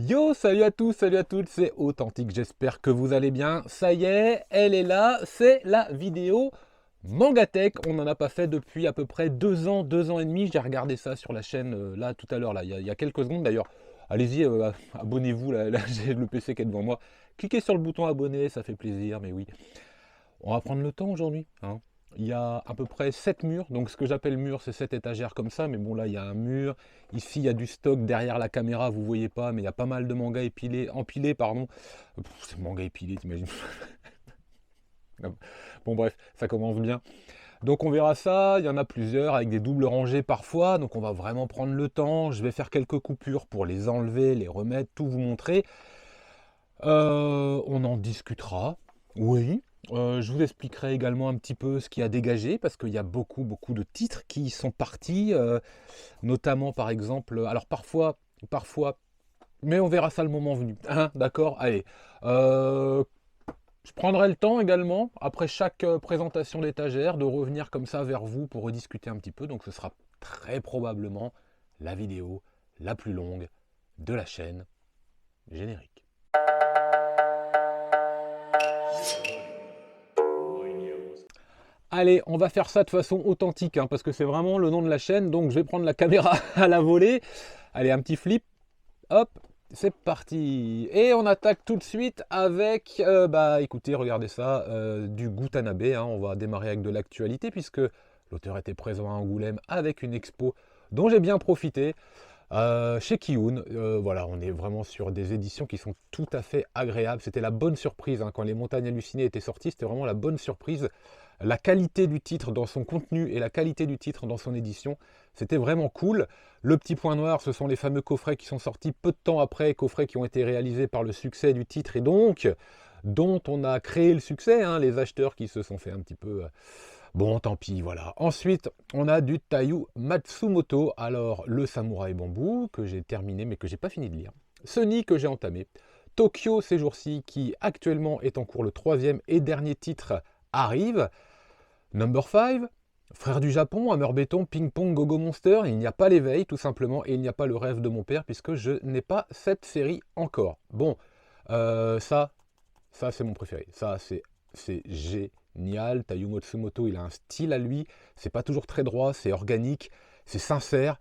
Yo, salut à tous, salut à toutes, c'est Authentique, j'espère que vous allez bien. Ça y est, elle est là, c'est la vidéo Mangatech. On n'en a pas fait depuis à peu près 2 ans et demi. J'ai regardé ça sur la chaîne là tout à l'heure, là, il y a quelques secondes d'ailleurs. Allez-y, abonnez-vous, là j'ai le PC qui est devant moi. Cliquez sur le bouton abonner, ça fait plaisir, mais oui. On va prendre le temps aujourd'hui, hein. Il y a à peu près 7 murs, donc ce que j'appelle mur, c'est 7 étagères comme ça, mais bon là il y a un mur, ici il y a du stock derrière la caméra, vous voyez pas, mais il y a pas mal de mangas empilés, pardon. C'est manga épilé, t'imagines. Bon bref, ça commence bien. Donc on verra ça, il y en a plusieurs avec des doubles rangées parfois, donc on va vraiment prendre le temps, je vais faire quelques coupures pour les enlever, les remettre, tout vous montrer. On en discutera, oui. Je vous expliquerai également un petit peu ce qui a dégagé, parce qu'il y a beaucoup de titres qui sont partis, notamment par exemple, alors parfois, mais on verra ça le moment venu, hein, d'accord? Allez, je prendrai le temps également, après chaque présentation d'étagère, de revenir comme ça vers vous pour rediscuter un petit peu, donc ce sera très probablement la vidéo la plus longue de la chaîne. Générique. Allez, on va faire ça de façon authentique, hein, parce que c'est vraiment le nom de la chaîne, donc je vais prendre la caméra à la volée. Allez, un petit flip, hop, c'est parti. Et on attaque tout de suite avec, bah écoutez, regardez ça, du Gutanabe, hein. On va démarrer avec de l'actualité, puisque l'auteur était présent à Angoulême avec une expo dont j'ai bien profité. Chez Kiyun, voilà, on est vraiment sur des éditions qui sont tout à fait agréables. C'était la bonne surprise, hein, quand Les Montagnes Hallucinées étaient sorties, c'était vraiment la bonne surprise. La qualité du titre dans son contenu et la qualité du titre dans son édition, c'était vraiment cool. Le petit point noir, ce sont les fameux coffrets qui sont sortis peu de temps après, coffrets qui ont été réalisés par le succès du titre et donc dont on a créé le succès, hein, les acheteurs qui se sont fait un petit peu... Bon, tant pis, voilà. Ensuite, on a du Taiyu Matsumoto. Alors, le Samouraï Bambou, que j'ai terminé, mais que j'ai pas fini de lire. Sunny, que j'ai entamé. Tokyo, ces jours-ci, qui actuellement est en cours, le troisième et dernier titre, arrive. Number 5, Frères du Japon, Hammer Béton, Ping Pong, Gogo Monster. Il n'y a pas l'éveil, tout simplement, et il n'y a pas le rêve de mon père, puisque je n'ai pas cette série encore. Bon, ça c'est mon préféré. Ça, c'est génial. Taiyu Matsumoto, il a un style à lui. C'est pas toujours très droit, c'est organique, c'est sincère.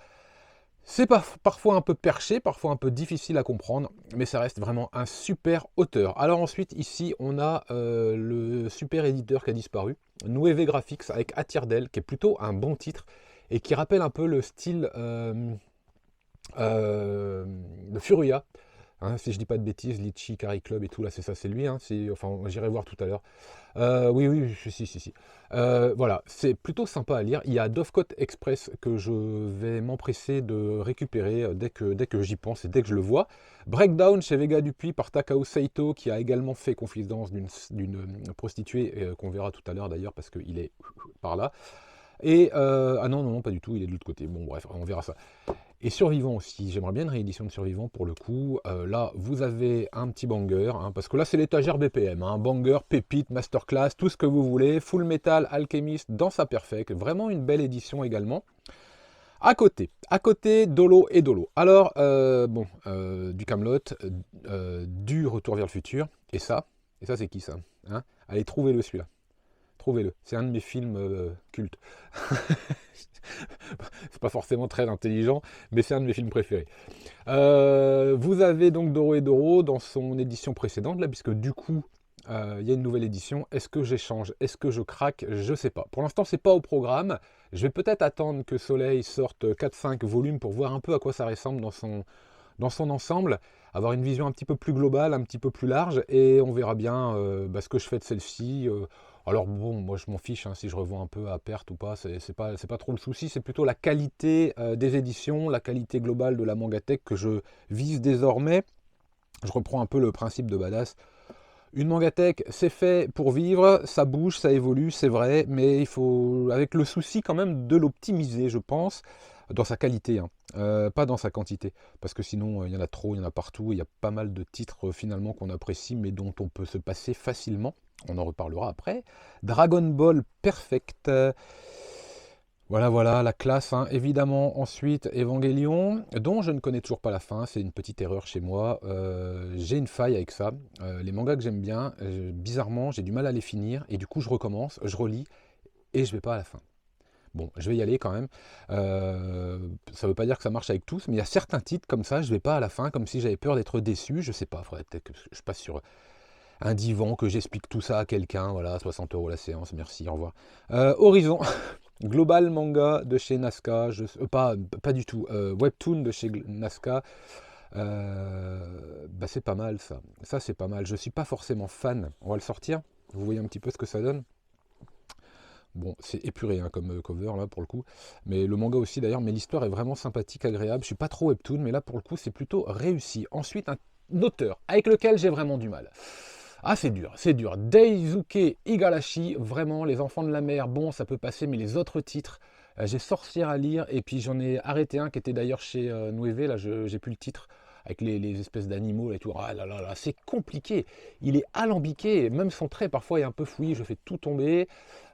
C'est parfois un peu perché, parfois un peu difficile à comprendre, mais ça reste vraiment un super auteur. Alors ensuite, ici, on a le super éditeur qui a disparu, Nueve Graphics avec Atirdel, qui est plutôt un bon titre, et qui rappelle un peu le style de Furuya. Hein, si je dis pas de bêtises, Litchi, Carry Club et tout, là, c'est ça, c'est lui. Hein, enfin, j'irai voir tout à l'heure. Oui, si. Voilà, c'est plutôt sympa à lire. Il y a Dovecot Express que je vais m'empresser de récupérer dès que j'y pense et dès que je le vois. Breakdown chez Vega Dupuis par Takao Saito, qui a également fait confidence d'une prostituée, qu'on verra tout à l'heure d'ailleurs, parce qu'il est par là. Et, ah non, pas du tout, il est de l'autre côté. Bon, bref, on verra ça. Et Survivant aussi, j'aimerais bien une réédition de Survivant pour le coup. Là, vous avez un petit banger, hein, parce que là, c'est l'étagère BPM. Hein, banger, pépite, masterclass, tout ce que vous voulez. Full Metal Alchemist dans sa perfect. Vraiment une belle édition également. À côté, Dolo et Dolo. Alors, du Camelot, du Retour vers le futur. Et ça c'est qui ça, hein? Allez, trouvez-le celui-là. Trouvez-le. C'est un de mes films cultes. C'est pas forcément très intelligent, mais c'est un de mes films préférés. Vous avez donc Doro et Doro dans son édition précédente, là, puisque du coup, il y a une nouvelle édition. Est-ce que j'échange? Est-ce que je craque? Je sais pas. Pour l'instant, c'est pas au programme. Je vais peut-être attendre que Soleil sorte 4-5 volumes pour voir un peu à quoi ça ressemble dans son ensemble, avoir une vision un petit peu plus globale, un petit peu plus large, et on verra bien ce que je fais de celle-ci. Alors bon, moi je m'en fiche, hein, si je revends un peu à perte ou pas, c'est pas trop le souci, c'est plutôt la qualité des éditions, la qualité globale de la Mangatech que je vise désormais. Je reprends un peu le principe de Badass. Une Mangatech, c'est fait pour vivre, ça bouge, ça évolue, c'est vrai, mais il faut, avec le souci quand même de l'optimiser, je pense, dans sa qualité, hein, pas dans sa quantité, parce que sinon il y en a trop, il y en a partout, il y a pas mal de titres finalement qu'on apprécie, mais dont on peut se passer facilement. On en reparlera après. Dragon Ball Perfect. Voilà, voilà, la classe, hein. Évidemment, ensuite, Evangelion, dont je ne connais toujours pas la fin, c'est une petite erreur chez moi. J'ai une faille avec ça. Les mangas que j'aime bien, bizarrement, j'ai du mal à les finir, et du coup, je recommence, je relis, et je vais pas à la fin. Bon, je vais y aller quand même. Ça veut pas dire que ça marche avec tous, mais il y a certains titres comme ça, je vais pas à la fin, comme si j'avais peur d'être déçu. Je sais pas, faudrait peut-être que je passe sur un divan, que j'explique tout ça à quelqu'un. Voilà, 60 € la séance, merci, au revoir. Horizon, Global Manga de chez Nazca, pas du tout. Webtoon de chez Nazca, bah c'est pas mal ça. Ça c'est pas mal. Je suis pas forcément fan. On va le sortir. Vous voyez un petit peu ce que ça donne. Bon, c'est épuré hein, comme cover là pour le coup. Mais le manga aussi d'ailleurs, mais l'histoire est vraiment sympathique, agréable. Je suis pas trop webtoon, mais là pour le coup c'est plutôt réussi. Ensuite, un auteur avec lequel j'ai vraiment du mal. Ah, c'est dur, c'est dur. Daisuke Igarashi, vraiment, les enfants de la mer, bon, ça peut passer, mais les autres titres, j'ai Sorcière à lire, et puis j'en ai arrêté un qui était d'ailleurs chez Nueve, là, j'ai plus le titre, avec les espèces d'animaux et tout. Ah là là là, c'est compliqué. Il est alambiqué, même son trait parfois est un peu fouillis, je fais tout tomber.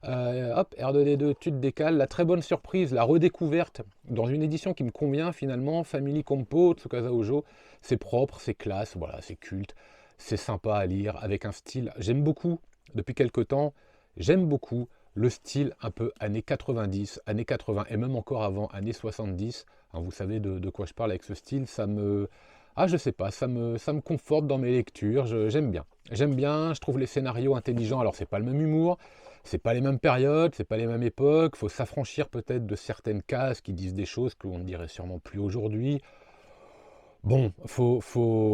Hop, R2D2, tu te décales. La très bonne surprise, la redécouverte, dans une édition qui me convient finalement, Family Compo, Tsukasa Ojo, c'est propre, c'est classe, voilà, c'est culte. C'est sympa à lire, avec un style. J'aime beaucoup, depuis quelques temps, j'aime beaucoup le style un peu années 90, années 80, et même encore avant, années 70. Hein, vous savez de quoi je parle avec ce style, ça me... Ah, je sais pas, ça me conforte dans mes lectures, j'aime bien. J'aime bien, je trouve les scénarios intelligents. Alors, c'est pas le même humour, c'est pas les mêmes périodes, c'est pas les mêmes époques, faut s'affranchir peut-être de certaines cases qui disent des choses que l'on ne dirait sûrement plus aujourd'hui. Bon,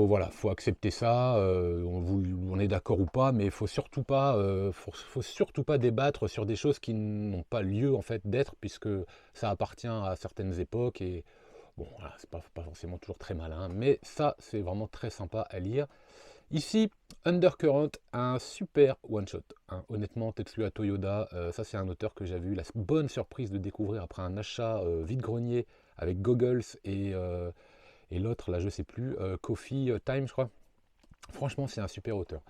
voilà, faut accepter ça, on est d'accord ou pas, mais faut surtout pas débattre sur des choses qui n'ont pas lieu en fait d'être, puisque ça appartient à certaines époques, et bon, voilà, c'est pas forcément toujours très malin, mais ça, c'est vraiment très sympa à lire. Ici, Undercurrent, un super one-shot, hein. Honnêtement, Tetsuya Toyoda, ça c'est un auteur que j'avais eu la bonne surprise de découvrir après un achat vide-grenier avec Goggles et l'autre, là, je sais plus, Coffee Time, je crois. Franchement, c'est un super auteur.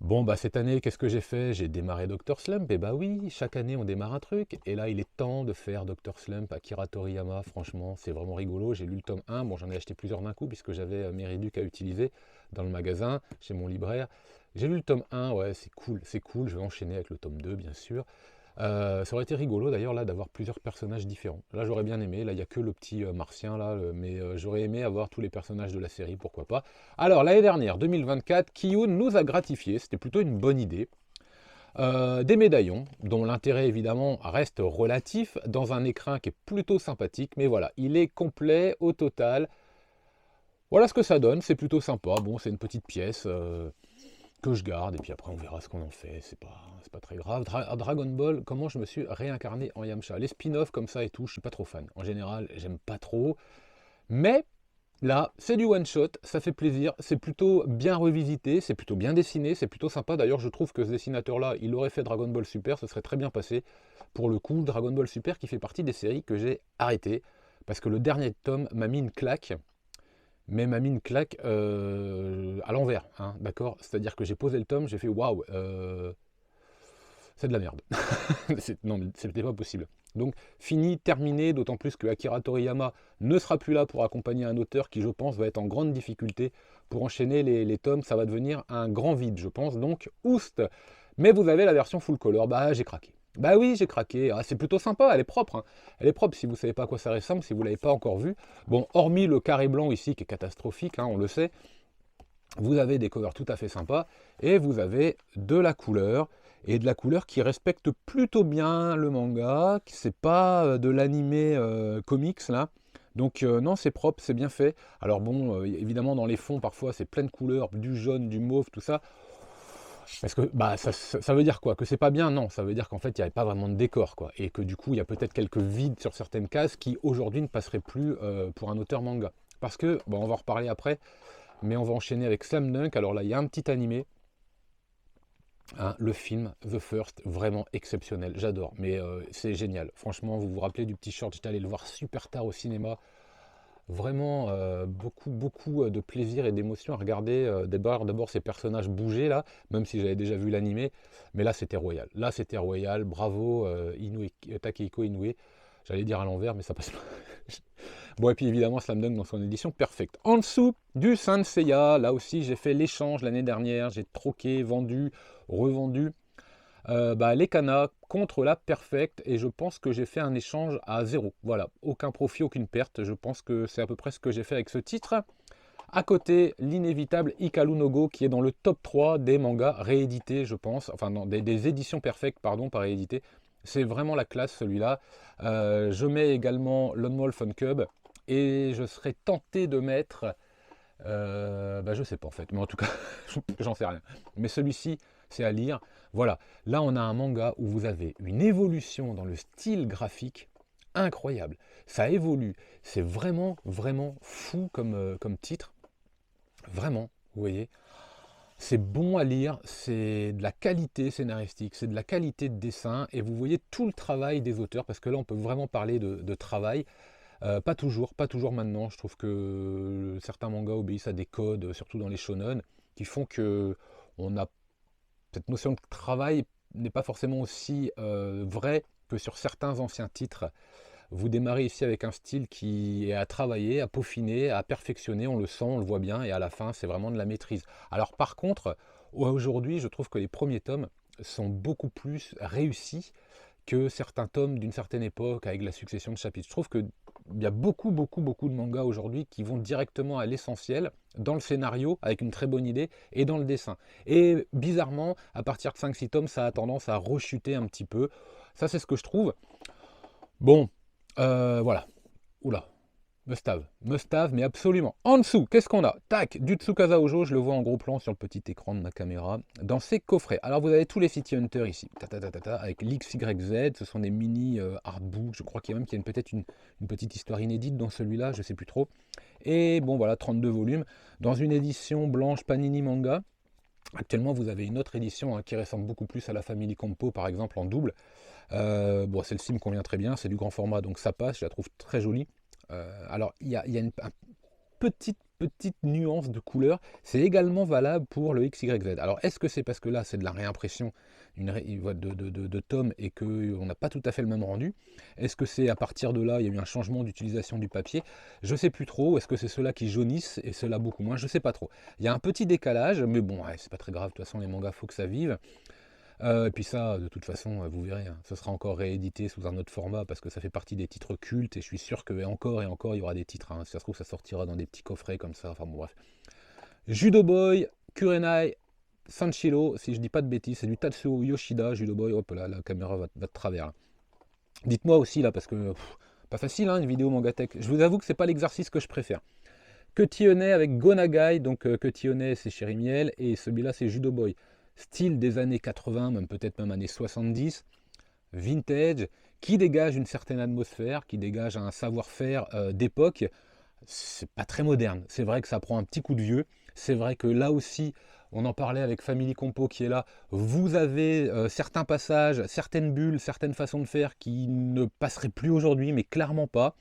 Bon, bah cette année, qu'est-ce que j'ai fait? J'ai démarré Dr. Slump, et bah oui, chaque année on démarre un truc, et là il est temps de faire Dr. Slump, Akira Toriyama, franchement, c'est vraiment rigolo. J'ai lu le tome 1, bon j'en ai acheté plusieurs d'un coup, puisque j'avais mes réducs à utiliser dans le magasin, chez mon libraire. J'ai lu le tome 1, ouais, c'est cool, je vais enchaîner avec le tome 2, bien sûr. Ça aurait été rigolo d'ailleurs là d'avoir plusieurs personnages différents. Là j'aurais bien aimé, là il n'y a que le petit martien là, mais j'aurais aimé avoir tous les personnages de la série, pourquoi pas. Alors l'année dernière, 2024, Kiyun nous a gratifié, c'était plutôt une bonne idée. Des médaillons, dont l'intérêt évidemment reste relatif, dans un écrin qui est plutôt sympathique, mais voilà, il est complet au total. Voilà ce que ça donne, c'est plutôt sympa. Bon, c'est une petite pièce que je garde, et puis après on verra ce qu'on en fait, c'est pas très grave. Dragon Ball, comment je me suis réincarné en Yamcha. Les spin-offs comme ça et tout, je suis pas trop fan. En général, j'aime pas trop. Mais là, c'est du one-shot, ça fait plaisir, c'est plutôt bien revisité, c'est plutôt bien dessiné, c'est plutôt sympa. D'ailleurs, je trouve que ce dessinateur-là, il aurait fait Dragon Ball Super, ce serait très bien passé. Pour le coup, Dragon Ball Super qui fait partie des séries que j'ai arrêtées, parce que le dernier tome m'a mis une claque, mais m'a mis une claque à l'envers, hein, d'accord? C'est-à-dire que j'ai posé le tome, j'ai fait waouh, c'est de la merde. Non, mais c'était pas possible. Donc fini, terminé, d'autant plus que Akira Toriyama ne sera plus là pour accompagner un auteur qui, je pense, va être en grande difficulté pour enchaîner les tomes. Ça va devenir un grand vide, je pense. Donc, oust. Mais vous avez la version full color. Bah, j'ai craqué. Bah oui, j'ai craqué. Ah, c'est plutôt sympa, elle est propre, hein. Elle est propre si vous ne savez pas à quoi ça ressemble, si vous ne l'avez pas encore vu. Bon, hormis le carré blanc ici qui est catastrophique, hein, on le sait, vous avez des covers tout à fait sympas, et vous avez de la couleur, et de la couleur qui respecte plutôt bien le manga, c'est pas de l'animé comics là. Donc non, c'est propre, c'est bien fait. Alors bon, évidemment dans les fonds parfois c'est plein de couleurs, du jaune, du mauve, tout ça. Parce que bah, ça veut dire quoi? Que c'est pas bien? Non, ça veut dire qu'en fait il n'y avait pas vraiment de décor, quoi. Et que du coup il y a peut-être quelques vides sur certaines cases qui aujourd'hui ne passeraient plus pour un auteur manga. Parce que, bon, on va en reparler après, mais on va enchaîner avec Slam Dunk. Alors là, il y a un petit animé, hein, le film The First, vraiment exceptionnel, j'adore. Mais c'est génial. Franchement, vous vous rappelez du petit short, j'étais allé le voir super tard au cinéma. vraiment beaucoup de plaisir et d'émotion à regarder d'abord ces personnages bouger là, même si j'avais déjà vu l'animé, mais là c'était royal. Là c'était royal, bravo Takehiko Inoue. J'allais dire à l'envers, mais ça passe pas. Bon, et puis évidemment Slam Dunk dans son édition perfecte. En dessous du Saint Seiya, là aussi j'ai fait l'échange l'année dernière, j'ai troqué, vendu, revendu les Kana contre la Perfect, et je pense que j'ai fait un échange à zéro. Voilà, aucun profit, aucune perte. Je pense que c'est à peu près ce que j'ai fait avec ce titre. À côté, l'inévitable Hikaru no Go qui est dans le top 3 des mangas réédités, je pense, enfin non, des éditions perfectes, pardon, pas réédités. C'est vraiment la classe celui-là. Je mets également Lone Wolf Fun Cub et je serais tenté de mettre, je sais pas en fait, mais en tout cas, j'en sais rien. Mais celui-ci, c'est à lire. Voilà, là on a un manga où vous avez une évolution dans le style graphique incroyable. Ça évolue, c'est vraiment fou comme titre. Vraiment, vous voyez. C'est bon à lire, c'est de la qualité scénaristique, c'est de la qualité de dessin, et vous voyez tout le travail des auteurs, parce que là on peut vraiment parler de travail. Pas toujours maintenant. Je trouve que certains mangas obéissent à des codes, surtout dans les shonen, qui font que on a cette notion de travail n'est pas forcément aussi vraie que sur certains anciens titres. Vous démarrez ici avec un style qui est à travailler, à peaufiner, à perfectionner, on le sent, on le voit bien, et à la fin, c'est vraiment de la maîtrise. Alors par contre, aujourd'hui, je trouve que les premiers tomes sont beaucoup plus réussis que certains tomes d'une certaine époque avec la succession de chapitres. Je trouve qu'il y a beaucoup de mangas aujourd'hui qui vont directement à l'essentiel, dans le scénario, avec une très bonne idée, et dans le dessin. Et bizarrement, à partir de 5-6 tomes, ça a tendance à rechuter un petit peu. Ça, c'est ce que je trouve. Bon, voilà. Oula. Must have, mais absolument. En dessous, qu'est-ce qu'on a? Tac, du Tsukasa Ojo, je le vois en gros plan sur le petit écran de ma caméra, dans ces coffrets. Alors vous avez tous les City Hunter ici, avec l'XYZ, ce sont des mini artbooks, je crois qu'il y a même peut-être une petite histoire inédite dans celui-là, je sais plus trop. Et bon voilà, 32 volumes, dans une édition blanche Panini Manga. Actuellement, vous avez une autre édition qui ressemble beaucoup plus à la Family Compo, par exemple, en double. Celle-ci me convient très bien, c'est du grand format, donc ça passe, je la trouve très jolie. Alors, il y a une petite nuance de couleur. C'est également valable pour le XYZ. Alors, est-ce que c'est parce que là, c'est de la réimpression de tomes et qu'on n'a pas tout à fait le même rendu? Est-ce que c'est à partir de là, il y a eu un changement d'utilisation du papier? Je ne sais plus trop. Est-ce que c'est ceux-là qui jaunissent et ceux-là beaucoup moins? Je ne sais pas trop. Il y a un petit décalage, mais bon, ouais, c'est pas très grave. De toute façon, les mangas, faut que ça vive. Et puis ça, de toute façon, vous verrez, hein, ce sera encore réédité sous un autre format parce que ça fait partie des titres cultes et je suis sûr que encore et encore il y aura des titres. Hein. Si ça se trouve, ça sortira dans des petits coffrets comme ça. Enfin bon, bref. Judo Boy, Kurenai, Sanshiro, si je dis pas de bêtises, c'est du Tatsuo Yoshida, Judo Boy. Hop là, la caméra va de travers. Là. Dites-moi aussi là parce que pas facile, hein, une vidéo Mangatech. Je vous avoue que c'est pas l'exercice que je préfère. Cutie-Honey avec Gonagai, donc Cutie-Honey c'est Chéri Miel et celui-là c'est Judo Boy. Style des années 80, même peut-être même années 70, vintage, qui dégage une certaine atmosphère, qui dégage un savoir-faire d'époque. C'est pas très moderne, c'est vrai que ça prend un petit coup de vieux, c'est vrai que là aussi, on en parlait avec Family Compo qui est là, vous avez certains passages, certaines bulles, certaines façons de faire qui ne passeraient plus aujourd'hui, mais clairement pas.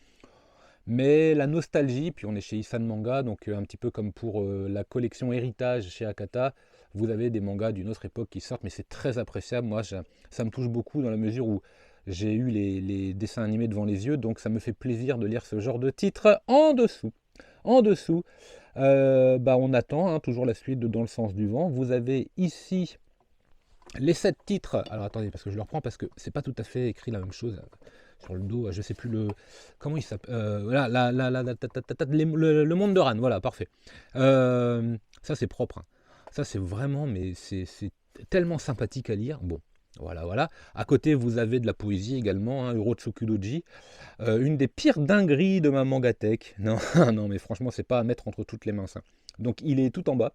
Mais la nostalgie, puis on est chez Isan Manga, donc un petit peu comme pour la collection Héritage chez Akata, vous avez des mangas d'une autre époque qui sortent, mais c'est très appréciable. Moi, ça me touche beaucoup dans la mesure où j'ai eu les dessins animés devant les yeux, donc ça me fait plaisir de lire ce genre de titre. En dessous, on attend hein, toujours la suite de Dans le sens du vent. Vous avez ici les 7 titres. Alors attendez, parce que je le reprends, parce que c'est pas tout à fait écrit la même chose sur le dos, je sais plus le comment il s'appelle. Voilà, le monde de Ran, voilà, parfait. Ça c'est propre. Hein. Ça c'est vraiment, mais c'est tellement sympathique à lire. Bon, voilà. À côté, vous avez de la poésie également, hein, Urotsuku Doji. Une des pires dingueries de ma mangatech. Non, non, mais franchement, c'est pas à mettre entre toutes les mains. Ça. Donc il est tout en bas,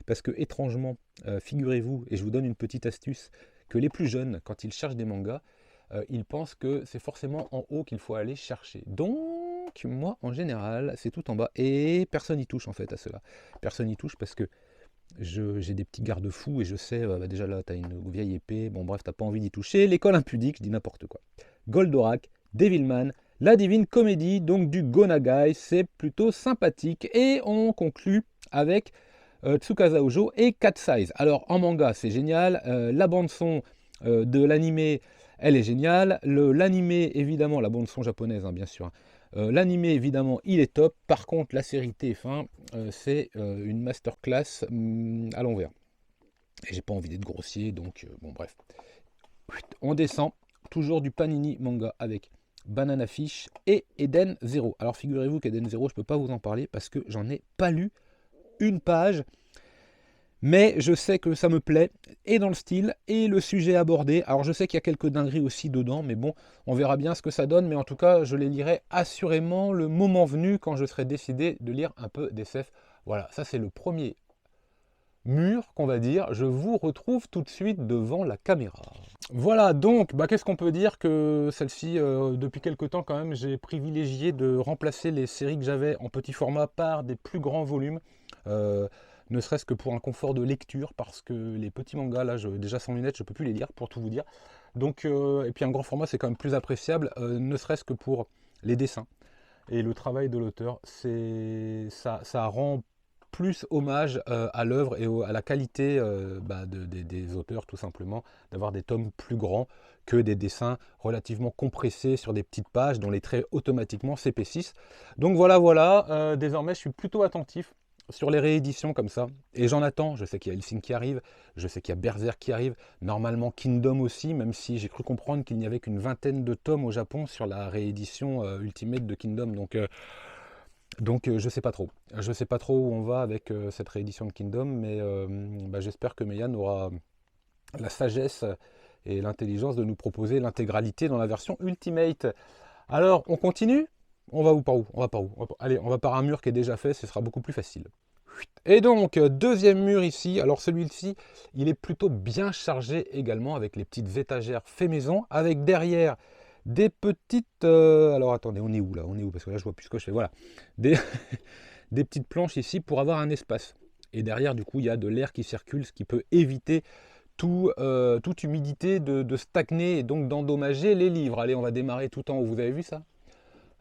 parce que étrangement, figurez-vous, et je vous donne une petite astuce, que les plus jeunes, quand ils cherchent des mangas, ils pensent que c'est forcément en haut qu'il faut aller chercher. Donc, moi, en général, c'est tout en bas. Et personne n'y touche, en fait, à cela. Personne n'y touche parce que j'ai des petits garde-fous et je sais, déjà là, tu as une vieille épée. Bon, bref, t'as pas envie d'y toucher. L'école impudique, je dis n'importe quoi. Goldorak, Devilman, La Divine Comédie, donc du Go Nagai, c'est plutôt sympathique. Et on conclut avec Tsukasa Ojo et Cat Size. Alors en manga c'est génial, la bande son de l'animé elle est géniale, l'animé évidemment, la bande son japonaise hein, bien sûr, hein. L'animé évidemment il est top, par contre la série TF1 c'est une masterclass à l'envers. Et j'ai pas envie d'être grossier donc bon bref. On descend, toujours du Panini manga avec Banana Fish et Eden Zero. Alors figurez-vous qu'Eden Zero je peux pas vous en parler parce que j'en ai pas lu une page, mais je sais que ça me plaît, et dans le style, et le sujet abordé. Alors je sais qu'il y a quelques dingueries aussi dedans, mais bon, on verra bien ce que ça donne, mais en tout cas, je les lirai assurément le moment venu, quand je serai décidé de lire un peu d'SF. Voilà, ça c'est le premier mur qu'on va dire. Je vous retrouve tout de suite devant la caméra. Voilà, donc, qu'est-ce qu'on peut dire que celle-ci, depuis quelques temps quand même, j'ai privilégié de remplacer les séries que j'avais en petit format par des plus grands volumes, ne serait-ce que pour un confort de lecture, parce que les petits mangas, là, déjà sans lunettes, je ne peux plus les lire, pour tout vous dire. Donc, et puis un grand format, c'est quand même plus appréciable, ne serait-ce que pour les dessins. Et le travail de l'auteur, ça rend plus hommage à l'œuvre et à la qualité des auteurs, tout simplement, d'avoir des tomes plus grands que des dessins relativement compressés sur des petites pages dont les traits automatiquement s'épaississent. Donc voilà, désormais je suis plutôt attentif sur les rééditions comme ça, et j'en attends. Je sais qu'il y a Hellsing qui arrive, je sais qu'il y a Berserk qui arrive, normalement Kingdom aussi, même si j'ai cru comprendre qu'il n'y avait qu'une vingtaine de tomes au Japon sur la réédition Ultimate de Kingdom, donc je sais pas trop. Je sais pas trop où on va avec cette réédition de Kingdom, mais j'espère que Meian aura la sagesse et l'intelligence de nous proposer l'intégralité dans la version Ultimate. Alors, on continue? On va où, par où? On va par où? Allez, on va par un mur qui est déjà fait, ce sera beaucoup plus facile. Et donc, deuxième mur ici. Alors celui-ci, il est plutôt bien chargé également, avec les petites étagères fait maison, avec derrière des petites... alors attendez, on est où là? On est où? Parce que là, je vois plus ce que je fais. Voilà. Des, des petites planches ici pour avoir un espace. Et derrière, du coup, il y a de l'air qui circule, ce qui peut éviter toute humidité de stagner et donc d'endommager les livres. Allez, on va démarrer tout en haut. Vous avez vu ça?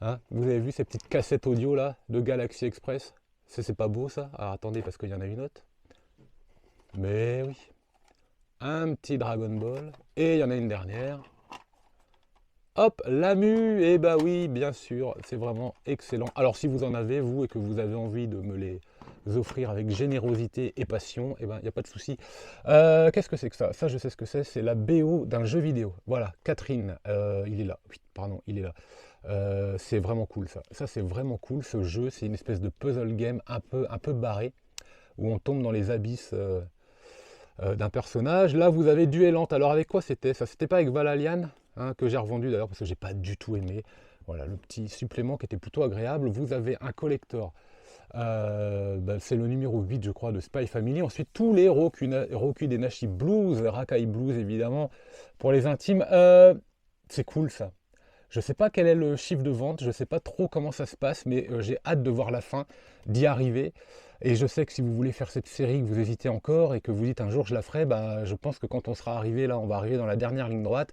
Hein, vous avez vu ces petites cassettes audio là de Galaxy Express? C'est pas beau ça? Alors attendez, parce qu'il y en a une autre. Mais oui. Un petit Dragon Ball. Et il y en a une dernière. Hop, Lamu. Et bah oui, bien sûr, c'est vraiment excellent. Alors si vous en avez, vous, et que vous avez envie de me les offrir avec générosité et passion, et ben il n'y a pas de souci. Qu'est-ce que c'est que ça? Ça, je sais ce que c'est la BO d'un jeu vidéo. Voilà, Catherine, il est là. Oui, pardon, il est là. C'est vraiment cool ça. Ça c'est vraiment cool ce jeu. C'est une espèce de puzzle game un peu barré où on tombe dans les abysses d'un personnage. Là vous avez Duellant. Alors avec quoi c'était ça? C'était pas avec Valalian hein, que j'ai revendu d'ailleurs parce que j'ai pas du tout aimé. Voilà le petit supplément qui était plutôt agréable. Vous avez un collector. C'est le numéro 8 je crois de Spy Family. Ensuite tous les Roku Denashi Blues, Rakai Blues évidemment pour les intimes. C'est cool ça. Je ne sais pas quel est le chiffre de vente, je ne sais pas trop comment ça se passe, mais j'ai hâte de voir la fin, d'y arriver. Et je sais que si vous voulez faire cette série, que vous hésitez encore et que vous dites un jour je la ferai, je pense que quand on sera arrivé là, on va arriver dans la dernière ligne droite,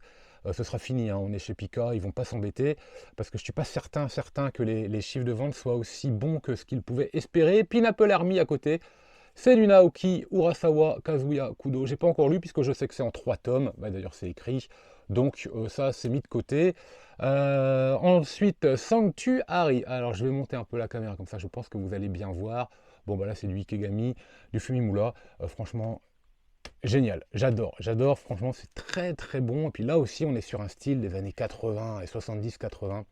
ce sera fini. Hein. On est chez Pika, ils ne vont pas s'embêter, parce que je ne suis pas certain que les chiffres de vente soient aussi bons que ce qu'ils pouvaient espérer. Pineapple Army à côté. C'est du Naoki Urasawa Kazuya Kudo. J'ai pas encore lu puisque je sais que c'est en 3 tomes. D'ailleurs c'est écrit. Donc ça c'est mis de côté. Ensuite Sanctuary. Alors je vais monter un peu la caméra comme ça. Je pense que vous allez bien voir. Bon là c'est du Ikegami, du Fumimura. Franchement génial. J'adore. Franchement c'est très très bon. Et puis là aussi on est sur un style des années 80 et 70-80.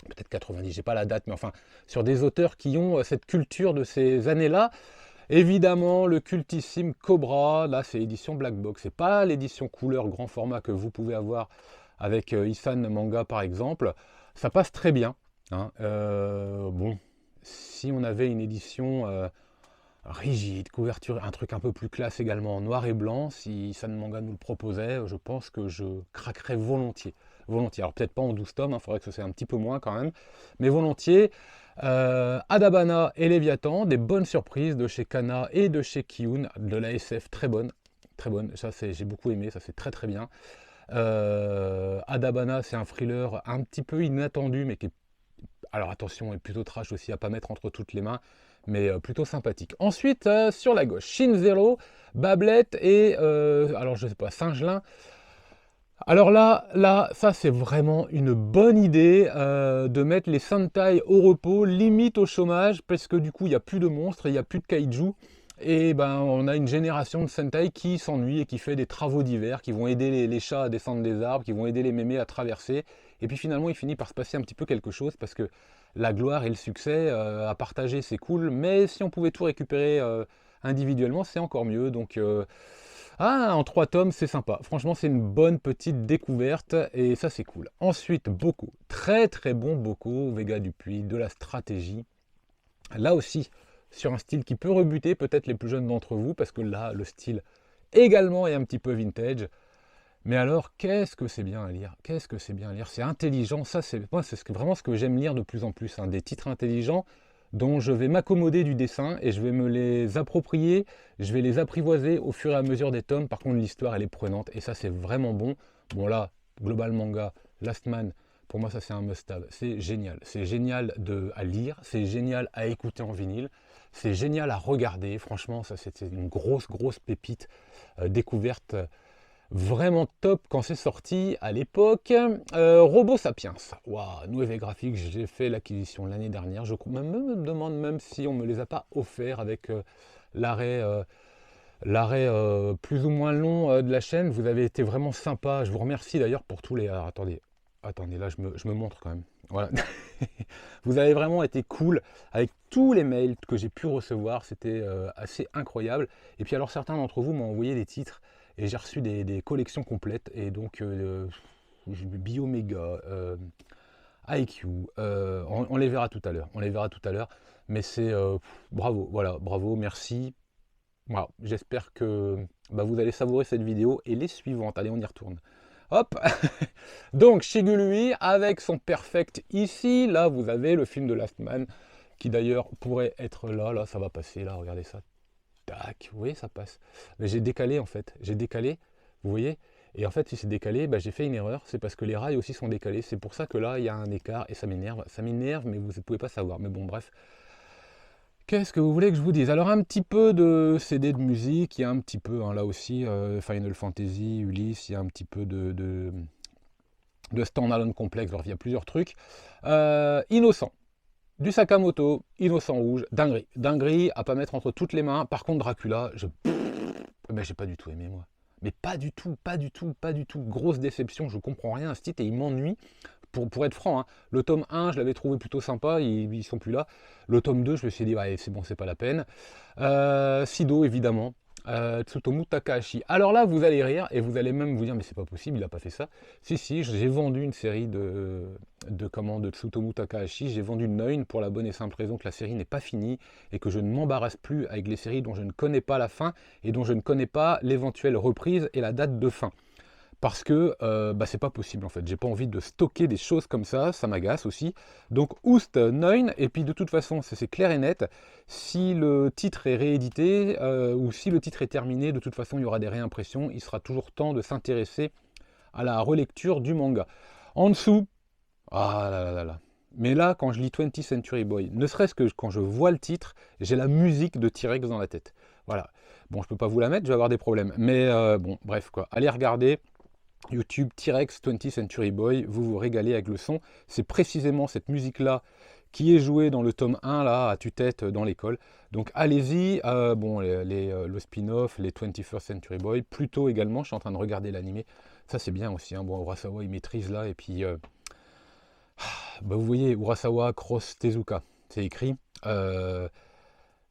Peut-être 90, j'ai pas la date, mais enfin sur des auteurs qui ont cette culture de ces années-là. Évidemment, le cultissime Cobra, là c'est édition Black Box, c'est pas l'édition couleur grand format que vous pouvez avoir avec Isan Manga par exemple. Ça passe très bien. Hein. Bon, si on avait une édition rigide, couverture, un truc un peu plus classe également en noir et blanc, si Isan Manga nous le proposait, je pense que je craquerais volontiers. Alors peut-être pas en 12 tomes, il faudrait que ce soit un petit peu moins quand même, mais volontiers. Adabana et Léviathan, des bonnes surprises de chez Kana et de chez Kiyun, de la SF très bonne, ça j'ai beaucoup aimé, ça c'est très très bien. Adabana, c'est un thriller un petit peu inattendu, mais qui est, alors attention, est plutôt trash aussi, à pas mettre entre toutes les mains, mais plutôt sympathique. Ensuite, sur la gauche, Shin Zero, Bablette et, alors je sais pas, Singelin. Alors là, ça c'est vraiment une bonne idée de mettre les Sentai au repos, limite au chômage, parce que du coup il n'y a plus de monstres, il n'y a plus de kaiju, et ben on a une génération de Sentai qui s'ennuie et qui fait des travaux divers, qui vont aider les chats à descendre des arbres, qui vont aider les mémés à traverser, et puis finalement il finit par se passer un petit peu quelque chose, parce que la gloire et le succès à partager c'est cool, mais si on pouvait tout récupérer individuellement c'est encore mieux, donc... en 3 tomes, c'est sympa. Franchement, c'est une bonne petite découverte et ça, c'est cool. Ensuite, Boko. Très très bon Boko, Vega Dupuis, de la stratégie. Là aussi, sur un style qui peut rebuter peut-être les plus jeunes d'entre vous, parce que là, le style également est un petit peu vintage. Mais alors, qu'est-ce que c'est bien à lire? Qu'est-ce que c'est bien à lire? C'est intelligent, ça, c'est moi, c'est vraiment ce que j'aime lire de plus en plus, hein, des titres intelligents dont je vais m'accommoder du dessin et je vais me les approprier, je vais les apprivoiser au fur et à mesure des tomes. Par contre, l'histoire, elle est prenante et ça, c'est vraiment bon. Bon là, Global Manga, Last Man, pour moi, ça, c'est un must-have. C'est génial. C'est génial à lire, c'est génial à écouter en vinyle, c'est génial à regarder. Franchement, ça, c'était une grosse, grosse pépite découverte. Vraiment top quand c'est sorti à l'époque. Robo Sapiens, waouh, Nueve Graphics, j'ai fait l'acquisition l'année dernière. Je me demande même si on me les a pas offerts avec l'arrêt plus ou moins long de la chaîne. Vous avez été vraiment sympa. Je vous remercie d'ailleurs pour tous les... Alors, attendez, là je me montre quand même. Voilà. Vous avez vraiment été cool avec tous les mails que j'ai pu recevoir. C'était assez incroyable. Et puis alors certains d'entre vous m'ont envoyé des titres. Et j'ai reçu des collections complètes, et donc Bioméga, IQ, on les verra tout à l'heure, mais c'est bravo, voilà, bravo, merci. Voilà, j'espère que vous allez savourer cette vidéo et les suivantes. Allez, on y retourne. Hop. Donc Shigurui avec son perfect ici, là vous avez le film de Last Man, qui d'ailleurs pourrait être là, ça va passer, là, regardez ça. Tac, vous voyez, ça passe. Mais j'ai décalé en fait, vous voyez. Et en fait, si c'est décalé, j'ai fait une erreur, c'est parce que les rails aussi sont décalés. C'est pour ça que là, il y a un écart et ça m'énerve. Ça m'énerve, mais vous ne pouvez pas savoir. Mais bon, bref. Qu'est-ce que vous voulez que je vous dise? Alors, un petit peu de CD de musique, il y a un petit peu, hein, là aussi, Final Fantasy, Ulysse, il y a un petit peu de Standalone Complex, alors il y a plusieurs trucs. Innocent. Du Sakamoto, Innocent Rouge, dinguerie. Dinguerie à pas mettre entre toutes les mains. Par contre, Dracula, j'ai pas du tout aimé, moi. Mais pas du tout, pas du tout, pas du tout. Grosse déception, je comprends rien à ce titre et il m'ennuie. Pour être franc, hein. Le tome 1, je l'avais trouvé plutôt sympa, ils sont plus là. Le tome 2, je me suis dit, ouais, c'est bon, c'est pas la peine. Sido, évidemment. Tsutomu Takahashi. Alors là, vous allez rire et vous allez même vous dire, mais c'est pas possible, il n'a pas fait ça. Si, j'ai vendu une série de Tsutomu Takahashi. J'ai vendu 9 pour la bonne et simple raison que la série n'est pas finie et que je ne m'embarrasse plus avec les séries dont je ne connais pas la fin et dont je ne connais pas l'éventuelle reprise et la date de fin. Parce que c'est pas possible en fait, j'ai pas envie de stocker des choses comme ça m'agace aussi. Donc Oust 9, et puis de toute façon c'est clair et net, si le titre est réédité ou si le titre est terminé, de toute façon il y aura des réimpressions, il sera toujours temps de s'intéresser à la relecture du manga. En dessous, ah là là là là. Mais là, quand je lis 20th Century Boy, ne serait-ce que quand je vois le titre, j'ai la musique de T-Rex dans la tête. Voilà. Bon, je peux pas vous la mettre, je vais avoir des problèmes. Mais bon, bref quoi. Allez regarder. YouTube T-Rex 20th Century Boy, vous vous régalez avec le son. C'est précisément cette musique-là qui est jouée dans le tome 1, là, à tue-tête dans l'école. Donc allez-y, le spin-off, les 21st Century Boy, plutôt également, je suis en train de regarder l'animé. Ça c'est bien aussi, hein. Bon, Urasawa il maîtrise là, et puis vous voyez, Urasawa Cross Tezuka, c'est écrit. Là,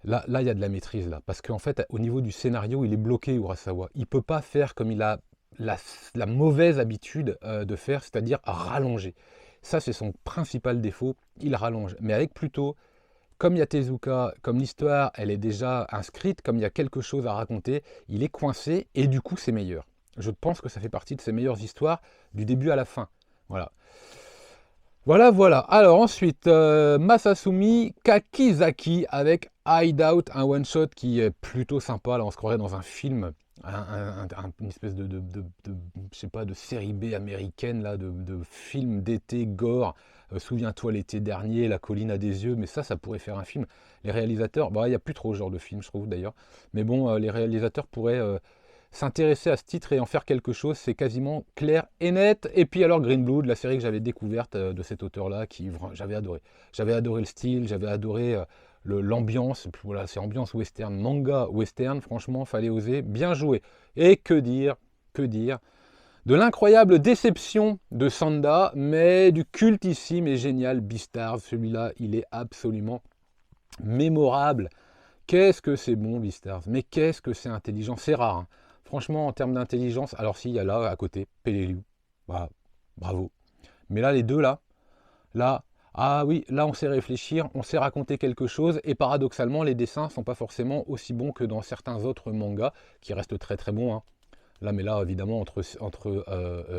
il y a de la maîtrise là, parce qu'en fait, au niveau du scénario, il est bloqué, Urasawa. Il peut pas faire comme il a la mauvaise habitude de faire, c'est-à-dire rallonger. Ça, c'est son principal défaut, il rallonge. Mais avec Pluto, comme il y a Tezuka, comme l'histoire, elle est déjà inscrite, comme il y a quelque chose à raconter, il est coincé, et du coup, c'est meilleur. Je pense que ça fait partie de ses meilleures histoires, du début à la fin. Voilà. Voilà. Alors ensuite, Masasumi Kakizaki avec Hideout, un one-shot qui est plutôt sympa. Là, on se croirait dans un film une espèce je sais pas, de série B américaine, là, de film d'été gore. Souviens-toi l'été dernier, La colline a des yeux, mais ça pourrait faire un film. Les réalisateurs, bah, il n'y a plus trop ce genre de film, je trouve d'ailleurs. Mais bon, les réalisateurs pourraient s'intéresser à ce titre et en faire quelque chose, c'est quasiment clair et net. Et puis alors Green Blood, la série que j'avais découverte de cet auteur-là, j'avais adoré. J'avais adoré le style, j'avais adoré l'ambiance, voilà, c'est ambiance western, manga western, franchement, fallait oser, bien joué. Et que dire de l'incroyable déception de Sanda, mais du cultissime et génial Beastars, celui-là, il est absolument mémorable. Qu'est-ce que c'est bon Beastars, mais qu'est-ce que c'est intelligent, c'est rare. Hein. Franchement, en termes d'intelligence, alors s'il y a là, à côté, Peleliu, bah, bravo. Mais là, les deux, là, ah oui, là on sait réfléchir, on sait raconter quelque chose, et paradoxalement, les dessins sont pas forcément aussi bons que dans certains autres mangas, qui restent très très bons. Hein. Là, mais là, évidemment, entre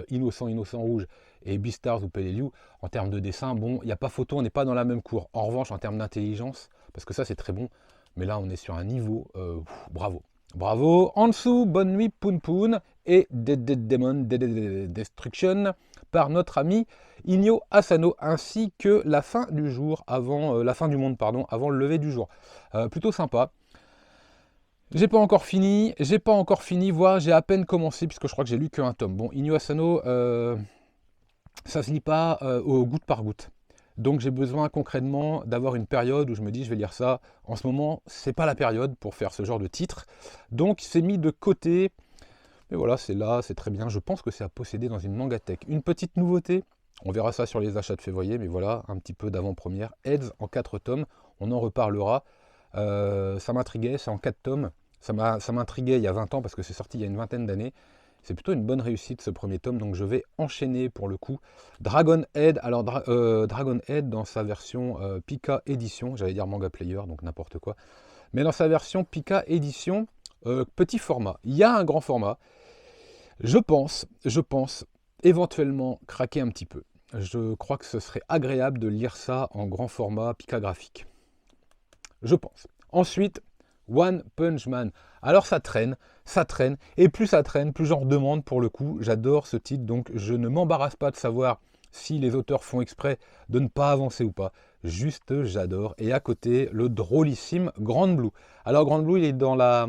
Innocent Rouge et Beastars ou Peleliu, en termes de dessin, bon, il n'y a pas photo, on n'est pas dans la même cour. En revanche, en termes d'intelligence, parce que ça c'est très bon, mais là on est sur un niveau, bravo. Bravo, en dessous, Bonne Nuit Poun Poun et Dead Demon Destruction par notre ami Inyo Asano, ainsi que la fin du jour, avant la fin du monde, pardon, avant le lever du jour. Plutôt sympa. J'ai pas encore fini, voire j'ai à peine commencé, puisque je crois que j'ai lu qu'un tome. Bon, Inyo Asano, ça se lit pas au goutte par goutte. Donc j'ai besoin concrètement d'avoir une période où je me dis je vais lire ça. En ce moment, c'est pas la période pour faire ce genre de titre. Donc c'est mis de côté. Mais voilà, c'est là, c'est très bien. Je pense que c'est à posséder dans une mangatech. Une petite nouveauté, on verra ça sur les achats de février, mais voilà, un petit peu d'avant-première. Heads en 4 tomes, on en reparlera. Ça m'intriguait, c'est en 4 tomes. Ça m'intriguait il y a 20 ans parce que c'est sorti il y a une vingtaine d'années. C'est plutôt une bonne réussite ce premier tome, donc je vais enchaîner pour le coup. Dragon Head, alors Dragon Head dans sa version Pika Édition, j'allais dire Manga Player, donc n'importe quoi. Mais dans sa version Pika Édition, petit format. Il y a un grand format. Je pense, éventuellement craquer un petit peu. Je crois que ce serait agréable de lire ça en grand format Pika graphique. Je pense. Ensuite, One Punch Man. Alors ça traîne, et plus ça traîne, plus j'en redemande pour le coup. J'adore ce titre, donc je ne m'embarrasse pas de savoir si les auteurs font exprès de ne pas avancer ou pas. Juste, j'adore. Et à côté, le drôlissime Grand Blue. Alors Grand Blue, il est dans la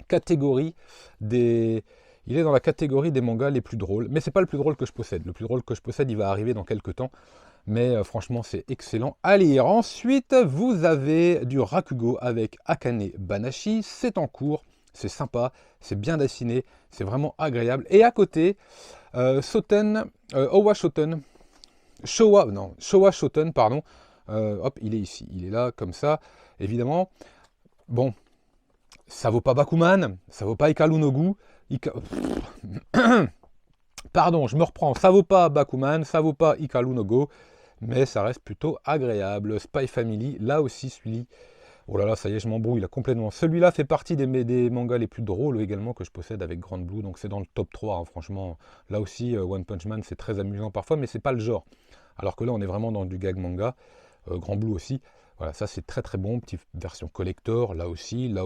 catégorie des... Il est dans la catégorie des mangas les plus drôles, mais c'est pas le plus drôle que je possède. Le plus drôle que je possède, il va arriver dans quelques temps. Mais franchement, c'est excellent à lire. Ensuite, vous avez du Rakugo avec Akane Banashi. C'est en cours, c'est sympa, c'est bien dessiné, c'est vraiment agréable. Et à côté, Showa Shoten, pardon. Hop, il est ici, il est là, comme ça, évidemment. Bon, ça vaut pas Bakuman, ça vaut pas Ikalu no Gu. Pardon, je me reprends, ça vaut pas Bakuman, ça vaut pas Ikalu no Go, mais ça reste plutôt agréable. Spy Family, là aussi celui-là, oh là là, ça y est, je m'embrouille là complètement. Celui-là fait partie des mangas les plus drôles également que je possède avec Grand Blue, donc c'est dans le top 3, hein, franchement. Là aussi, One Punch Man, c'est très amusant parfois, mais c'est pas le genre. Alors que là, on est vraiment dans du gag manga, Grand Blue aussi. Voilà, ça c'est très très bon, petite version collector, là aussi, là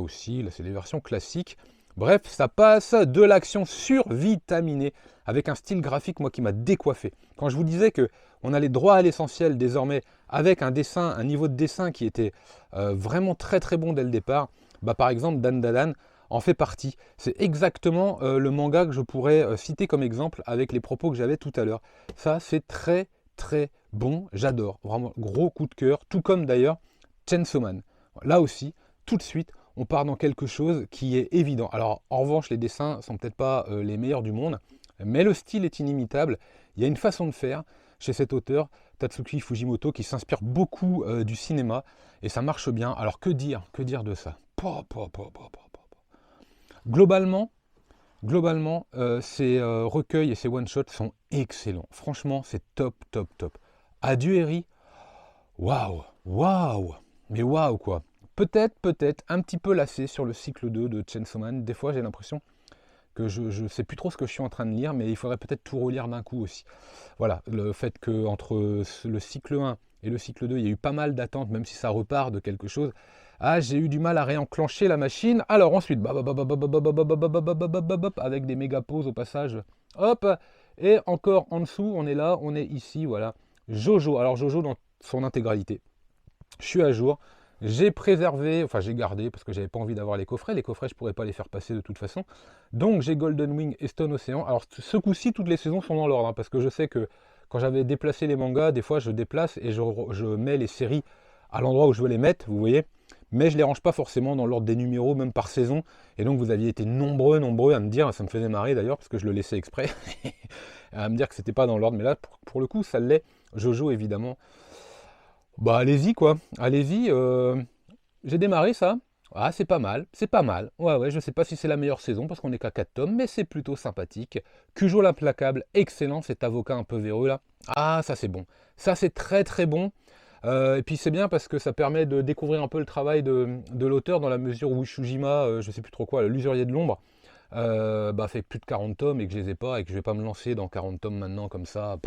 c'est des versions classiques. Bref, ça passe de l'action survitaminée avec un style graphique, moi, qui m'a décoiffé. Quand je vous disais que on allait droit à l'essentiel désormais avec un dessin, un niveau de dessin qui était vraiment très très bon dès le départ, bah, par exemple, Dan Dadan en fait partie. C'est exactement le manga que je pourrais citer comme exemple avec les propos que j'avais tout à l'heure. Ça, c'est très très bon, j'adore. Vraiment, gros coup de cœur, tout comme d'ailleurs Chainsaw Man. Là aussi, tout de suite, on part dans quelque chose qui est évident. Alors, en revanche, les dessins sont peut-être pas les meilleurs du monde, mais le style est inimitable. Il y a une façon de faire chez cet auteur, Tatsuki Fujimoto, qui s'inspire beaucoup du cinéma, et ça marche bien. Alors, que dire de ça? Globalement, ces recueils et ces one-shots sont excellents. Franchement, c'est top. Adieu Eri, waouh, mais waouh quoi. Peut-être un petit peu lassé sur le cycle 2 de Chainsaw Man. Des fois, j'ai l'impression que je ne sais plus trop ce que je suis en train de lire, mais il faudrait peut-être tout relire d'un coup aussi. Voilà, le fait qu'entre le cycle 1 et le cycle 2, il y a eu pas mal d'attentes, même si ça repart de quelque chose. Ah, j'ai eu du mal à réenclencher la machine. Alors ensuite, avec des méga pauses au passage. Hop, et encore en dessous, on est là, on est ici, voilà. Jojo, alors Jojo dans son intégralité. Je suis à jour. J'ai préservé, enfin j'ai gardé parce que j'avais pas envie d'avoir les coffrets. Les coffrets, je pourrais pas les faire passer de toute façon. Donc j'ai Golden Wing et Stone Ocean. Alors ce coup-ci, toutes les saisons sont dans l'ordre, hein, parce que je sais que quand j'avais déplacé les mangas, des fois je déplace et je mets les séries à l'endroit où je veux les mettre, vous voyez. Mais je les range pas forcément dans l'ordre des numéros, même par saison. Et donc vous aviez été nombreux à me dire, ça me faisait marrer d'ailleurs, parce que je le laissais exprès, à me dire que c'était pas dans l'ordre. Mais là, pour le coup, ça l'est. Jojo, évidemment. Bah allez-y quoi, allez-y. J'ai démarré ça. Ah c'est pas mal, c'est pas mal. Ouais ouais, je sais pas si c'est la meilleure saison parce qu'on est qu'à 4 tomes, mais c'est plutôt sympathique. Cujo l'implacable, excellent, cet avocat un peu véreux là. Ah ça c'est bon, ça c'est très très bon. Et puis c'est bien parce que ça permet de découvrir un peu le travail de l'auteur dans la mesure où Shujima, je sais plus trop quoi, l'usurier de l'ombre, fait plus de 40 tomes et que je les ai pas et que je vais pas me lancer dans 40 tomes maintenant comme ça,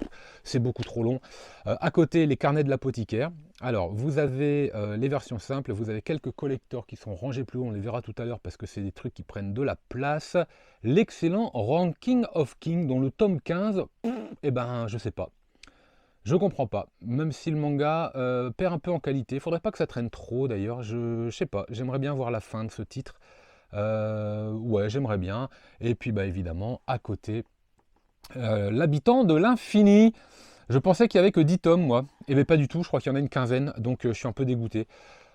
c'est beaucoup trop long. À côté, les carnets de l'apothicaire. Alors, vous avez les versions simples, vous avez quelques collecteurs qui sont rangés plus haut, on les verra tout à l'heure parce que c'est des trucs qui prennent de la place. L'excellent Ranking of King, dont le tome 15, eh ben, je sais pas. Je comprends pas, même si le manga perd un peu en qualité. Faudrait pas que ça traîne trop d'ailleurs, je sais pas, j'aimerais bien voir la fin de ce titre. Ouais, j'aimerais bien. Et puis bah évidemment, à côté, l'habitant de l'infini. Je pensais qu'il y avait que 10 tomes, moi. Et bien pas du tout, je crois qu'il y en a une quinzaine, donc je suis un peu dégoûté.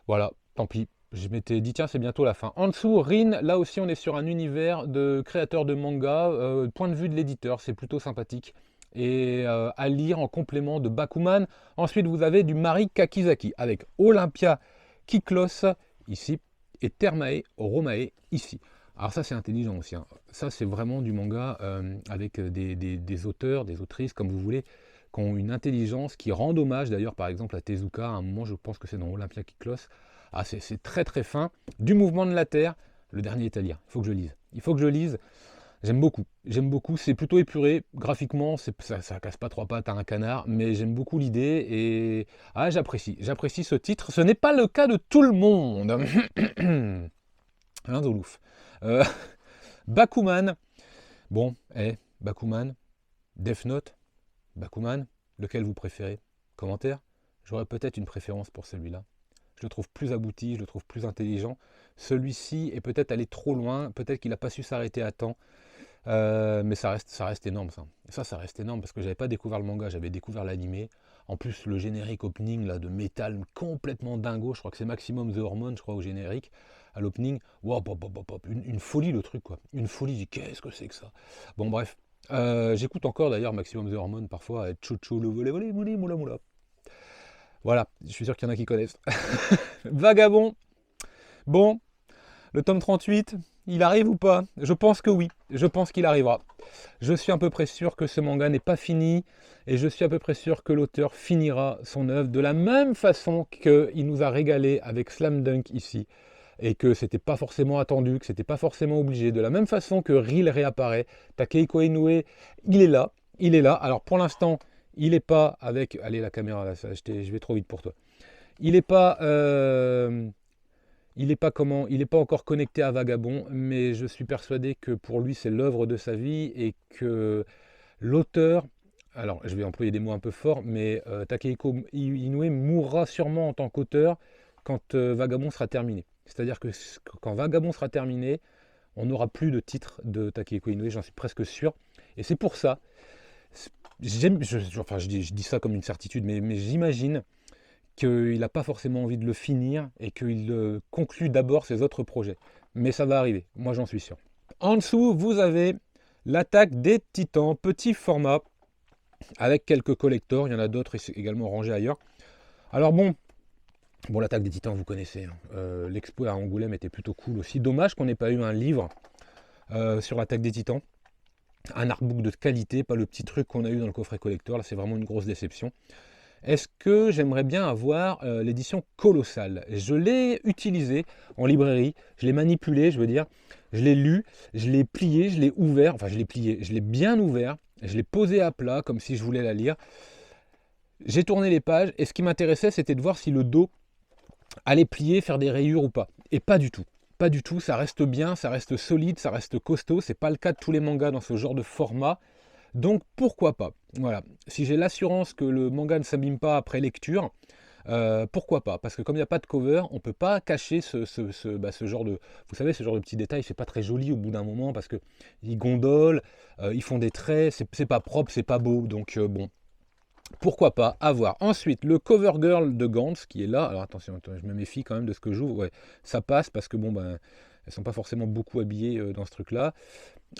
Voilà, tant pis. Je m'étais dit, tiens, c'est bientôt la fin. En dessous, Rin, là aussi, on est sur un univers de créateurs de manga. Point de vue de l'éditeur, c'est plutôt sympathique. Et à lire en complément de Bakuman. Ensuite, vous avez du Mari Kakizaki avec Olympia Kiklos, ici, et Thermae Romae, ici. Alors ça, c'est intelligent aussi, hein. Ça, c'est vraiment du manga avec des auteurs, des autrices, comme vous voulez, qui ont une intelligence, qui rendent hommage d'ailleurs par exemple à Tezuka, à un moment je pense que c'est dans Olympia Kiklos. Ah, c'est très très fin. Du mouvement de la Terre, le dernier est à lire, il faut que je lise. Il faut que je lise, j'aime beaucoup, c'est plutôt épuré, graphiquement ça casse pas trois pattes à un canard, mais j'aime beaucoup l'idée et ah, j'apprécie ce titre. Ce n'est pas le cas de tout le monde. Hein, Zolouf. Euh, Bakuman, bon, Bakuman, Death Note, Bakuman, lequel vous préférez? Commentaire? J'aurais peut-être une préférence pour celui-là. Je le trouve plus abouti, je le trouve plus intelligent. Celui-ci est peut-être allé trop loin, peut-être qu'il n'a pas su s'arrêter à temps. Mais ça reste énorme ça. Ça reste énorme parce que j'avais pas découvert le manga, j'avais découvert l'animé. En plus, le générique opening là, de métal complètement dingo, je crois que c'est Maximum The Hormone, je crois, au générique, à l'opening. Wow, une folie le truc quoi. Une folie, qu'est-ce que c'est que ça? Bon bref, j'écoute encore d'ailleurs Maximum The Hormone parfois, Chouchou le volé volé mouli moula moula. Voilà, je suis sûr qu'il y en a qui connaissent. Vagabond. Bon, le tome 38, il arrive ou pas? Je pense que oui, je pense qu'il arrivera. Je suis à peu près sûr que ce manga n'est pas fini et je suis à peu près sûr que l'auteur finira son œuvre de la même façon qu'il nous a régalé avec Slam Dunk ici et que c'était pas forcément attendu, que c'était pas forcément obligé. De la même façon que Ril réapparaît, Takehiko Inoue, il est là, il est là. Alors pour l'instant, il n'est pas avec... Allez la caméra là, je vais trop vite pour toi. Il n'est pas... Il n'est pas encore connecté à Vagabond, mais je suis persuadé que pour lui c'est l'œuvre de sa vie et que l'auteur, alors je vais employer des mots un peu forts, mais Takehiko Inoue mourra sûrement en tant qu'auteur quand Vagabond sera terminé. C'est-à-dire que quand Vagabond sera terminé, on n'aura plus de titre de Takehiko Inoue, j'en suis presque sûr. Et c'est pour ça, je dis ça comme une certitude, mais j'imagine qu'il n'a pas forcément envie de le finir et qu'il conclut d'abord ses autres projets. Mais ça va arriver, moi j'en suis sûr. En dessous, vous avez l'attaque des titans, petit format, avec quelques collectors, il y en a d'autres également rangés ailleurs. Alors bon, l'attaque des titans, vous connaissez, hein. L'expo à Angoulême était plutôt cool aussi. Dommage qu'on n'ait pas eu un livre sur l'attaque des titans. Un artbook de qualité, pas le petit truc qu'on a eu dans le coffret collector, là c'est vraiment une grosse déception. Est-ce que j'aimerais bien avoir l'édition colossale? Je l'ai utilisée en librairie, je l'ai manipulé, je veux dire, je l'ai lu, je l'ai plié, je l'ai ouvert, enfin je l'ai plié, je l'ai bien ouvert, je l'ai posé à plat comme si je voulais la lire. J'ai tourné les pages et ce qui m'intéressait c'était de voir si le dos à les plier, faire des rayures ou pas. Et pas du tout. Pas du tout, ça reste bien, ça reste solide, ça reste costaud. C'est pas le cas de tous les mangas dans ce genre de format. Donc pourquoi pas? Voilà. Si j'ai l'assurance que le manga ne s'abîme pas après lecture, pourquoi pas? Parce que comme il n'y a pas de cover, on ne peut pas cacher ce genre de... Vous savez, ce genre de petits détails, c'est pas très joli au bout d'un moment parce que ils gondolent, ils font des traits, c'est pas propre, c'est pas beau. Donc bon, pourquoi pas avoir. Ensuite, le cover girl de Gantz qui est là. Alors attention, je me méfie quand même de ce que j'ouvre. Ouais, ça passe parce que bon, ben, elles sont pas forcément beaucoup habillées dans ce truc-là.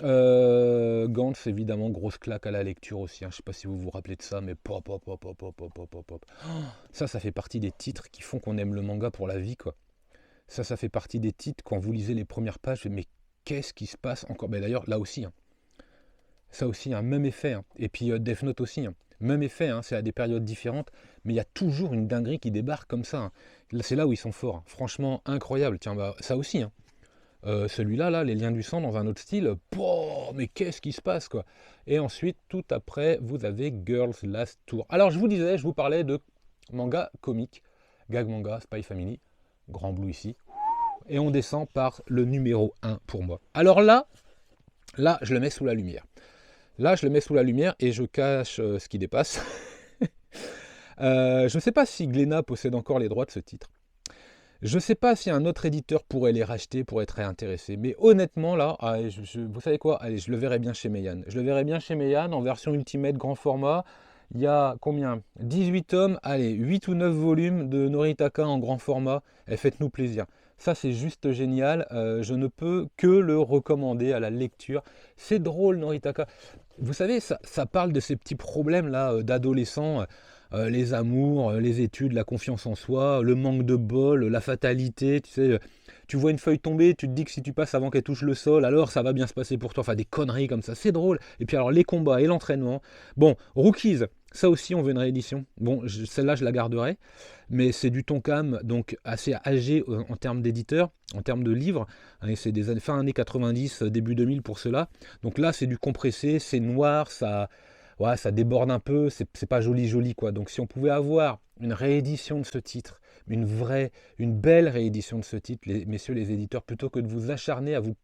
Gantz, évidemment, grosse claque à la lecture aussi. Hein. Je sais pas si vous vous rappelez de ça, mais pop, pop, pop, pop, pop, pop, pop, pop. Oh, ça fait partie des titres qui font qu'on aime le manga pour la vie, quoi. Ça fait partie des titres quand vous lisez les premières pages. Mais qu'est-ce qui se passe encore? Ben, d'ailleurs, là aussi, hein. Ça aussi, un même effet. Hein. Et puis Death Note aussi. Hein. Même effet, hein, c'est à des périodes différentes, mais il y a toujours une dinguerie qui débarque comme ça. Hein. C'est là où ils sont forts. Hein. Franchement, incroyable. Tiens, bah, ça aussi. Hein. Celui-là, là, les liens du sang dans un autre style, poh, mais qu'est-ce qui se passe, quoi? Et ensuite, tout après, vous avez Girls Last Tour. Alors, je vous disais, je vous parlais de manga comique, gag manga, Spy Family, Grand Blue ici. Et on descend par le numéro 1 pour moi. Alors là, je le mets sous la lumière. Là, je le mets sous la lumière et je cache ce qui dépasse. Je ne sais pas si Glénat possède encore les droits de ce titre. Je ne sais pas si un autre éditeur pourrait les racheter pour être intéressé. Mais honnêtement, là, vous savez quoi? Allez, je le verrai bien chez Meian. Je le verrai bien chez Meian en version Ultimate grand format. Il y a combien? 18 tomes, allez, 8 ou 9 volumes de Noritaka en grand format. Et faites-nous plaisir. Ça, c'est juste génial. Je ne peux que le recommander à la lecture. C'est drôle, Noritaka. Vous savez, ça parle de ces petits problèmes-là d'adolescents. Les amours, les études, la confiance en soi, le manque de bol, la fatalité, tu sais, tu vois une feuille tomber, tu te dis que si tu passes avant qu'elle touche le sol, alors ça va bien se passer pour toi, enfin des conneries comme ça, c'est drôle. Et puis alors les combats et l'entraînement. Bon, Rookies, ça aussi on veut une réédition. Bon, celle-là je la garderai, mais c'est du Tonkam, donc assez âgé en termes d'éditeur, en termes de livres. Hein, c'est des années, fin années 90, début 2000 pour cela. Donc là c'est du compressé, c'est noir, ça... Ouais, ça déborde un peu, c'est pas joli quoi. Donc si on pouvait avoir une réédition de ce titre, une belle réédition de ce titre, messieurs les éditeurs, plutôt que de vous acharner à vous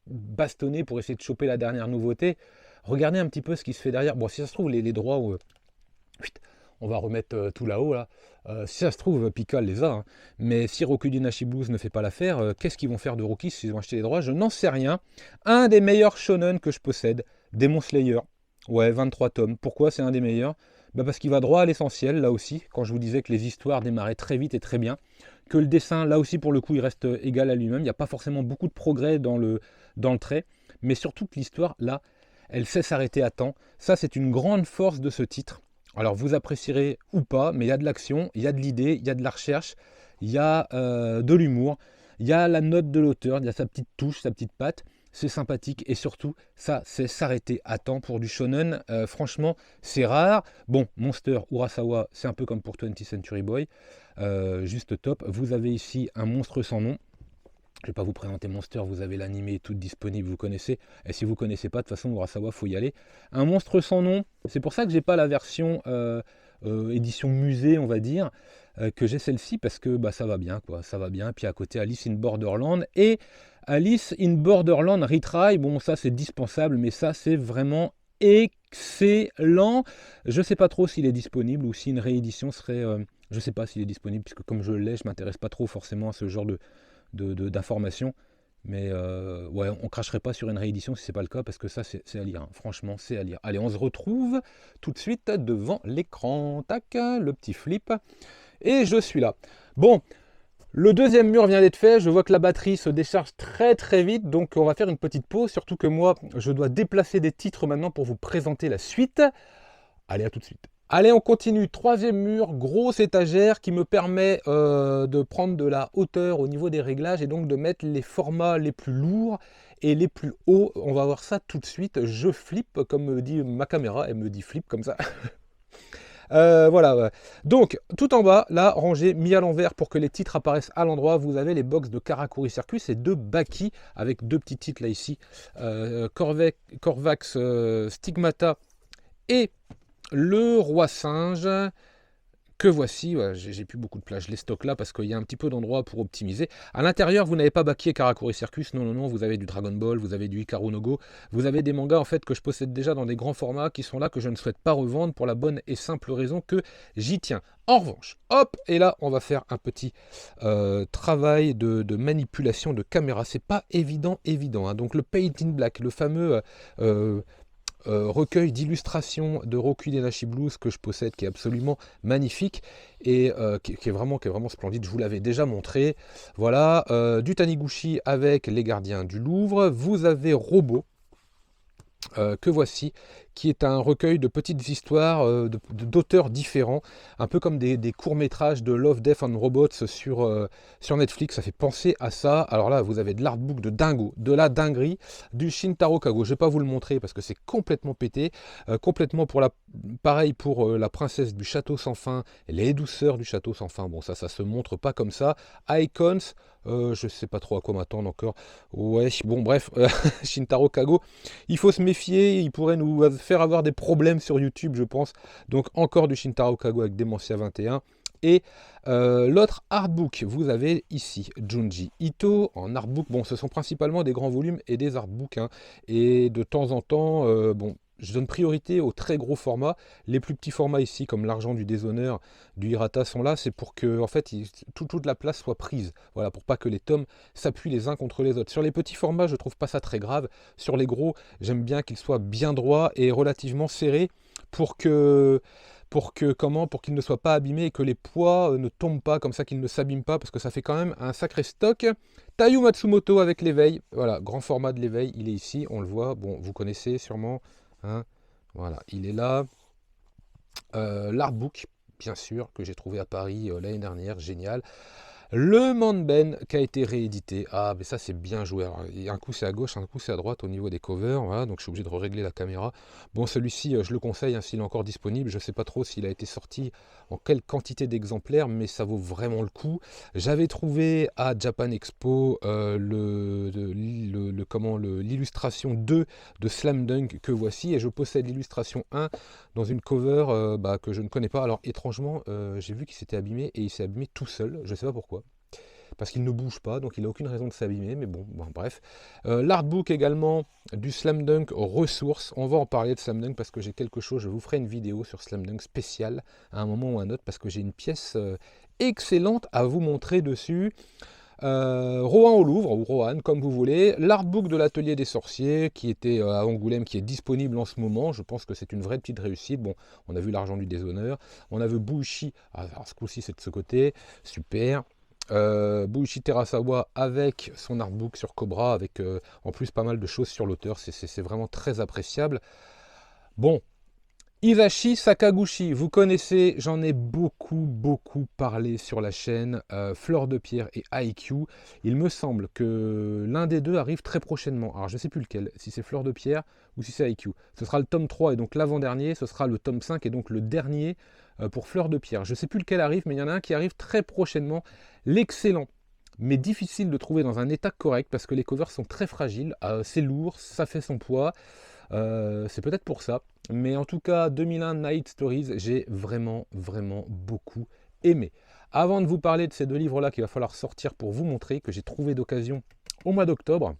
bastonner pour essayer de choper la dernière nouveauté, regardez un petit peu ce qui se fait derrière. Bon, si ça se trouve, les droits, on va remettre tout là-haut, là. Si ça se trouve, Pika les a, hein. Mais si Rokudinashi Blues ne fait pas l'affaire, qu'est-ce qu'ils vont faire de Rookies s'ils ont acheté les droits? Je n'en sais rien. Un des meilleurs shonen que je possède, Demon Slayer. Ouais, 23 tomes. Pourquoi c'est un des meilleurs? Bah parce qu'il va droit à l'essentiel, là aussi, quand je vous disais que les histoires démarraient très vite et très bien, que le dessin, là aussi, pour le coup, il reste égal à lui-même. Il n'y a pas forcément beaucoup de progrès dans le trait, mais surtout que l'histoire, là, elle sait s'arrêter à temps. Ça, c'est une grande force de ce titre. Alors, vous apprécierez ou pas, mais il y a de l'action, il y a de l'idée, il y a de la recherche, il y a de l'humour, il y a la note de l'auteur, il y a sa petite touche, sa petite patte. C'est sympathique et surtout, ça, c'est s'arrêter à temps pour du shonen. Franchement, c'est rare. Bon, Monster, Urasawa, c'est un peu comme pour 20th Century Boy. Juste top. Vous avez ici un monstre sans nom. Je ne vais pas vous présenter Monster, vous avez l'animé tout disponible, vous connaissez. Et si vous ne connaissez pas, de toute façon, Urasawa, il faut y aller. Un monstre sans nom, c'est pour ça que j'ai pas la version édition musée, on va dire, que j'ai celle-ci, parce que bah, ça va bien, quoi. Ça va bien. Puis à côté, Alice in Borderland. Et Alice in Borderland Retry, bon, ça c'est dispensable, mais ça c'est vraiment excellent. Je ne sais pas trop s'il est disponible ou si une réédition serait... je ne sais pas s'il est disponible, puisque comme je l'ai, je ne m'intéresse pas trop forcément à ce genre d'informations. Mais ouais, on cracherait pas sur une réédition si c'est pas le cas, parce que ça c'est à lire, hein. Franchement c'est à lire. Allez, on se retrouve tout de suite devant l'écran, tac, le petit flip, et je suis là. Bon, le deuxième mur vient d'être fait, je vois que la batterie se décharge très très vite, donc on va faire une petite pause, surtout que moi je dois déplacer des titres maintenant pour vous présenter la suite. Allez, à tout de suite. Allez, on continue. Troisième mur, grosse étagère qui me permet de prendre de la hauteur au niveau des réglages et donc de mettre les formats les plus lourds et les plus hauts. On va voir ça tout de suite. Je flippe, comme me dit ma caméra, elle me dit flip comme ça. Voilà. Donc, tout en bas, là, rangé, mis à l'envers pour que les titres apparaissent à l'endroit, vous avez les box de Karakuri Circuit, c'est deux Baki avec deux petits titres là ici. Corvax Stigmata et le Roi Singe que voici. Voilà, j'ai plus beaucoup de place, je les stocke là parce qu'il y a un petit peu d'endroits pour optimiser. À l'intérieur, vous n'avez pas Baki et Karakuri Circus, non, non, non, vous avez du Dragon Ball, vous avez du Hikaru no Go, vous avez des mangas en fait que je possède déjà dans des grands formats qui sont là, que je ne souhaite pas revendre pour la bonne et simple raison que j'y tiens. En revanche, hop, et là, on va faire un petit travail de manipulation de caméra. C'est pas évident, hein. Donc le Paint in Black, le fameux recueil d'illustrations de Roku Denashi Blues que je possède, qui est absolument magnifique et qui est vraiment splendide. Je vous l'avais déjà montré. Voilà, du Taniguchi avec Les Gardiens du Louvre. Vous avez Robot, que voici, qui est un recueil de petites histoires d'auteurs différents, un peu comme des courts-métrages de Love, Death and Robots sur Netflix. Ça fait penser à ça. Alors là, vous avez de l'artbook de dingo, de la dinguerie, du Shintaro Kago. Je ne vais pas vous le montrer parce que c'est complètement pété. Complètement pareil pour la princesse du château sans fin, les douceurs du château sans fin. Bon, ça se montre pas comme ça. Icons, je sais pas trop à quoi m'attendre encore. Ouais, bon, bref, Shintaro Kago, il faut se méfier, il pourrait nous faire avoir des problèmes sur YouTube, je pense. Donc, encore du Shintaro Kago avec Dementia 21. Et l'autre artbook, vous avez ici Junji Ito en artbook. Bon, ce sont principalement des grands volumes et des artbooks, hein. Et de temps en temps, bon, je donne priorité aux très gros formats. Les plus petits formats ici, comme l'argent du déshonneur, du Hirata, sont là. C'est pour que en fait, toute la place soit prise. Voilà, pour pas que les tomes s'appuient les uns contre les autres. Sur les petits formats, je trouve pas ça très grave. Sur les gros, j'aime bien qu'ils soient bien droits et relativement serrés pour qu'ils ne soient pas abîmés et que les poids ne tombent pas, comme ça qu'ils ne s'abîment pas, parce que ça fait quand même un sacré stock. Tayu Matsumoto avec l'éveil. Voilà, grand format de l'éveil, il est ici, on le voit. Bon, vous connaissez sûrement. Hein, voilà, il est là. L'artbook, bien sûr, que j'ai trouvé à Paris l'année dernière, génial. Le Manben qui a été réédité. Ah, mais ça c'est bien joué. Alors, un coup c'est à gauche, un coup c'est à droite au niveau des covers. Voilà, donc je suis obligé de régler la caméra. Bon, celui-ci, je le conseille, hein, s'il est encore disponible. Je ne sais pas trop s'il a été sorti en quelle quantité d'exemplaires, mais ça vaut vraiment le coup. J'avais trouvé à Japan Expo l'illustration 2 de Slam Dunk que voici. Et je possède l'illustration 1 dans une cover que je ne connais pas. Alors étrangement, j'ai vu qu'il s'était abîmé et il s'est abîmé tout seul. Je ne sais pas pourquoi. Parce qu'il ne bouge pas, donc il n'a aucune raison de s'abîmer, mais bon, bref. L'artbook également du Slam Dunk Ressources, on va en parler de Slam Dunk parce que j'ai quelque chose, je vous ferai une vidéo sur Slam Dunk spéciale à un moment ou à un autre, parce que j'ai une pièce excellente à vous montrer dessus. Rohan au Louvre, ou Rohan, comme vous voulez. L'artbook de l'Atelier des Sorciers, qui était à Angoulême, qui est disponible en ce moment. Je pense que c'est une vraie petite réussite. Bon, on a vu l'argent du déshonneur. On a vu Buishi, alors ce coup-ci c'est de ce côté, super. Buichi Terasawa avec son artbook sur Cobra, avec en plus pas mal de choses sur l'auteur, c'est vraiment très appréciable. Bon, Hisashi Sakaguchi, vous connaissez, j'en ai beaucoup parlé sur la chaîne, Fleur de Pierre et IQ. Il me semble que l'un des deux arrive très prochainement. Alors je ne sais plus lequel, si c'est Fleur de Pierre ou si c'est IQ. Ce sera le tome 3 et donc l'avant-dernier, ce sera le tome 5 et donc le dernier pour Fleur de Pierre. Je ne sais plus lequel arrive, mais il y en a un qui arrive très prochainement. L'excellent, mais difficile de trouver dans un état correct parce que les covers sont très fragiles, c'est lourd, ça fait son poids. C'est peut-être pour ça, mais en tout cas 2001 Night Stories, j'ai vraiment beaucoup aimé. Avant de vous parler de ces deux livres là qu'il va falloir sortir pour vous montrer, que j'ai trouvé d'occasion au mois d'octobre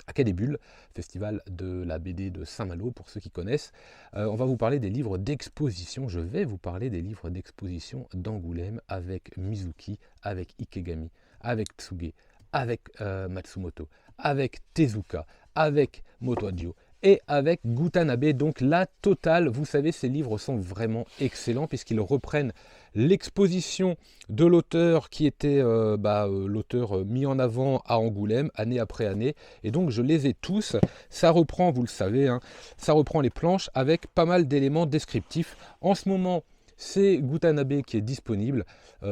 à Quai des Bulles, festival de la BD de Saint-Malo pour ceux qui connaissent, on va vous parler des livres d'exposition. Je vais vous parler des livres d'exposition d'Angoulême avec Mizuki, avec Ikegami, avec Tsuge, avec Matsumoto, avec Tezuka, avec Motoadio et avec Gutanabe, donc la totale. Vous savez, ces livres sont vraiment excellents puisqu'ils reprennent l'exposition de l'auteur qui était l'auteur mis en avant à Angoulême année après année, et donc je les ai tous. Ça reprend, vous le savez, hein, ça reprend les planches avec pas mal d'éléments descriptifs. En ce moment, c'est Gutanabe qui est disponible.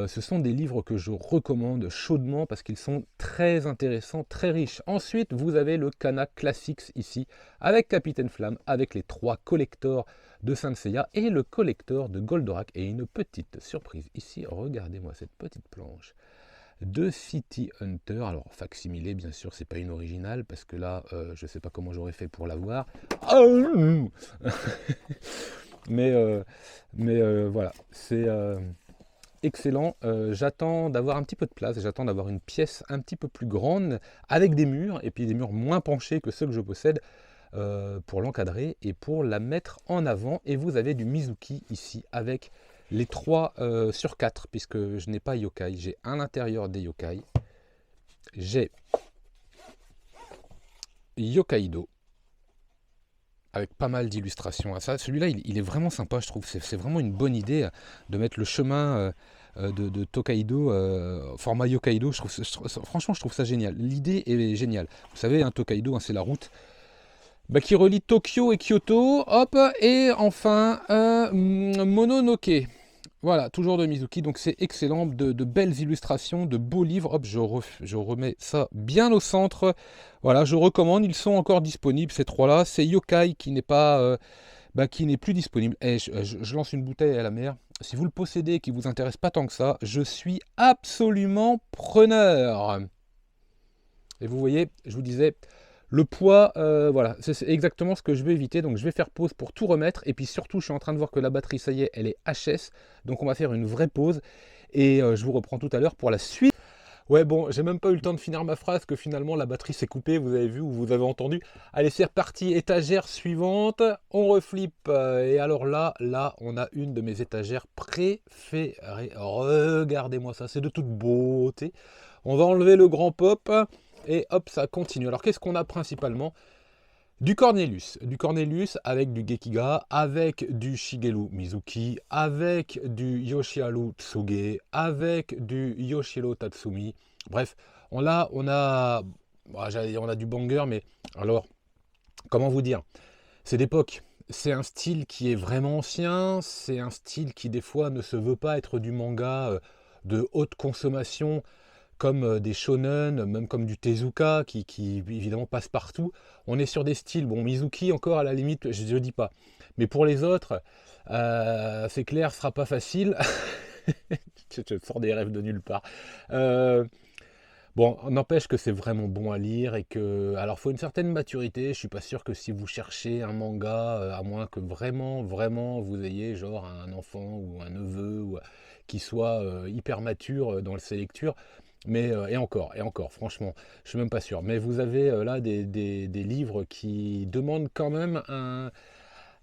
Ce sont des livres que je recommande chaudement parce qu'ils sont très intéressants, très riches. Ensuite, vous avez le Kana Classics ici, avec Capitaine Flamme, avec les 3 collectors de Saint Seiya et le collector de Goldorak. Et une petite surprise ici, regardez-moi cette petite planche de City Hunter. Alors, facsimilé, bien sûr, c'est pas une originale parce que là, je sais pas comment j'aurais fait pour l'avoir. Mais, voilà, c'est excellent. J'attends d'avoir un petit peu de place, j'attends d'avoir une pièce un petit peu plus grande, avec des murs, et puis des murs moins penchés que ceux que je possède, pour l'encadrer et pour la mettre en avant. Et vous avez du Mizuki ici, avec les 3 sur 4, puisque je n'ai pas yokai. J'ai à l'intérieur des yokai, j'ai Yokai-Do, avec pas mal d'illustrations à ça. Celui-là, il est vraiment sympa, je trouve. C'est vraiment une bonne idée de mettre le chemin de Tokaido, format Yokai-Do. Franchement, je trouve ça génial. L'idée est géniale. Vous savez, hein, Tokaido, hein, c'est la route qui relie Tokyo et Kyoto. Hop, et enfin, Mononoke. Voilà, toujours de Mizuki, donc c'est excellent, de belles illustrations, de beaux livres. Hop, je remets ça bien au centre. Voilà, je recommande, ils sont encore disponibles, ces 3-là. C'est Yokai qui n'est pas, qui n'est plus disponible. Et je lance une bouteille à la mer. Si vous le possédez et qui vous intéresse pas tant que ça, je suis absolument preneur. Et vous voyez, je vous disais, le poids, voilà, c'est exactement ce que je vais éviter. Donc je vais faire pause pour tout remettre. Et puis surtout, je suis en train de voir que la batterie, ça y est, elle est HS. Donc on va faire une vraie pause. Et je vous reprends tout à l'heure pour la suite. Ouais, bon, j'ai même pas eu le temps de finir ma phrase que finalement la batterie s'est coupée, vous avez vu ou vous avez entendu. Allez, c'est reparti, étagère suivante, on reflippe. Et alors là, on a une de mes étagères préférées. Regardez-moi ça, c'est de toute beauté. On va enlever le grand pop et hop, ça continue. Alors qu'est-ce qu'on a principalement? Du Cornelius avec du Gekiga, avec du Shigeru Mizuki, avec du Yoshiharu Tsuge, avec du Yoshiro Tatsumi. Bref, on a du banger, mais alors, comment vous dire? C'est d'époque. C'est un style qui est vraiment ancien, c'est un style qui des fois ne se veut pas être du manga de haute consommation, comme des shonen, même comme du Tezuka, qui évidemment passe partout. On est sur des styles, bon, Mizuki encore à la limite, je ne dis pas. Mais pour les autres, c'est clair, ce sera pas facile. Je sors des rêves de nulle part. Bon, n'empêche que c'est vraiment bon à lire et que... Alors, il faut une certaine maturité. Je suis pas sûr que si vous cherchez un manga, à moins que vraiment, vraiment, vous ayez genre un enfant ou un neveu qui soit hyper mature dans ses lectures. Mais, et encore, franchement, je suis même pas sûr. Mais vous avez là des livres qui demandent quand même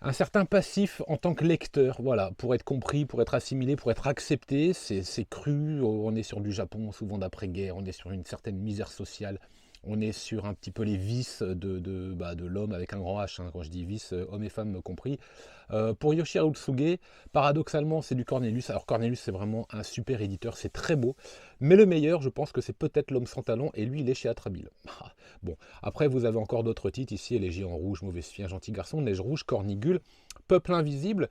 un certain passif en tant que lecteur, voilà, pour être compris, pour être assimilé, pour être accepté. C'est cru, on est sur du Japon souvent d'après-guerre, on est sur une certaine misère sociale, on est sur un petit peu les vices de l'homme avec un grand H, hein, quand je dis vices, hommes et femmes compris. Pour Yoshihiro Tsuge, paradoxalement, c'est du Cornelius. Alors Cornelius, c'est vraiment un super éditeur, c'est très beau. Mais le meilleur, je pense que c'est peut-être L'Homme sans talent, et lui, il est chez Atrabile. Bon, après, vous avez encore d'autres titres ici, Élégie en rouge, Mauvaise fille, un gentil garçon, Neige rouge, Cornigule, Peuple invisible,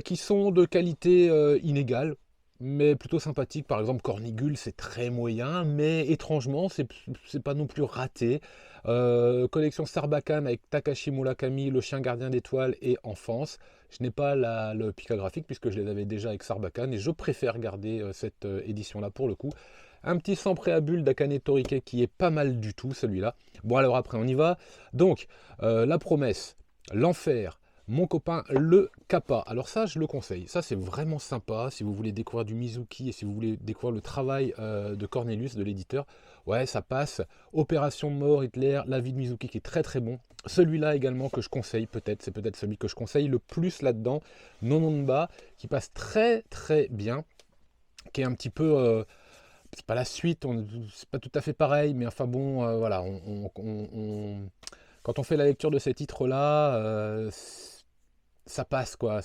qui sont de qualité inégale, mais plutôt sympathique. Par exemple, Cornigule, c'est très moyen, mais étrangement, c'est pas non plus raté. Collection Sarbacane avec Takashi Murakami, Le chien gardien d'étoiles et Enfance. Je n'ai pas le picographique puisque je les avais déjà avec Sarbacane et je préfère garder cette édition-là pour le coup. Un petit sans préambule d'Akane Torike qui est pas mal du tout celui-là. Bon alors après on y va. Donc La Promesse, L'Enfer, Mon copain le Kappa. Alors ça je le conseille. Ça c'est vraiment sympa si vous voulez découvrir du Mizuki et si vous voulez découvrir le travail de Cornelius, de l'éditeur. Ouais ça passe. Opération Mort Hitler, La vie de Mizuki qui est très très bon. Celui-là également que je conseille peut-être. C'est peut-être celui que je conseille le plus là-dedans. Nononba qui passe très très bien. Qui est un petit peu... c'est pas la suite, c'est pas tout à fait pareil, mais enfin bon, voilà, quand on fait la lecture de ces titres-là, ça passe quoi.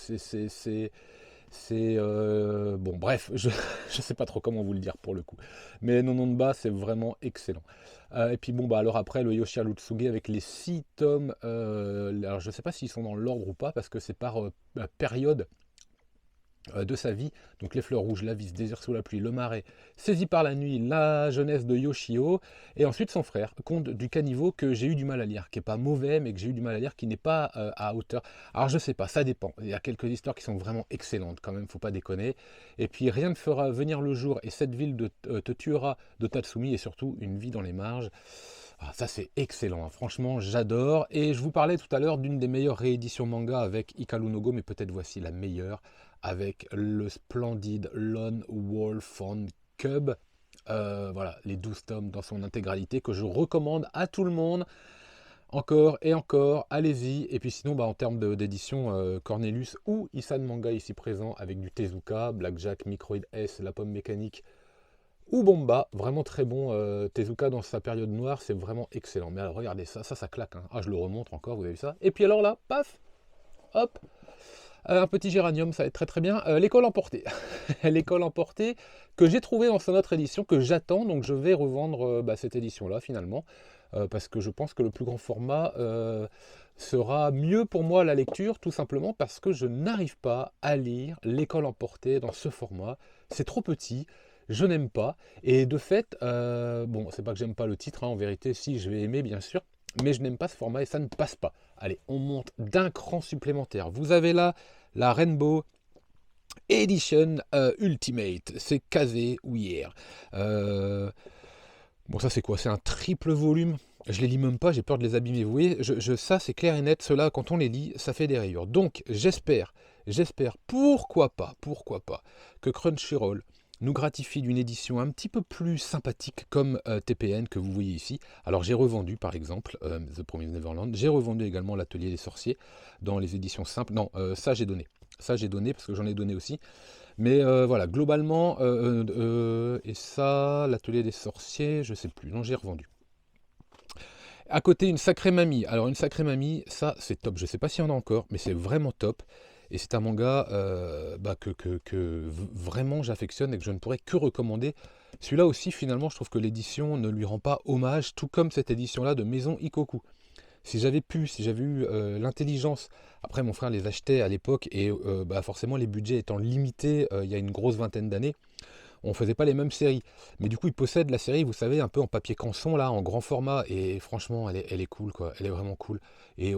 Bon, bref, je ne sais pas trop comment vous le dire pour le coup. Mais Nononba, c'est vraiment excellent. Et puis bon, bah alors après, le Yoshihiro Tsuge avec les 6 tomes, alors je ne sais pas s'ils sont dans l'ordre ou pas, parce que c'est par période de sa vie, donc Les Fleurs Rouges, La Vis, Désir sous la pluie, Le Marais, Saisi par la nuit, La jeunesse de Yoshio, et ensuite son frère, Conte du Caniveau, que j'ai eu du mal à lire, qui n'est pas mauvais, mais que j'ai eu du mal à lire, qui n'est pas à hauteur. Alors je sais pas, ça dépend, il y a quelques histoires qui sont vraiment excellentes quand même, faut pas déconner, et puis Rien ne fera venir le jour, et Cette ville te tuera de Tatsumi, et surtout Une vie dans les marges. Ah, ça c'est excellent, hein. Franchement j'adore. Et je vous parlais tout à l'heure d'une des meilleures rééditions manga avec Hikaru no Go, mais peut-être voici la meilleure avec le splendide Lone Wolf on Cub. Voilà, les 12 tomes dans son intégralité que je recommande à tout le monde. Encore et encore, allez-y. Et puis sinon, en termes d'édition, Cornelius ou Isan Manga ici présent avec du Tezuka, Blackjack, Microïd S, La Pomme Mécanique ou Bomba, vraiment très bon. Tezuka dans sa période noire, c'est vraiment excellent. Mais alors regardez ça, ça claque, hein. Ah, je le remontre encore, vous avez vu ça. Et puis alors là, paf, hop, un petit géranium, ça va être très très bien. L'école emportée. L'école emportée que j'ai trouvé dans son autre édition, que j'attends, donc je vais revendre cette édition-là finalement. Parce que je pense que le plus grand format sera mieux pour moi à la lecture, tout simplement parce que je n'arrive pas à lire l'école emportée dans ce format. C'est trop petit. Je n'aime pas, et de fait, bon, c'est pas que j'aime pas le titre, hein, en vérité, si, je vais aimer, bien sûr, mais je n'aime pas ce format et ça ne passe pas. Allez, on monte d'un cran supplémentaire. Vous avez là la Rainbow Edition Ultimate, c'est casé ou hier. Bon, ça c'est quoi? C'est un triple volume. Je les lis même pas, j'ai peur de les abîmer. Vous voyez, ça c'est clair et net. Ceux-là, quand on les lit, ça fait des rayures. Donc, j'espère, pourquoi pas, que Crunchyroll nous gratifie d'une édition un petit peu plus sympathique comme TPN que vous voyez ici. Alors j'ai revendu par exemple The Promised Neverland, j'ai revendu également l'Atelier des Sorciers dans les éditions simples. Non, ça j'ai donné. Ça j'ai donné parce que j'en ai donné aussi. Mais voilà, globalement, et ça, l'Atelier des Sorciers, je sais plus, non j'ai revendu. À côté, une sacrée mamie. Alors une sacrée mamie, ça c'est top. Je sais pas s'il y en a encore, mais c'est vraiment top. Et c'est un manga que vraiment j'affectionne et que je ne pourrais que recommander. Celui-là aussi, finalement, je trouve que l'édition ne lui rend pas hommage, tout comme cette édition-là de Maison Ikoku. Si j'avais eu l'intelligence, après mon frère les achetait à l'époque, et forcément les budgets étant limités il y a une grosse vingtaine d'années, on faisait pas les mêmes séries. Mais du coup, il possède la série, vous savez, un peu en papier canson, là, en grand format, et franchement, elle est cool, quoi. Elle est vraiment cool. Et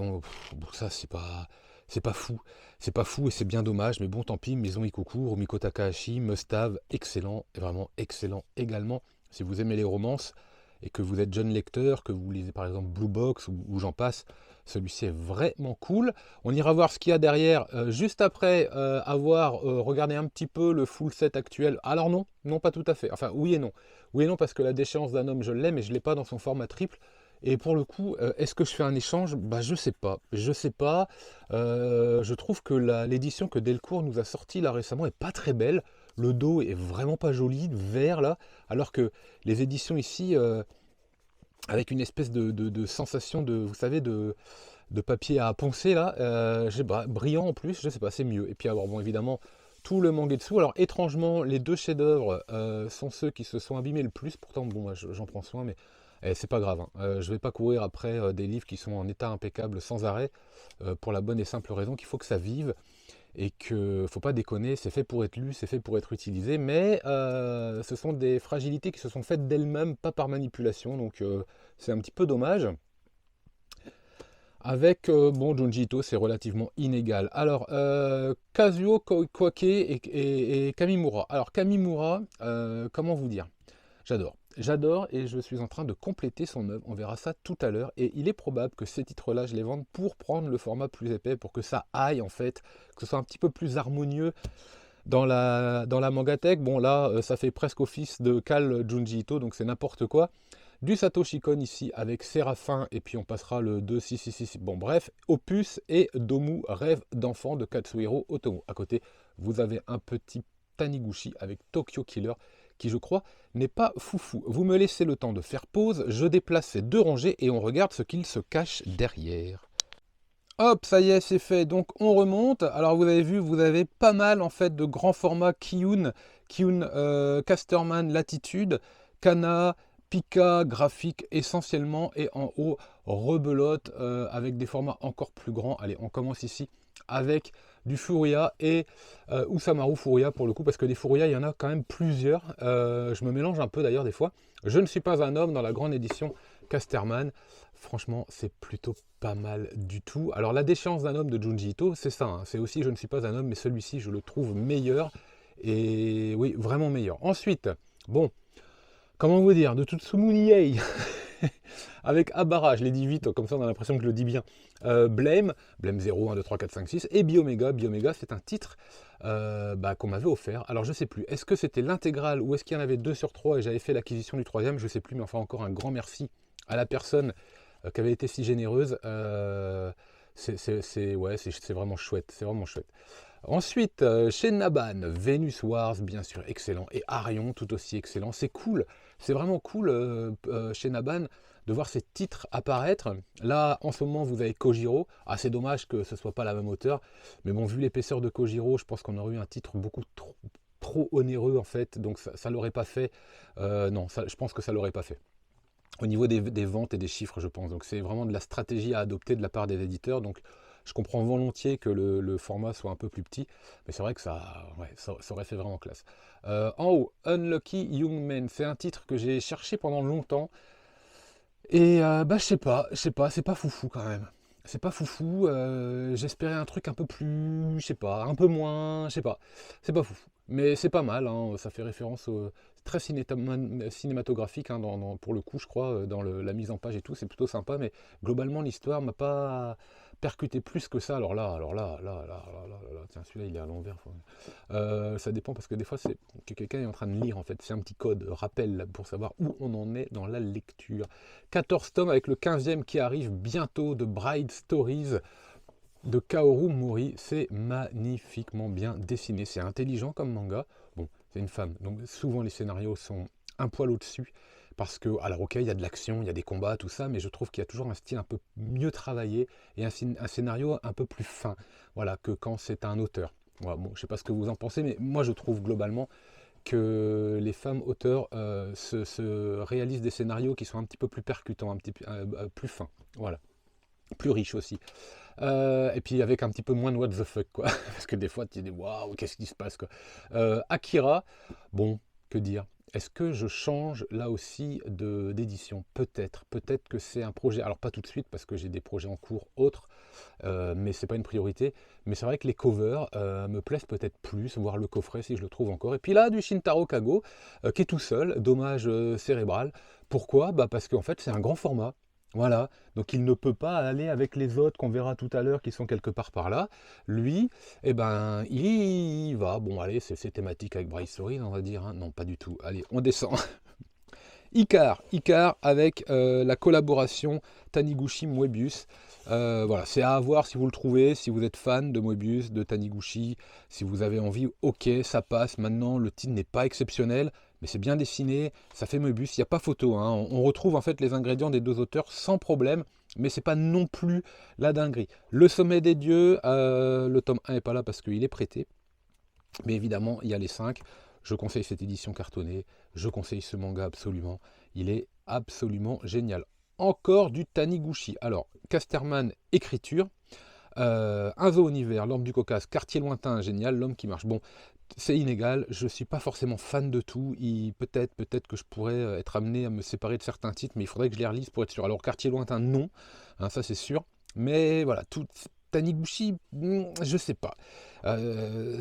ça, c'est pas fou. C'est pas fou et c'est bien dommage, mais bon, tant pis. Maison Ikoku, Rumiko Takahashi, Must Have, excellent, et vraiment excellent également. Si vous aimez les romances et que vous êtes jeune lecteur, que vous lisez par exemple Blue Box ou j'en passe, celui-ci est vraiment cool. On ira voir ce qu'il y a derrière juste après avoir regardé un petit peu le full set actuel. Alors non, non pas tout à fait. Enfin oui et non. Oui et non parce que la déchéance d'un homme je l'ai, mais je ne l'ai pas dans son format triple. Et pour le coup, est-ce que je fais un échange? Je sais pas. Je sais pas. Je trouve que l'édition que Delcourt nous a sortie là récemment est pas très belle. Le dos est vraiment pas joli, vert là. Alors que les éditions ici, avec une espèce de sensation de, vous savez, de papier à poncer là, brillant en plus, je sais pas, c'est mieux. Et puis alors bon évidemment tout le mangetsu. Alors étrangement les deux chefs-d'œuvre sont ceux qui se sont abîmés le plus. Pourtant bon moi, j'en prends soin, mais c'est pas grave, hein. Je vais pas courir après des livres qui sont en état impeccable sans arrêt pour la bonne et simple raison qu'il faut que ça vive. Et que faut pas déconner, c'est fait pour être lu, c'est fait pour être utilisé, mais ce sont des fragilités qui se sont faites d'elles-mêmes, pas par manipulation, donc c'est un petit peu dommage. Avec, Junji Ito, c'est relativement inégal. Alors, Kazuo Koike et Kamimura. Alors, Kamimura, comment vous dire? J'adore. J'adore et je suis en train de compléter son œuvre. On verra ça tout à l'heure. Et il est probable que ces titres-là, je les vende pour prendre le format plus épais, pour que ça aille en fait, que ce soit un petit peu plus harmonieux dans la mangatech. Bon là, ça fait presque office de Cal Junji Ito, donc c'est n'importe quoi. Du Satoshi Kon ici avec Séraphin, et puis on passera le 2666. Bon bref, Opus et Domu, Rêve d'enfant de Katsuhiro Otomo. À côté, vous avez un petit Taniguchi avec Tokyo Killer, qui je crois n'est pas foufou. Vous me laissez le temps de faire pause, je déplace ces deux rangées et on regarde ce qu'il se cache derrière. Hop, ça y est, c'est fait. Donc on remonte. Alors vous avez vu, vous avez pas mal en fait de grands formats Kiyun, Casterman Latitude, Kana, Pika, graphique essentiellement, et en haut rebelote avec des formats encore plus grands. Allez, on commence ici avec du Furia et Usamaru Furia pour le coup, parce que des Furia il y en a quand même plusieurs. Je me mélange un peu d'ailleurs des fois. Je ne suis pas un homme dans la grande édition Casterman. Franchement, c'est plutôt pas mal du tout. Alors la déchéance d'un homme de Junji Ito, c'est ça, hein. C'est aussi Je ne suis pas un homme, mais celui-ci je le trouve meilleur. Et oui, vraiment meilleur. Ensuite, bon, comment vous dire, de Tsutsumuni Yei, avec Abara, je l'ai dit vite, comme ça on a l'impression que je le dis bien. Blame 0, 1, 2, 3, 4, 5, 6, et Biomega. Biomega, c'est un titre qu'on m'avait offert. Alors je sais plus, est-ce que c'était l'intégrale ou est-ce qu'il y en avait 2 sur 3 et j'avais fait l'acquisition du troisième, je sais plus, mais enfin encore un grand merci à la personne qui avait été si généreuse. C'est vraiment chouette, c'est vraiment chouette. Ensuite, chez Naban, Venus Wars, bien sûr, excellent. Et Arion, tout aussi excellent. C'est cool, c'est vraiment cool chez Naban de voir ces titres apparaître. Là, en ce moment, vous avez Kojiro. Ah, c'est dommage que ce ne soit pas la même hauteur. Mais bon, vu l'épaisseur de Kojiro, je pense qu'on aurait eu un titre beaucoup trop onéreux, en fait. Donc, ça ne l'aurait pas fait. Non, je pense que ça ne l'aurait pas fait. Au niveau des ventes et des chiffres, je pense. Donc, c'est vraiment de la stratégie à adopter de la part des éditeurs. Donc, je comprends volontiers que le format soit un peu plus petit, mais c'est vrai que ça aurait fait vraiment classe. En haut, Unlucky Young Men, c'est un titre que j'ai cherché pendant longtemps, et je sais pas, c'est pas foufou quand même. C'est pas foufou, j'espérais un truc un peu plus, je sais pas, un peu moins, je sais pas, c'est pas foufou. Mais c'est pas mal, hein, ça fait référence au... C'est très cinématographique, hein, pour le coup, je crois, dans la mise en page et tout, c'est plutôt sympa, mais globalement, l'histoire m'a pas percuté plus que ça. Alors là, tiens, celui-là, il est à l'envers. Ça dépend, parce que des fois, c'est que quelqu'un est en train de lire, en fait. C'est un petit code, rappel, là, pour savoir où on en est dans la lecture. 14 tomes avec le 15e qui arrive bientôt de Bride Stories de Kaoru Mori. C'est magnifiquement bien dessiné, c'est intelligent comme manga. Bon, c'est une femme, donc souvent les scénarios sont un poil au-dessus, parce que, alors ok, il y a de l'action, il y a des combats, tout ça, mais je trouve qu'il y a toujours un style un peu mieux travaillé et un scénario un peu plus fin, voilà, que quand c'est un auteur. Voilà, bon, je sais pas ce que vous en pensez, mais moi je trouve globalement que les femmes auteurs se réalisent des scénarios qui sont un petit peu plus percutants, un petit peu plus fins, voilà, plus riches aussi. Et puis avec un petit peu moins de what the fuck, quoi. Parce que des fois, tu te dis, waouh, qu'est-ce qui se passe, quoi. Akira, bon, que dire. Est-ce que je change là aussi d'édition? Peut-être. Peut-être que c'est un projet. Alors, pas tout de suite, parce que j'ai des projets en cours autres, mais c'est pas une priorité. Mais c'est vrai que les covers me plaisent peut-être plus, voire le coffret si je le trouve encore. Et puis là, du Shintaro Kago, qui est tout seul, dommage cérébral. Pourquoi? Parce qu'en fait, c'est un grand format. Voilà, donc il ne peut pas aller avec les autres qu'on verra tout à l'heure qui sont quelque part par là. Lui, eh ben, il va. Bon, allez, c'est thématique avec Bryce Story, on va dire, hein. Non, pas du tout. Allez, on descend. Icar avec la collaboration Taniguchi Moebius. Voilà, c'est à voir si vous le trouvez, si vous êtes fan de Moebius, de Taniguchi, si vous avez envie, ok, ça passe. Maintenant, le titre n'est pas exceptionnel, mais c'est bien dessiné, ça fait Moebius, il n'y a pas photo, hein. On retrouve en fait les ingrédients des deux auteurs sans problème, mais c'est pas non plus la dinguerie. Le Sommet des Dieux, le tome 1 n'est pas là parce qu'il est prêté, mais évidemment, il y a les 5. Je conseille cette édition cartonnée, je conseille ce manga absolument, il est absolument génial. Encore du Taniguchi. Alors, Casterman, écriture, un zoo univers, l'homme du Caucase, quartier lointain, génial, l'homme qui marche. Bon, c'est inégal, je ne suis pas forcément fan de tout, peut-être que je pourrais être amené à me séparer de certains titres, mais il faudrait que je les relise pour être sûr. Alors, quartier lointain, non, hein, ça c'est sûr, mais voilà, tout... Taniguchi, je sais pas.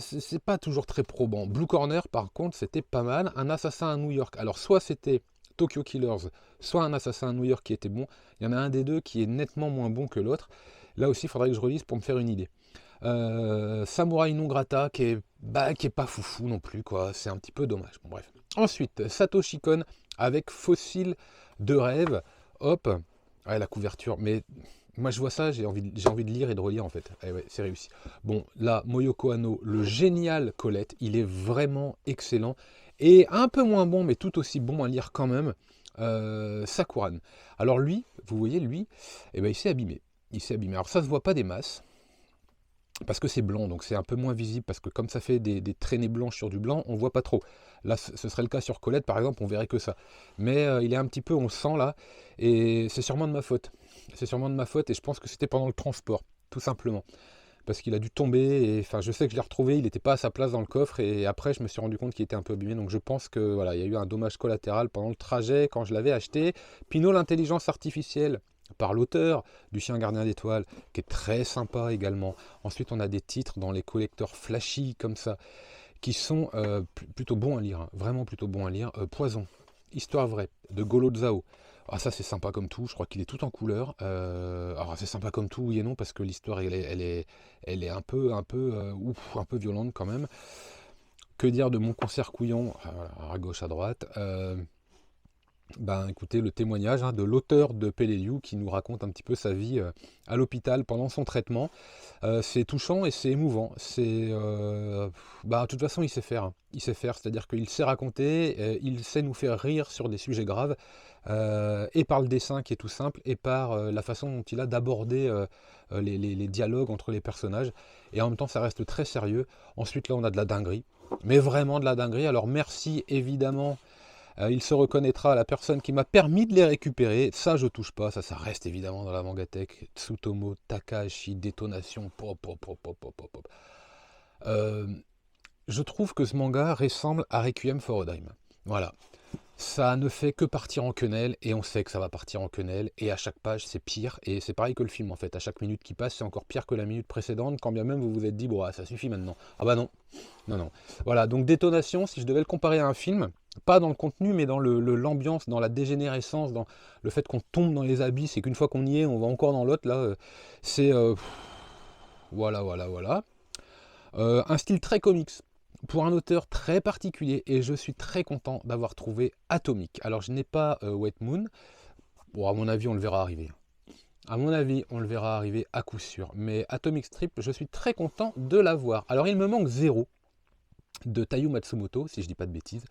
C'est pas toujours très probant. Blue Corner, par contre, c'était pas mal. Un assassin à New York. Alors, soit c'était Tokyo Killers, soit un assassin à New York qui était bon. Il y en a un des deux qui est nettement moins bon que l'autre. Là aussi, il faudrait que je relise pour me faire une idée. Samurai non grata, qui est pas foufou non plus, quoi. C'est un petit peu dommage. Bon, bref. Ensuite, Satoshi Kon avec Fossile de rêve. Hop. Ouais, la couverture. Mais moi, je vois ça, j'ai envie de lire et de relire, en fait. Eh ouais, c'est réussi. Bon, là, Moyoko Hano, le génial Colette, il est vraiment excellent. Et un peu moins bon, mais tout aussi bon à lire quand même, Sakuran. Alors lui, vous voyez, lui, eh ben, il s'est abîmé. Il s'est abîmé. Alors ça se voit pas des masses, parce que c'est blanc, donc c'est un peu moins visible, parce que comme ça fait des traînées blanches sur du blanc, on voit pas trop. Là, ce serait le cas sur Colette, par exemple, on verrait que ça. Mais il est un petit peu, on le sent là, et c'est sûrement de ma faute. C'est sûrement de ma faute, et je pense que c'était pendant le transport, tout simplement. Parce qu'il a dû tomber, et enfin, je sais que je l'ai retrouvé, il n'était pas à sa place dans le coffre, et après, je me suis rendu compte qu'il était un peu abîmé, donc je pense que voilà, il y a eu un dommage collatéral pendant le trajet, quand je l'avais acheté. Pinot, l'intelligence artificielle, par l'auteur du Chien Gardien d'Étoiles, qui est très sympa également. Ensuite, on a des titres dans les collecteurs flashy, comme ça, qui sont plutôt bons à lire, hein, vraiment plutôt bons à lire. Poison, Histoire vraie, de Golo Zhao. Ah ça c'est sympa comme tout, je crois qu'il est tout en couleur. Alors c'est sympa comme tout, oui et non, parce que l'histoire elle est un peu violente quand même. Que dire de mon concert couillon, à gauche, à droite. Ben, écoutez, le témoignage de l'auteur de Peleliu qui nous raconte un petit peu sa vie à l'hôpital pendant son traitement. C'est touchant et c'est émouvant. De toute façon, il sait faire, hein. Il sait faire, c'est-à-dire qu'il sait raconter, il sait nous faire rire sur des sujets graves, et par le dessin qui est tout simple, et par la façon dont il a d'aborder les dialogues entre les personnages. Et en même temps, ça reste très sérieux. Ensuite, là, on a de la dinguerie, mais vraiment de la dinguerie. Alors, merci évidemment. Il se reconnaîtra à la personne qui m'a permis de les récupérer. Ça, je touche pas. Ça reste évidemment dans la Mangatech. Tsutomu Takahashi, détonation. Pop, pop, pop, pop, pop, pop. Je trouve que ce manga ressemble à Requiem for a Dime. Voilà. Ça ne fait que partir en quenelle, et on sait que ça va partir en quenelle, et à chaque page c'est pire, et c'est pareil que le film en fait, à chaque minute qui passe c'est encore pire que la minute précédente, quand bien même vous vous êtes dit, bon ça suffit maintenant. Ah bah non, non, non. Voilà, donc Détonation, si je devais le comparer à un film, pas dans le contenu, mais dans l'ambiance, dans la dégénérescence, dans le fait qu'on tombe dans les abysses, et qu'une fois qu'on y est, on va encore dans l'autre, là, c'est... voilà, voilà, voilà. Un style très comics, pour un auteur très particulier, et je suis très content d'avoir trouvé Atomic. Alors je n'ai pas Wet Moon, bon à mon avis on le verra arriver. À mon avis on le verra arriver à coup sûr, mais Atomic Strip, je suis très content de l'avoir. Alors il me manque Zéro, de Taiyo Matsumoto, si je dis pas de bêtises,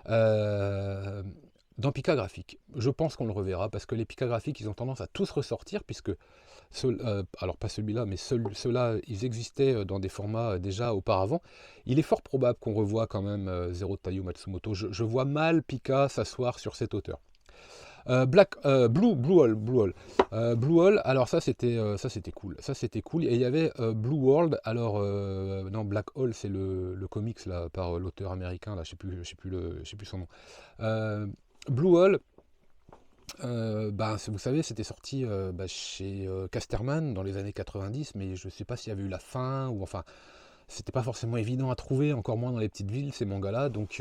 dans Pika Graphique. Je pense qu'on le reverra, parce que les Pika Graphiques, ils ont tendance à tous ressortir, puisque, alors pas celui-là, mais ceux-là, ils existaient dans des formats déjà auparavant. Il est fort probable qu'on revoie quand même Zero de Taiyo Matsumoto. Je vois mal Pika s'asseoir sur cette hauteur. Blue Hole. Blue Hole, alors ça c'était cool. Ça c'était cool. Et il y avait Blue World. Alors non, Black Hole c'est le comics là par l'auteur américain là, je sais plus son nom. Blue Hole, vous savez, c'était sorti chez Casterman dans les années 90, mais je ne sais pas s'il y avait eu la fin, ou enfin, c'était pas forcément évident à trouver, encore moins dans les petites villes, ces mangas-là, donc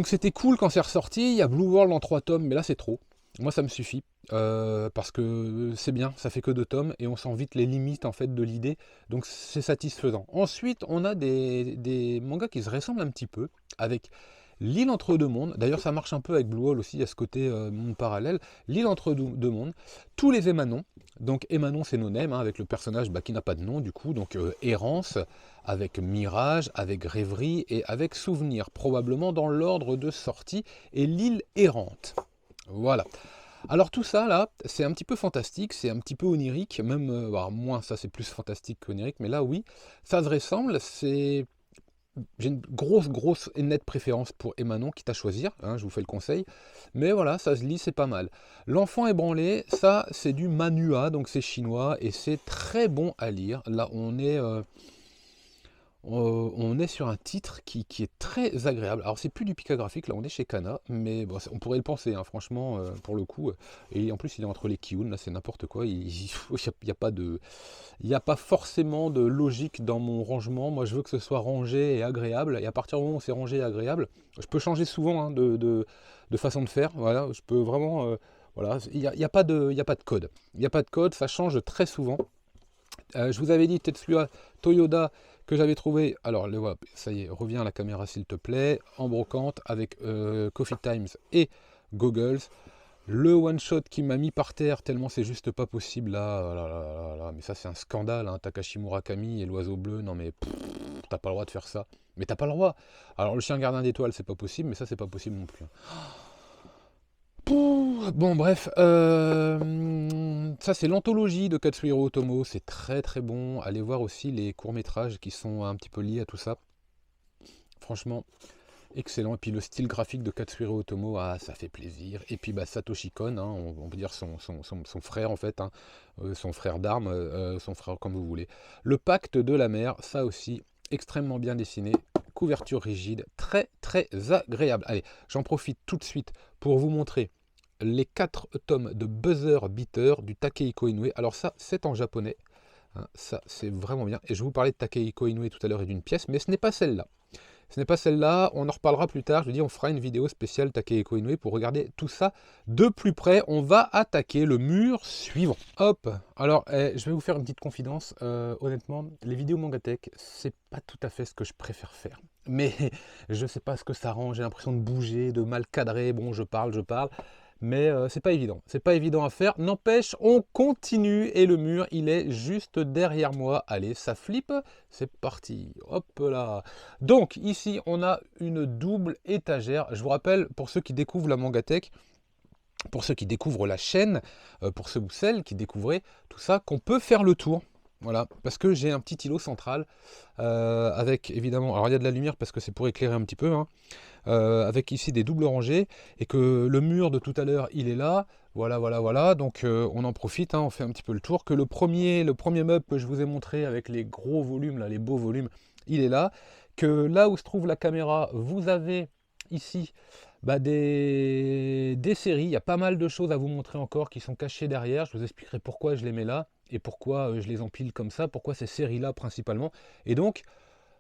c'était cool quand c'est ressorti. Il y a Blue World en 3 tomes, mais là c'est trop. Moi ça me suffit, parce que c'est bien, ça fait que 2 tomes, et on sent vite les limites en fait de l'idée, donc c'est satisfaisant. Ensuite, on a des mangas qui se ressemblent un petit peu, avec L'île entre deux mondes. D'ailleurs ça marche un peu avec Blue Hole aussi, il y a ce côté monde parallèle. L'île entre deux mondes, tous les émanons. Donc émanon c'est no-name, avec le personnage qui n'a pas de nom du coup, donc errance, avec mirage, avec rêverie et avec souvenir, probablement dans l'ordre de sortie, et l'île errante. Voilà. Alors tout ça là, c'est un petit peu fantastique, c'est un petit peu onirique, même, moins ça c'est plus fantastique qu'onirique, mais là oui, ça se ressemble, j'ai une grosse et nette préférence pour Emanon, quitte à choisir, hein, je vous fais le conseil. Mais voilà, ça se lit, c'est pas mal. L'enfant ébranlé, ça c'est du manhua, donc c'est chinois, et c'est très bon à lire. Là on est sur un titre qui est très agréable. Alors c'est plus du Pika Graphique, là on est chez Kana, mais bon, on pourrait le penser, hein, franchement, pour le coup. Et en plus il est entre les Kiyun, là c'est n'importe quoi, il n'y a pas forcément de logique dans mon rangement. Moi je veux que ce soit rangé et agréable, et à partir du moment où c'est rangé et agréable, je peux changer souvent, hein, de façon de faire, voilà, je peux vraiment... voilà, il n'y a pas de code. Il n'y a pas de code, ça change très souvent. Je vous avais dit Tetsuya Toyoda que j'avais trouvé, alors le voilà, ça y est, reviens à la caméra s'il te plaît, en brocante avec Coffee Times et Goggles. Le one shot qui m'a mis par terre tellement c'est juste pas possible là, mais ça c'est un scandale, hein, Takashi Murakami et l'oiseau bleu, non mais t'as pas le droit de faire ça, mais t'as pas le droit. Alors le chien gardien d'étoiles c'est pas possible, mais ça c'est pas possible non plus. Bon bref, ça c'est l'anthologie de Katsuhiro Otomo, c'est très très bon. Allez voir aussi les courts-métrages qui sont un petit peu liés à tout ça. Franchement, excellent. Et puis le style graphique de Katsuhiro Otomo, ça fait plaisir. Et puis Satoshi Kon, hein, on peut dire son frère en fait, hein, son frère d'armes, son frère comme vous voulez. Le pacte de la mer, ça aussi, extrêmement bien dessiné. Couverture rigide, très très agréable. Allez, j'en profite tout de suite pour vous montrer les 4 tomes de Buzzer Beater du Takehiko Inoue. Alors ça, c'est en japonais, hein, ça c'est vraiment bien. Et je vous parlais de Takehiko Inoue tout à l'heure et d'une pièce, mais ce n'est pas celle-là. Ce n'est pas celle-là, on en reparlera plus tard. Je vous dis, on fera une vidéo spéciale Takehiko Inoue pour regarder tout ça de plus près. On va attaquer le mur suivant. Hop. Alors, je vais vous faire une petite confidence. Honnêtement, les vidéos Mangatech, c'est pas tout à fait ce que je préfère faire. Mais je sais pas ce que ça rend. J'ai l'impression de bouger, de mal cadrer. Bon, je parle. Mais c'est pas évident. C'est pas évident à faire. N'empêche, on continue et le mur, il est juste derrière moi. Allez, ça flippe. C'est parti. Hop là. Donc, ici, on a une double étagère. Je vous rappelle, pour ceux qui découvrent la Mangatech, pour ceux qui découvrent la chaîne, pour ceux ou celles qui découvraient tout ça, qu'on peut faire le tour. Voilà, parce que j'ai un petit îlot central avec évidemment, alors il y a de la lumière parce que c'est pour éclairer un petit peu, hein, avec ici des doubles rangées et que le mur de tout à l'heure il est là, voilà, donc on en profite, hein, on fait un petit peu le tour, que le premier meuble que je vous ai montré avec les gros volumes, là, les beaux volumes, il est là, que là où se trouve la caméra, vous avez ici bah, des séries, il y a pas mal de choses à vous montrer encore qui sont cachées derrière, je vous expliquerai pourquoi je les mets là, et pourquoi je les empile comme ça, pourquoi ces séries-là principalement. Et donc,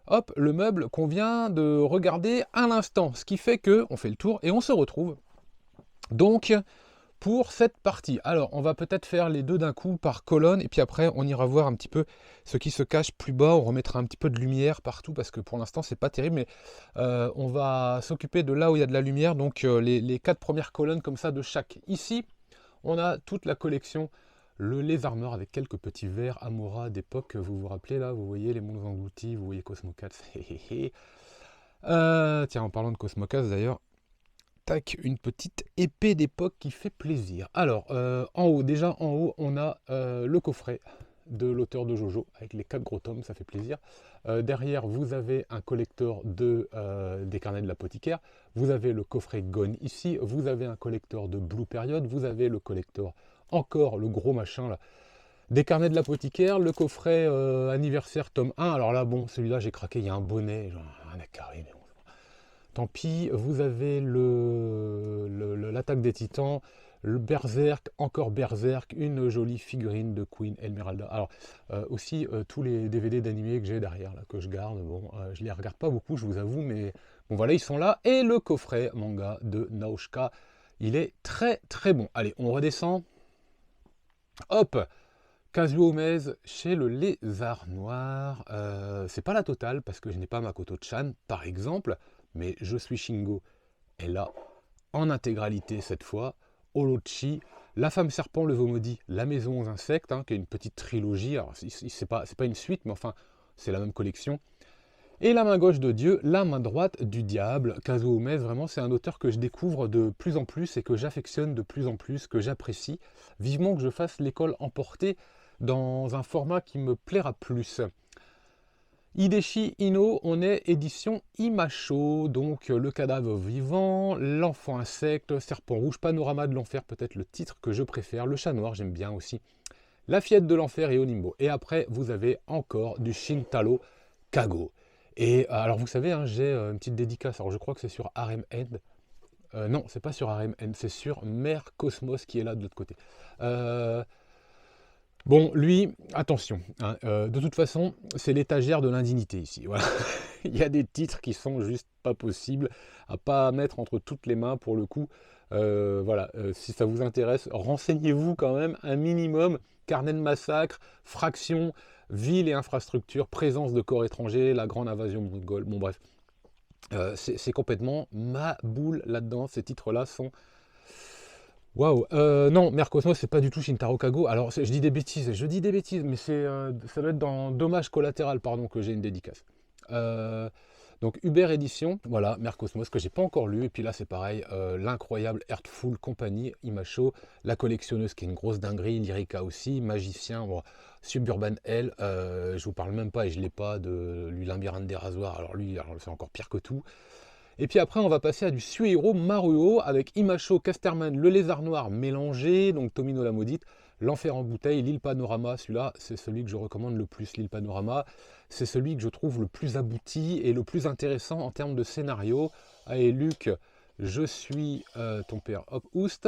hop, le meuble qu'on vient de regarder à l'instant, ce qui fait que on fait le tour et on se retrouve donc pour cette partie. Alors, on va peut-être faire les deux d'un coup par colonne, et puis après, on ira voir un petit peu ce qui se cache plus bas. On remettra un petit peu de lumière partout, parce que pour l'instant, c'est pas terrible, mais on va s'occuper de là où il y a de la lumière, donc les 4 premières colonnes comme ça de chaque. Ici, on a toute la collection le Lézard avec quelques petits verres Amora d'époque, vous vous rappelez là, vous voyez les mondes engloutis, vous voyez Cosmocats. Tiens, en parlant de Cosmocats d'ailleurs, tac, une petite épée d'époque qui fait plaisir. Alors, en haut, déjà en haut, on a le coffret de l'auteur de Jojo, avec les 4 gros tomes, ça fait plaisir. Derrière, vous avez un collector des carnets de l'apothicaire, vous avez le coffret Gone ici, vous avez un collector de Blue Period, vous avez le collector, encore le gros machin là, des carnets de l'apothicaire, le coffret anniversaire tome 1, alors là, bon, celui-là, j'ai craqué, il y a un bonnet, genre, un carré, mais bon. Tant pis, vous avez l'attaque des titans, le Berserk, encore Berserk, une jolie figurine de Queen Esmeralda. Alors, aussi tous les DVD d'animé que j'ai derrière, là, que je garde. Bon, je les regarde pas beaucoup, je vous avoue, mais bon, voilà, ils sont là. Et le coffret manga de Naoshika, il est très très bon. Allez, on redescend. Hop! Kazuo Omez chez le Lézard Noir. C'est pas la totale, parce que je n'ai pas Makoto-chan, par exemple. Mais Je suis Shingo est là, en intégralité cette fois. Orochi, La Femme Serpent, le Veau Maudit, La Maison aux Insectes, hein, qui est une petite trilogie. Alors, c'est pas une suite, mais enfin, c'est la même collection. Et La Main Gauche de Dieu, La Main Droite du Diable. Kazuo Omez, vraiment, c'est un auteur que je découvre de plus en plus et que j'affectionne de plus en plus, que j'apprécie. Vivement que je fasse l'école emportée dans un format qui me plaira plus. Hideshi Ino, on est édition Imacho, donc le cadavre vivant, l'enfant insecte, serpent rouge, panorama de l'enfer, peut-être le titre que je préfère, le chat noir, j'aime bien aussi, la fillette de l'enfer et Onimbo. Et après, vous avez encore du Shintaro Kago. Et alors, vous savez, hein, j'ai une petite dédicace, alors je crois que c'est sur Harem End. Non, c'est pas sur Harem End, c'est sur Mère Cosmos qui est là de l'autre côté. Bon, lui, attention, hein, de toute façon, c'est l'étagère de l'indignité ici. Voilà. Il y a des titres qui sont juste pas possibles à pas mettre entre toutes les mains pour le coup. Voilà, si ça vous intéresse, renseignez-vous quand même un minimum. Carnet de massacre, fraction, ville et infrastructure, présence de corps étrangers, la grande invasion mongole. Bon bref, c'est complètement ma boule là-dedans. Ces titres-là sont... Waouh, non, Mère Cosmos, c'est pas du tout Shintaro Kago. Alors, je dis des bêtises, mais ça doit être dans Dommage collatéral, pardon, que j'ai une dédicace. Donc, Uber Édition, voilà, Mère Cosmos, que j'ai pas encore lu. Et puis là, c'est pareil, l'incroyable Heartful Company, Imacho, La Collectionneuse, qui est une grosse dinguerie, Lyrica aussi, Magicien, bon, Suburban Hell, je vous parle même pas, et je l'ai pas, de lui, Labyrinthe des Rasoirs. Alors, lui, c'est encore pire que tout. Et puis après, on va passer à du Suihiro Maruo avec Imacho, Casterman, le Lézard Noir mélangé, donc Tomino la Maudite, L'Enfer en bouteille, l'île Panorama. Celui-là, c'est celui que je recommande le plus, l'île Panorama. C'est celui que je trouve le plus abouti et le plus intéressant en termes de scénario. Allez, Luc, je suis ton père, hop, oust.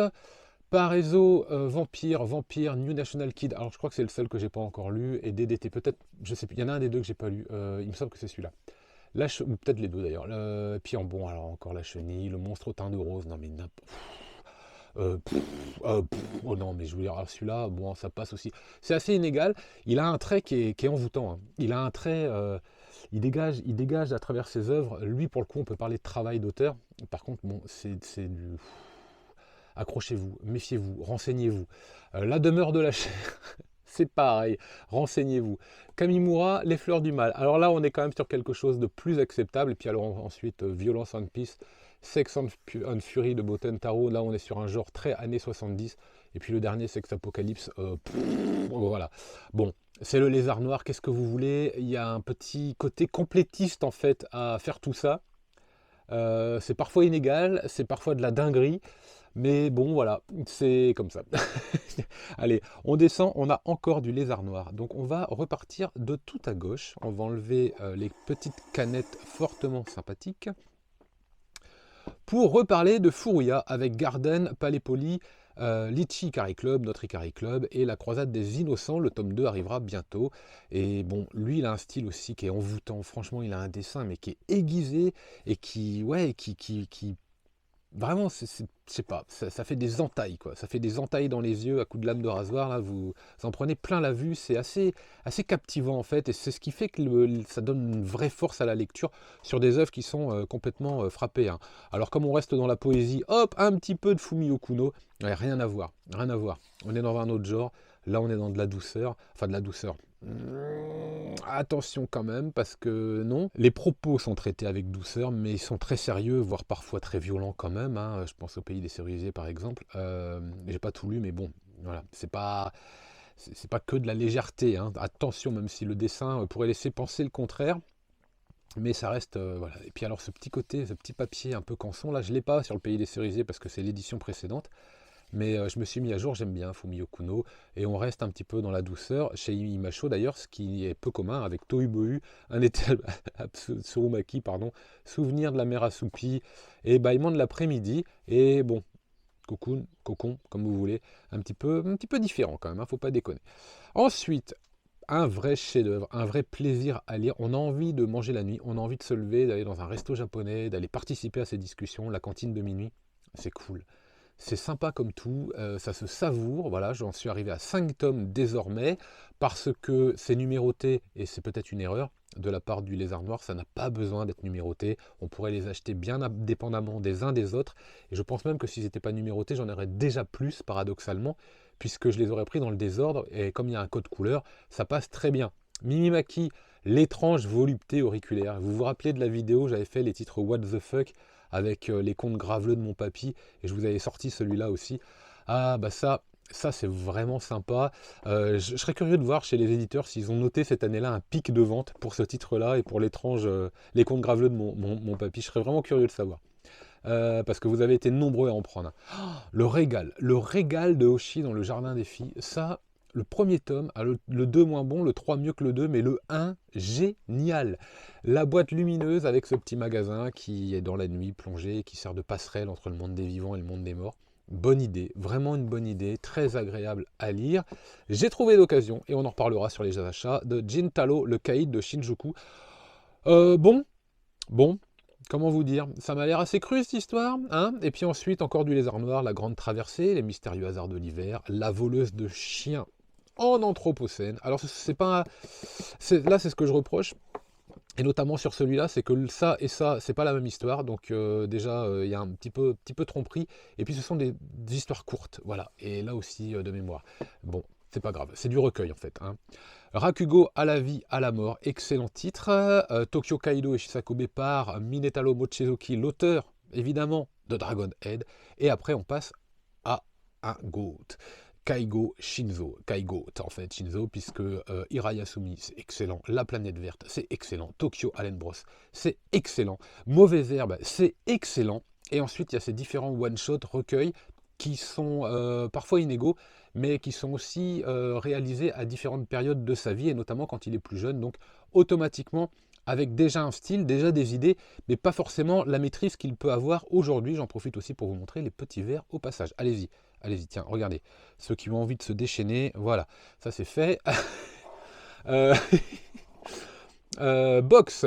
Paraiso, Vampire, New National Kid. Alors, je crois que c'est le seul que j'ai pas encore lu. Et DDT, peut-être, je sais plus, il y en a un des deux que j'ai pas lu. Il me semble que c'est celui-là. Ou peut-être les deux d'ailleurs. Et puis bon, alors encore la chenille, le monstre au teint de rose. Non mais oh non, mais je veux dire, alors celui-là, bon, ça passe aussi. C'est assez inégal. Il a un trait qui est envoûtant, hein. Il a un trait, il dégage à travers ses œuvres. Lui, pour le coup, on peut parler de travail d'auteur. Par contre, bon, c'est du. Accrochez-vous, méfiez-vous, renseignez-vous. La demeure de la chair, c'est pareil, renseignez-vous. Kamimura, les fleurs du mal. Alors là, on est quand même sur quelque chose de plus acceptable. Et puis alors ensuite, Violence and Peace, Sex and Fury de Boten Taro. Là, on est sur un genre très années 70. Et puis le dernier, Sex Apocalypse. Voilà. Bon, c'est le lézard noir. Qu'est-ce que vous voulez? Il y a un petit côté complétiste en fait à faire tout ça. C'est parfois inégal, c'est parfois de la dinguerie. Mais bon, voilà, c'est comme ça. Allez, on descend, on a encore du lézard noir. Donc on va repartir de tout à gauche. On va enlever les petites canettes fortement sympathiques pour reparler de Furuya avec Garden, Palais Poli, Litchi Ikari Club, notre Ikari Club et la croisade des innocents. Le tome 2 arrivera bientôt. Et bon, lui, il a un style aussi qui est envoûtant. Franchement, il a un dessin, mais qui est aiguisé et qui vraiment, je sais pas, ça fait des entailles, quoi. Ça fait des entailles dans les yeux à coups de lame de rasoir. Là, vous en prenez plein la vue. C'est assez captivant, en fait. Et c'est ce qui fait que ça donne une vraie force à la lecture sur des œuvres qui sont complètement frappées, hein. Alors, comme on reste dans la poésie, hop, un petit peu de Fumio Kuno. Ouais, rien à voir, rien à voir. On est dans un autre genre. Là, on est dans de la douceur. Enfin, de la douceur. Attention quand même, parce que non, les propos sont traités avec douceur, mais ils sont très sérieux, voire parfois très violents quand même, hein. Je pense au Pays des Cerisiers par exemple. J'ai pas tout lu, mais bon, voilà, c'est pas que de la légèreté, hein. Attention, même si le dessin pourrait laisser penser le contraire. Mais ça reste, voilà. Et puis alors ce petit côté, ce petit papier un peu canson, là je l'ai pas sur le Pays des Cerisiers parce que c'est l'édition précédente. Mais je me suis mis à jour, j'aime bien Fumio Kuno, et on reste un petit peu dans la douceur, chez Imacho d'ailleurs, ce qui est peu commun avec Tohubohu, un été Tsurumaki, pardon, Souvenir de la mer assoupie, et Bâillement de l'après-midi, et bon, Cocon, comme vous voulez, un petit peu différent quand même, hein, faut pas déconner. Ensuite, un vrai chef-d'œuvre, un vrai plaisir à lire, on a envie de manger la nuit, on a envie de se lever, d'aller dans un resto japonais, d'aller participer à ces discussions, la cantine de minuit, c'est cool. C'est sympa comme tout, ça se savoure, voilà, j'en suis arrivé à 5 tomes désormais, parce que c'est numéroté, et c'est peut-être une erreur de la part du Lézard Noir, ça n'a pas besoin d'être numéroté, on pourrait les acheter bien indépendamment des uns des autres, et je pense même que s'ils n'étaient pas numérotés, j'en aurais déjà plus, paradoxalement, puisque je les aurais pris dans le désordre, et comme il y a un code couleur, ça passe très bien. Mimimaki, l'étrange volupté auriculaire, vous vous rappelez de la vidéo, j'avais fait les titres What the fuck, avec les contes graveleux de mon papy, et je vous avais sorti celui-là aussi. Ah bah ça c'est vraiment sympa. Je serais curieux de voir chez les éditeurs s'ils ont noté cette année-là un pic de vente pour ce titre-là et pour l'étrange, les contes graveleux de mon papy. Je serais vraiment curieux de savoir. Parce que vous avez été nombreux à en prendre. Le régal de Hoshi dans le jardin des filles, ça, le premier tome, le 2 moins bon, le 3 mieux que le 2, mais le 1, génial. La boîte lumineuse avec ce petit magasin qui est dans la nuit plongé, qui sert de passerelle entre le monde des vivants et le monde des morts. Bonne idée, vraiment une bonne idée, très agréable à lire. J'ai trouvé l'occasion, et on en reparlera sur les achats, de Jintaro, le caïd de Shinjuku. Bon, comment vous dire, ça m'a l'air assez cru cette histoire, hein. Et puis ensuite, encore du Lézard Noir, la grande traversée, les mystérieux hasards de l'hiver, la voleuse de chiens en anthropocène. Alors c'est pas, là c'est ce que je reproche, et notamment sur celui-là, c'est que ça et ça, c'est pas la même histoire, donc déjà il y a un petit peu tromperie, et puis ce sont des histoires courtes, voilà, et là aussi de mémoire. Bon, c'est pas grave, c'est du recueil en fait, hein. Rakugo à la vie, à la mort, excellent titre. Tokyo Kaido et Shisakobe par Minetaro Mochizuki, l'auteur évidemment de Dragon Head. Et après on passe à un GOAT. Kaigo Shinzo, Kaigo en fait Shinzo, puisque Hirayasumi c'est excellent, La Planète Verte c'est excellent, Tokyo Allen Bros c'est excellent, Mauvaise Herbe c'est excellent, et ensuite il y a ces différents one-shot recueils qui sont parfois inégaux, mais qui sont aussi réalisés à différentes périodes de sa vie, et notamment quand il est plus jeune, donc automatiquement avec déjà un style, déjà des idées, mais pas forcément la maîtrise qu'il peut avoir aujourd'hui. J'en profite aussi pour vous montrer les petits verres au passage. Allez-y, tiens, regardez. Ceux qui ont envie de se déchaîner, voilà, ça c'est fait. Box.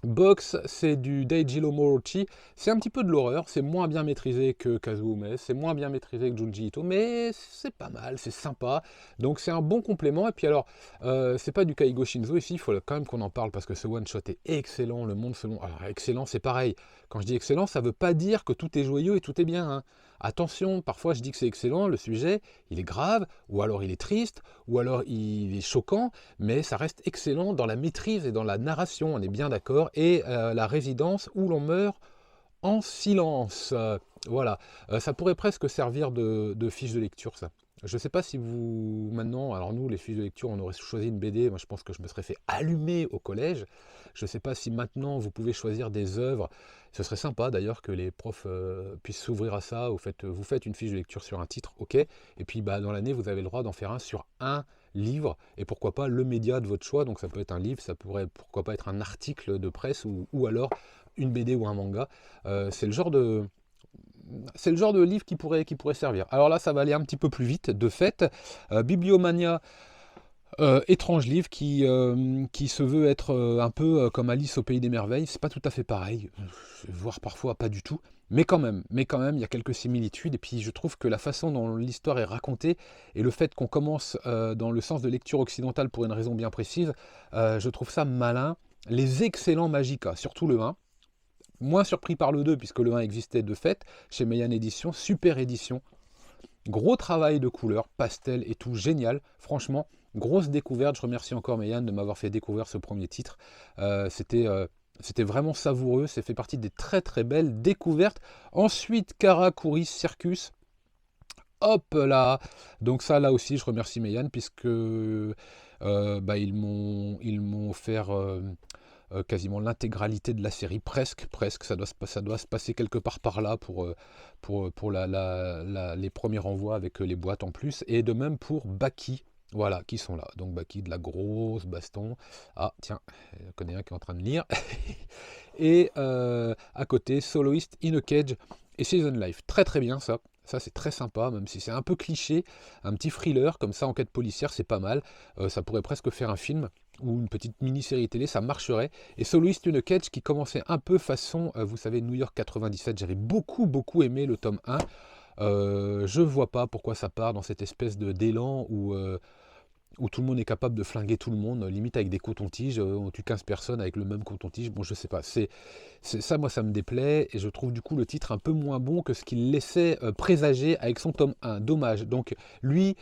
Box, c'est du Daijiro Morochi, c'est un petit peu de l'horreur, c'est moins bien maîtrisé que Kazuo Ume, c'est moins bien maîtrisé que Junji Ito, mais c'est pas mal, c'est sympa, donc c'est un bon complément. Et puis alors, c'est pas du Kaigo Shinzo ici, il faut quand même qu'on en parle parce que ce one-shot est excellent, le monde selon... Alors excellent, c'est pareil, quand je dis excellent, ça veut pas dire que tout est joyeux et tout est bien, hein. Attention, parfois je dis que c'est excellent, le sujet, il est grave, ou alors il est triste, ou alors il est choquant, mais ça reste excellent dans la maîtrise et dans la narration, on est bien d'accord, et la résidence où l'on meurt en silence. Voilà. Ça pourrait presque servir de fiche de lecture, ça. Je ne sais pas si vous, maintenant, alors nous, les fiches de lecture, on aurait choisi une BD, moi je pense que je me serais fait allumer au collège. Je ne sais pas si maintenant, vous pouvez choisir des œuvres. Ce serait sympa d'ailleurs que les profs puissent s'ouvrir à ça. Vous faites une fiche de lecture sur un titre, ok. Et puis bah, dans l'année, vous avez le droit d'en faire un sur un livre, et pourquoi pas le média de votre choix. Donc ça peut être un livre, ça pourrait pourquoi pas être un article de presse, ou alors une BD ou un manga. C'est le genre de livre qui pourrait servir. Alors là, ça va aller un petit peu plus vite, de fait. Bibliomania, étrange livre qui se veut être un peu comme Alice au Pays des Merveilles. C'est pas tout à fait pareil, voire parfois pas du tout. Mais quand même, il y a quelques similitudes. Et puis je trouve que la façon dont l'histoire est racontée et le fait qu'on commence dans le sens de lecture occidentale pour une raison bien précise, je trouve ça malin. Les excellents Magica, surtout le 1. Moins surpris par le 2, puisque le 1 existait de fait, chez Meian Édition, super édition. Gros travail de couleur, pastel et tout, génial. Franchement, grosse découverte. Je remercie encore Meian de m'avoir fait découvrir ce premier titre. C'était vraiment savoureux. C'est fait partie des très très belles découvertes. Ensuite, Karakuri Circus. Hop là. Donc ça, là aussi, je remercie Meian, puisque ils m'ont offert quasiment l'intégralité de la série, presque, ça doit se passer quelque part par là pour les premiers renvois avec les boîtes en plus, et de même pour Baki, voilà, qui sont là. Donc Baki, de la grosse baston. Ah tiens, je connais un qui est en train de lire. Et à côté, Soloist in a Cage et Season Life. Très très bien ça. Ça c'est très sympa, même si c'est un peu cliché. Un petit thriller comme ça, enquête policière, c'est pas mal. Ça pourrait presque faire un film ou une petite mini-série télé, ça marcherait. Et Soloist in a Cage qui commençait un peu façon, vous savez, New York 97. J'avais beaucoup aimé le tome 1. Je vois pas pourquoi ça part dans cette espèce d'élan où tout le monde est capable de flinguer tout le monde, limite avec des cotons-tiges, on tue 15 personnes avec le même coton-tige. Bon, je sais pas, c'est ça, moi ça me déplaît, et je trouve du coup le titre un peu moins bon que ce qu'il laissait présager avec son tome 1. Dommage. Donc lui,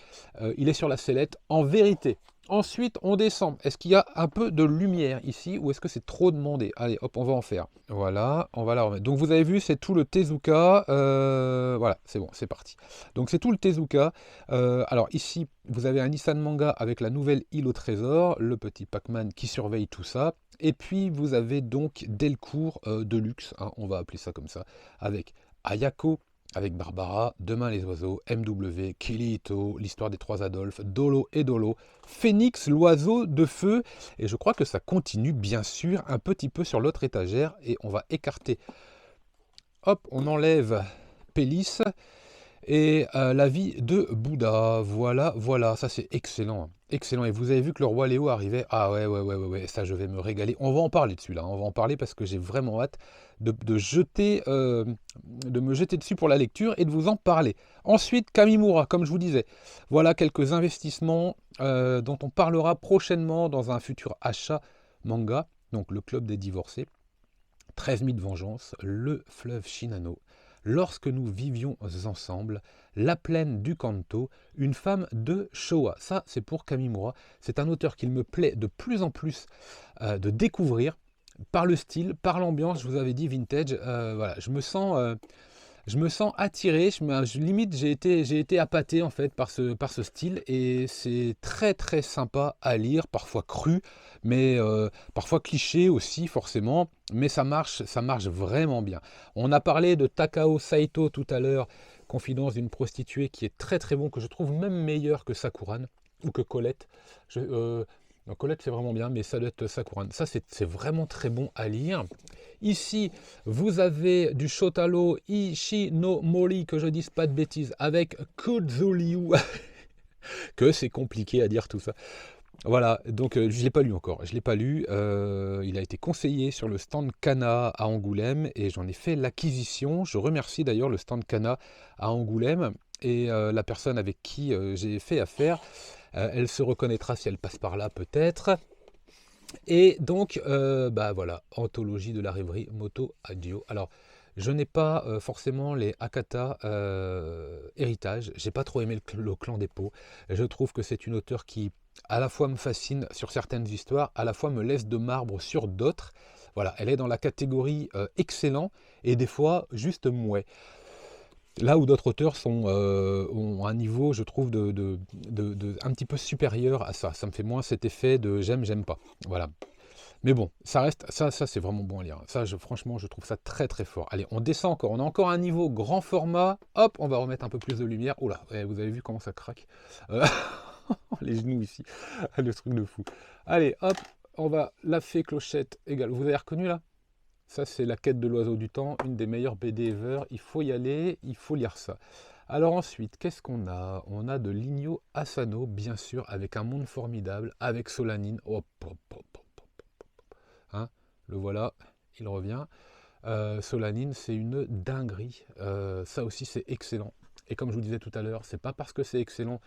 il est sur la sellette, en vérité. Ensuite, on descend. Est-ce qu'il y a un peu de lumière ici, ou est-ce que c'est trop demandé? Allez, hop, on va en faire. Voilà, on va la remettre. Donc vous avez vu, c'est tout le Tezuka. Voilà, c'est bon, c'est parti. Donc c'est tout le Tezuka. Alors ici, vous avez un Nissan Manga avec la nouvelle île au trésor, le petit Pac-Man qui surveille tout ça. Et puis vous avez donc Delcourt Deluxe, hein, on va appeler ça comme ça, avec Ayako, avec Barbara, Demain les oiseaux, MW, Kirito, l'histoire des trois Adolphes, Dolo et Dolo, Phénix, l'oiseau de feu, et je crois que ça continue bien sûr un petit peu sur l'autre étagère, et on va écarter. Hop, on enlève Pélis, et la vie de Bouddha. Voilà, ça c'est excellent. Excellent. Et vous avez vu que le roi Léo arrivait. Ah ouais, ça je vais me régaler. On va en parler dessus là. On va en parler parce que j'ai vraiment hâte de me jeter dessus pour la lecture et de vous en parler. Ensuite, Kamimura, comme je vous disais. Voilà quelques investissements dont on parlera prochainement dans un futur achat manga. Donc le club des divorcés. 13 000 de vengeance, le fleuve Shinano, lorsque nous vivions ensemble, la plaine du Kanto, une femme de Showa. Ça, c'est pour Kamimura. C'est un auteur qu'il me plaît de plus en plus de découvrir par le style, par l'ambiance. Je vous avais dit vintage. Voilà, je me sens attiré. Limite, j'ai été appâté en fait par ce style, et c'est très très sympa à lire, parfois cru, mais parfois cliché aussi forcément, mais ça marche vraiment bien. On a parlé de Takao Saito tout à l'heure, Confidence d'une prostituée, qui est très très bon, que je trouve même meilleur que Sakuran ou que Colette. Non, Colette c'est vraiment bien, mais ça doit être Sakuran. Ça c'est vraiment très bon à lire. Ici, vous avez du Shotaro Ishinomori, que je dise pas de bêtises, avec Kuzuryu, que c'est compliqué à dire tout ça. Voilà, donc je ne l'ai pas lu encore, je l'ai pas lu. Il a été conseillé sur le stand Cana à Angoulême et j'en ai fait l'acquisition. Je remercie d'ailleurs le stand Cana à Angoulême et la personne avec qui j'ai fait affaire. Elle se reconnaîtra si elle passe par là peut-être. Et donc, bah voilà, anthologie de la rêverie Moto Addio. Alors, je n'ai pas forcément les Akata héritage. J'ai pas trop aimé le clan des Pots. Je trouve que c'est une auteure qui, à la fois me fascine sur certaines histoires, à la fois me laisse de marbre sur d'autres. Voilà, elle est dans la catégorie excellent et des fois juste mouais. Là où d'autres auteurs ont un niveau, je trouve, un petit peu supérieur à ça. Ça me fait moins cet effet de j'aime, j'aime pas. Voilà. Mais bon, ça reste, ça c'est vraiment bon à lire. Ça, franchement, je trouve ça très très fort. Allez, on descend encore. On a encore un niveau grand format. Hop, on va remettre un peu plus de lumière. Oula, vous avez vu comment ça craque. Euh, les genoux ici. Le truc de fou. Allez, hop, on va la fée clochette égale. Vous avez reconnu là? Ça, c'est La quête de l'oiseau du temps, une des meilleures BD ever. Il faut y aller, il faut lire ça. Alors ensuite, qu'est-ce qu'on a? On a de Lignio Asano, bien sûr, avec Un monde formidable, avec Solanine. Hop, hop, hop, hop, hein, le voilà, il revient. Solanine, c'est une dinguerie. Ça aussi, c'est excellent. Et comme je vous disais tout à l'heure, c'est pas parce que c'est excellent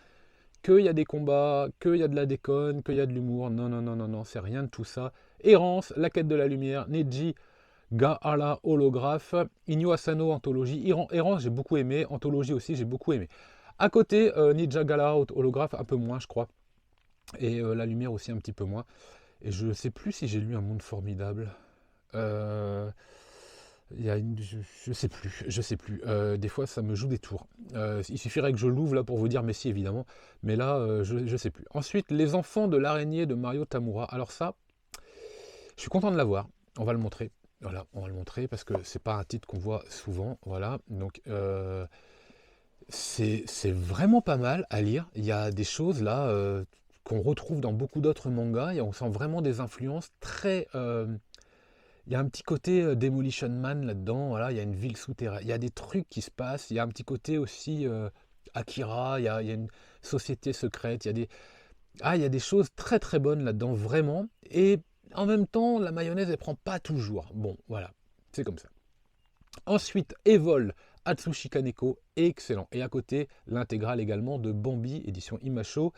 qu'il y a des combats, qu'il y a de la déconne, qu'il y a de l'humour. Non, non, non, non, non, c'est rien de tout ça. Errance, La quête de la lumière, Neji, Gaala, holographe, Inyo Asano, anthologie. Errance, j'ai beaucoup aimé. Anthologie aussi, j'ai beaucoup aimé. À côté, Ninja Gala, holographe, un peu moins, je crois. Et la lumière aussi, un petit peu moins. Et je ne sais plus si j'ai lu Un monde formidable. Je sais plus, je sais plus. Des fois, ça me joue des tours. Il suffirait que je l'ouvre là pour vous dire, mais si, évidemment. Mais là, je ne sais plus. Ensuite, Les enfants de l'araignée de Mario Tamura. Alors ça, je suis content de l'avoir. On va le montrer. Voilà, on va le montrer parce que c'est pas un titre qu'on voit souvent. Voilà, donc c'est vraiment pas mal à lire. Il y a des choses là qu'on retrouve dans beaucoup d'autres mangas et on sent vraiment des influences très. Il y a un petit côté Demolition Man là-dedans. Voilà, il y a une ville souterraine. Il y a des trucs qui se passent. Il y a un petit côté aussi Akira. Il y a une société secrète. Il y a des choses très très bonnes là-dedans, vraiment. Et en même temps, la mayonnaise, elle prend pas toujours. Bon, voilà, c'est comme ça. Ensuite, Evol, Atsushi Kaneko, excellent. Et à côté, l'intégrale également de Bambi, édition Imacho.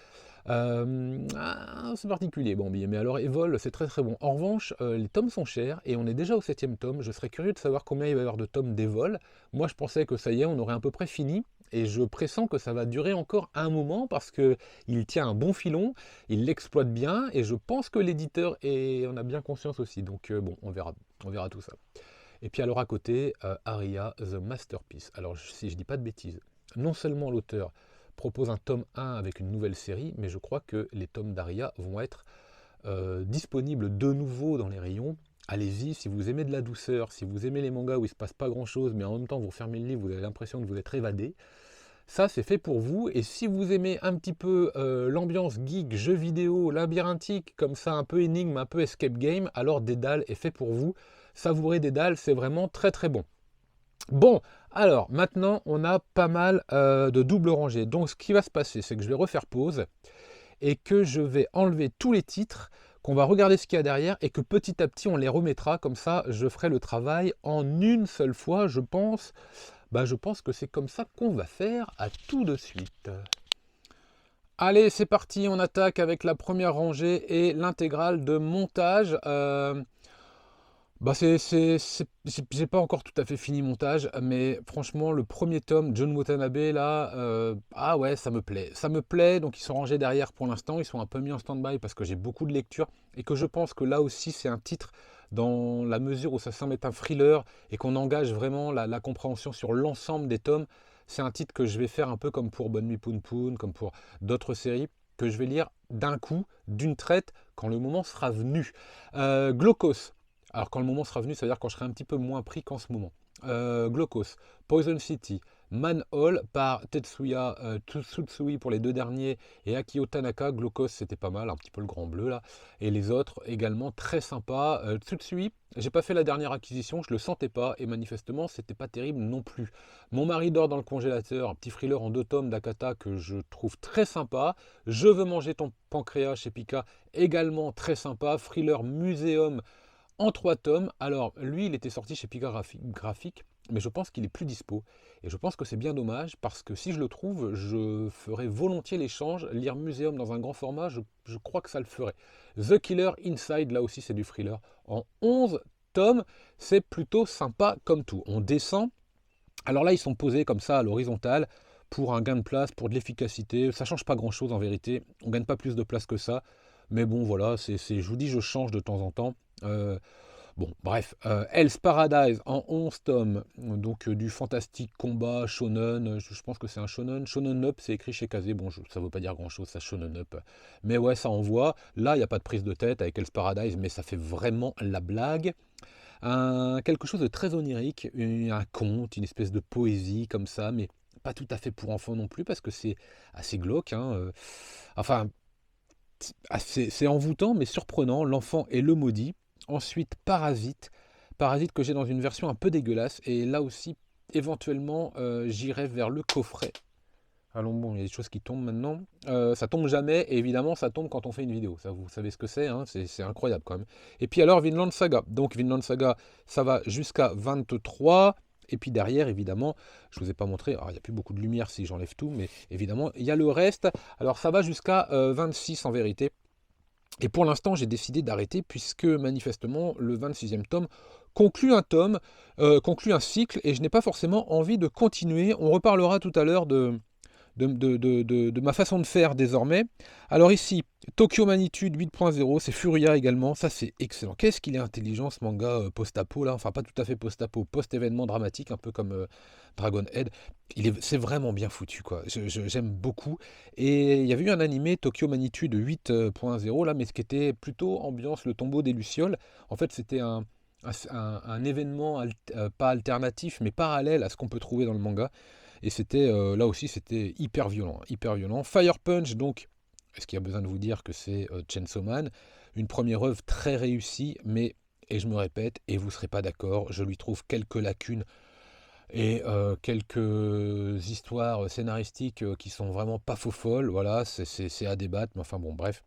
C'est particulier Bambi, mais alors Evol, c'est très très bon. En revanche, les tomes sont chers et on est déjà au 7e tome. Je serais curieux de savoir combien il va y avoir de tomes d'Evol. Moi, je pensais que ça y est, on aurait à peu près fini. Et je pressens que ça va durer encore un moment parce qu'il tient un bon filon, il l'exploite bien et je pense que l'éditeur en a bien conscience aussi. Donc bon, on verra tout ça. Et puis alors à côté, Aria, The Masterpiece. Alors si je dis pas de bêtises, non seulement l'auteur propose un tome 1 avec une nouvelle série, mais je crois que les tomes d'Aria vont être disponibles de nouveau dans les rayons. Allez-y, si vous aimez de la douceur, si vous aimez les mangas où il ne se passe pas grand-chose, mais en même temps vous fermez le livre, vous avez l'impression de vous être évadé, ça c'est fait pour vous. Et si vous aimez un petit peu l'ambiance geek, jeu vidéo, labyrinthique, comme ça, un peu énigme, un peu escape game, alors Dédale est fait pour vous. Savourer Dédale, c'est vraiment très très bon. Bon, alors maintenant on a pas mal de double rangées. Donc ce qui va se passer, c'est que je vais refaire pause et que je vais enlever tous les titres, qu'on va regarder ce qu'il y a derrière et que petit à petit on les remettra. Comme ça, je ferai le travail en une seule fois, je pense. Je pense que c'est comme ça qu'on va faire. À tout de suite. Allez, c'est parti, on attaque avec la première rangée et l'intégrale de montage. J'ai pas encore tout à fait fini montage, mais franchement, le premier tome, John Watanabe, là, ah ouais, ça me plaît. Ça me plaît, donc ils sont rangés derrière pour l'instant. Ils sont un peu mis en stand-by parce que j'ai beaucoup de lectures et que je pense que là aussi, c'est un titre dans la mesure où ça semble être un thriller et qu'on engage vraiment la compréhension sur l'ensemble des tomes. C'est un titre que je vais faire un peu comme pour Bonne Nuit Poon Poon, comme pour d'autres séries, que je vais lire d'un coup, d'une traite, quand le moment sera venu. Glaucos. Alors quand le moment sera venu, ça veut dire quand je serai un petit peu moins pris qu'en ce moment. Glaucos, Poison City, Manhole par Tetsuya Tsutsui pour les 2 derniers et Akio Tanaka. Glaucos, c'était pas mal, un petit peu le grand bleu là. Et les autres également très sympas. Tsutsui, j'ai pas fait la dernière acquisition, je le sentais pas et manifestement c'était pas terrible non plus. Mon mari dort dans le congélateur, un petit thriller en 2 tomes d'Akata que je trouve très sympa. Je veux manger ton pancréas chez Pika, également très sympa. Thriller Muséum en 3 tomes. Alors lui, il était sorti chez Pika Graphique, mais je pense qu'il est plus dispo. Et je pense que c'est bien dommage parce que si je le trouve, je ferais volontiers l'échange. Lire Muséum dans un grand format, je crois que ça le ferait. The Killer Inside, là aussi c'est du thriller. En 11 tomes, c'est plutôt sympa comme tout. On descend. Alors là, ils sont posés comme ça à l'horizontale pour un gain de place, pour de l'efficacité. Ça change pas grand-chose en vérité. On gagne pas plus de place que ça. Mais bon, voilà, je vous dis, je change de temps en temps. Bon, bref, Hell's Paradise en 11 tomes, donc du fantastique combat shonen, je pense que c'est un shonen. Shonen Up, c'est écrit chez Kazé, bon, ça ne veut pas dire grand-chose, ça, Shonen Up. Mais ouais, ça envoie. Là, il n'y a pas de prise de tête avec Hell's Paradise, mais ça fait vraiment la blague. Quelque chose de très onirique, un conte, une espèce de poésie comme ça, mais pas tout à fait pour enfants non plus, parce que c'est assez glauque. Enfin, c'est envoûtant, mais surprenant. L'enfant est le maudit. Ensuite, Parasite. Parasite que j'ai dans une version un peu dégueulasse. Et là aussi, éventuellement, j'irai vers le coffret. Allons, bon, il y a des choses qui tombent maintenant. Ça tombe jamais, et évidemment, ça tombe quand on fait une vidéo. Ça, vous savez ce que c'est, hein, c'est incroyable quand même. Et puis alors, Vinland Saga. Donc, Vinland Saga, ça va jusqu'à 23. Et puis derrière, évidemment, je ne vous ai pas montré, alors il n'y a plus beaucoup de lumière si j'enlève tout, mais évidemment, il y a le reste. Alors, ça va jusqu'à 26 en vérité. Et pour l'instant, j'ai décidé d'arrêter puisque manifestement, le 26e tome conclut un tome, conclut un cycle, et je n'ai pas forcément envie de continuer. On reparlera tout à l'heure de ma façon de faire désormais. Alors ici, Tokyo Magnitude 8.0, c'est Furia également, ça c'est excellent. Qu'est-ce qu'il est intelligent ce manga post-apo là, enfin pas tout à fait post-apo, post-événement dramatique, un peu comme Dragon Head. C'est vraiment bien foutu quoi, j'aime beaucoup. Et il y avait eu un animé Tokyo Magnitude 8.0 là, mais ce qui était plutôt ambiance le tombeau des Lucioles. En fait c'était un événement pas alternatif mais parallèle à ce qu'on peut trouver dans le manga. Et c'était là aussi c'était hyper violent, hein, hyper violent. Fire Punch, donc, est-ce qu'il y a besoin de vous dire que c'est Chainsaw Man, une première œuvre très réussie, mais, et je me répète, et vous ne serez pas d'accord, je lui trouve quelques lacunes et quelques histoires scénaristiques qui sont vraiment pas faux folles, voilà, c'est à débattre, mais enfin bon, bref.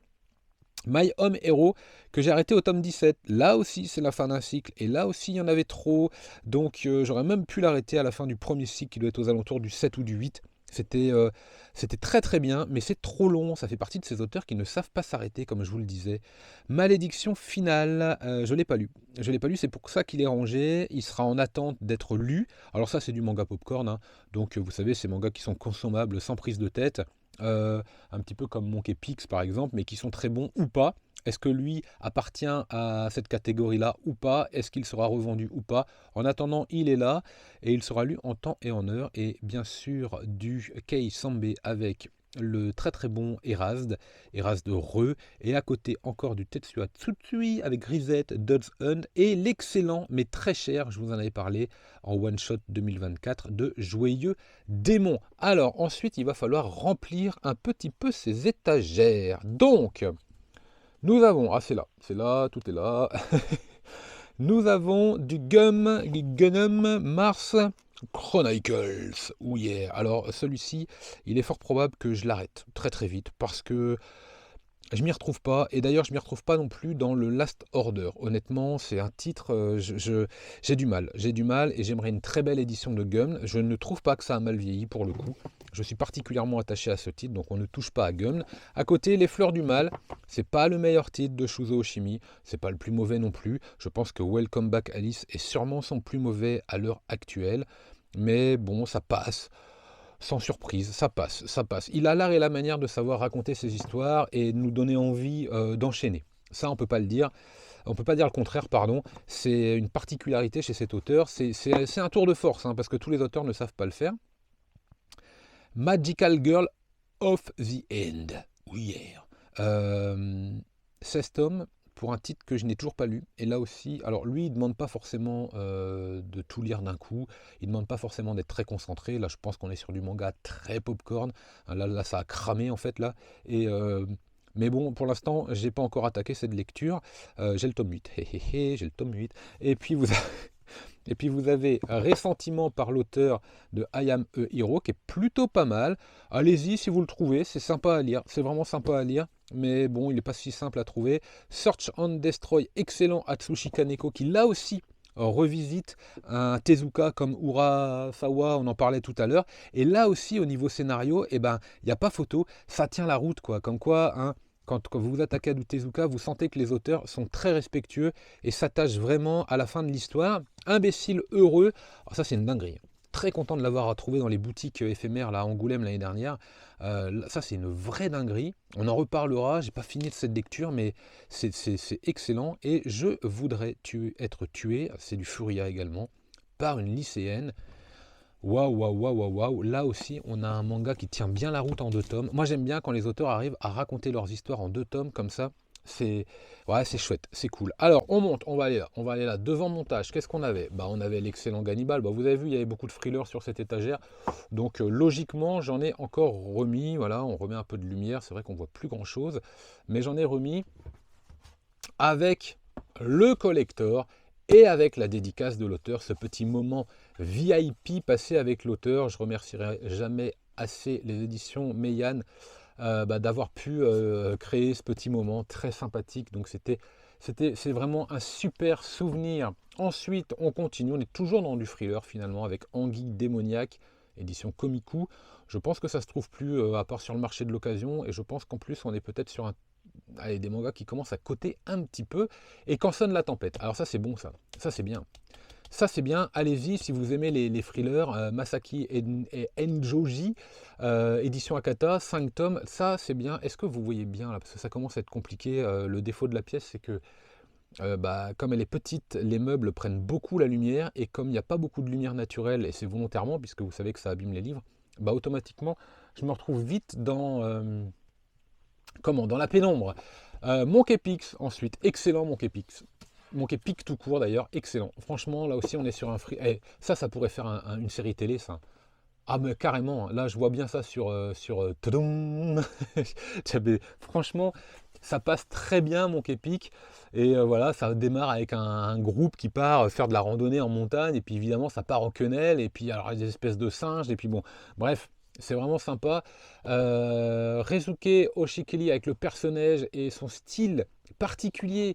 My Home Hero, que j'ai arrêté au tome 17. Là aussi, c'est la fin d'un cycle. Et là aussi, il y en avait trop. Donc, j'aurais même pu l'arrêter à la fin du premier cycle, qui doit être aux alentours du 7 ou du 8. C'était très très bien, mais c'est trop long. Ça fait partie de ces auteurs qui ne savent pas s'arrêter, comme je vous le disais. Malédiction finale, je ne l'ai pas lu. Je ne l'ai pas lu, c'est pour ça qu'il est rangé. Il sera en attente d'être lu. Alors ça, c'est du manga popcorn, hein. Donc, vous savez, ces mangas qui sont consommables sans prise de tête. Un petit peu comme Monkey Pix par exemple, mais qui sont très bons ou pas. Est-ce que lui appartient à cette catégorie-là ou pas? Est-ce qu'il sera revendu ou pas? En attendant, il est là et il sera lu en temps et en heure. Et bien sûr, du Kei Sambe avec le très très bon Erased Re, et à côté encore du Tetsuya Tsutsui avec Grisette, Dodds Hunt et l'excellent mais très cher, je vous en avais parlé en one shot 2024, de Joyeux Démon. Alors ensuite il va falloir remplir un petit peu ces étagères. Donc nous avons, c'est là, tout est là. Nous avons du Gundam Mars Chronicles. Oh yeah. Alors celui-ci, il est fort probable que je l'arrête très très vite parce que je m'y retrouve pas. Et d'ailleurs, je m'y retrouve pas non plus dans le Last Order. Honnêtement, c'est un titre, j'ai du mal. J'ai du mal et j'aimerais une très belle édition de Gun. Je ne trouve pas que ça a mal vieilli pour le coup. Je suis particulièrement attaché à ce titre, donc on ne touche pas à Gun. À côté, Les Fleurs du Mal, c'est pas le meilleur titre de Shuzo Oshimi, c'est pas le plus mauvais non plus. Je pense que Welcome Back Alice est sûrement son plus mauvais à l'heure actuelle, mais bon, ça passe. Sans surprise, ça passe, ça passe. Il a l'art et la manière de savoir raconter ses histoires et nous donner envie d'enchaîner. Ça, on peut pas le dire. On peut pas dire le contraire, pardon. C'est une particularité chez cet auteur. C'est un tour de force, hein, parce que tous les auteurs ne savent pas le faire. Magical Girl of the End. Oui, 16 tomes, pour un titre que je n'ai toujours pas lu. Et là aussi, alors lui, il ne demande pas forcément de tout lire d'un coup. Il ne demande pas forcément d'être très concentré. Là, je pense qu'on est sur du manga très popcorn. Là, ça a cramé en fait là. Et mais bon, pour l'instant, j'ai pas encore attaqué cette lecture. J'ai le tome 8. J'ai le tome 8. Et puis vous Et puis vous avez Ressentiment par l'auteur de I Am a Hero qui est plutôt pas mal. Allez-y si vous le trouvez, c'est sympa à lire, c'est vraiment sympa à lire, mais bon, il n'est pas si simple à trouver. Search and Destroy, excellent Atsushi Kaneko qui là aussi revisite un Tezuka comme Urasawa, on en parlait tout à l'heure. Et là aussi au niveau scénario, eh ben, il n'y a pas photo, ça tient la route quoi, comme quoi, hein, quand vous vous attaquez à du Tezuka, vous sentez que les auteurs sont très respectueux et s'attachent vraiment à la fin de l'histoire. Imbécile heureux, alors ça c'est une dinguerie. Très content de l'avoir retrouvé dans les boutiques éphémères là, à Angoulême l'année dernière. Ça c'est une vraie dinguerie. On en reparlera, j'ai pas fini de cette lecture, mais c'est excellent. Et je voudrais être tué, c'est du Furia également, par une lycéenne. Waouh, waouh, waouh, waouh, waouh. Là aussi, on a un manga qui tient bien la route en 2 tomes. Moi, j'aime bien quand les auteurs arrivent à raconter leurs histoires en 2 tomes comme ça. C'est ouais, c'est chouette, c'est cool. Alors, on monte, on va aller là. Devant montage, qu'est-ce qu'on avait? Bah, on avait l'excellent Gannibal. Bah, vous avez vu, il y avait beaucoup de thrillers sur cette étagère. Donc, logiquement, j'en ai encore remis. Voilà, on remet un peu de lumière. C'est vrai qu'on voit plus grand-chose. Mais j'en ai remis avec le collector et avec la dédicace de l'auteur, ce petit moment VIP passé avec l'auteur. Je remercierai jamais assez les éditions Meian d'avoir pu créer ce petit moment très sympathique. Donc c'est vraiment un super souvenir. Ensuite, on continue, on est toujours dans du thriller finalement avec Anguille démoniaque, édition Komiku. Je pense que ça se trouve plus à part sur le marché de l'occasion et je pense qu'en plus on est peut-être sur des mangas qui commencent à coter un petit peu. Et Quand sonne la tempête. Alors ça c'est bon ça c'est bien. Ça c'est bien, allez-y si vous aimez les thrillers, Masaki et Enjoji, édition Akata, 5 tomes, ça c'est bien. Est-ce que vous voyez bien là, parce que ça commence à être compliqué, le défaut de la pièce c'est que comme elle est petite, les meubles prennent beaucoup la lumière, et comme il n'y a pas beaucoup de lumière naturelle, et c'est volontairement puisque vous savez que ça abîme les livres, bah automatiquement je me retrouve vite dans la pénombre. Monkey Pix ensuite, excellent Monkey Pix. Monkey Pix tout court d'ailleurs, excellent. Franchement, là aussi on est sur un free. Ça pourrait faire une série télé, ça. Ah mais carrément, là je vois bien ça sur Tudum. Franchement, ça passe très bien Monkey Pix. Et voilà, ça démarre avec un groupe qui part faire de la randonnée en montagne, et puis évidemment ça part en quenelle, et puis alors il y a des espèces de singes, et puis bon, bref. C'est vraiment sympa. Reisuke Oshikiri avec le personnage et son style particulier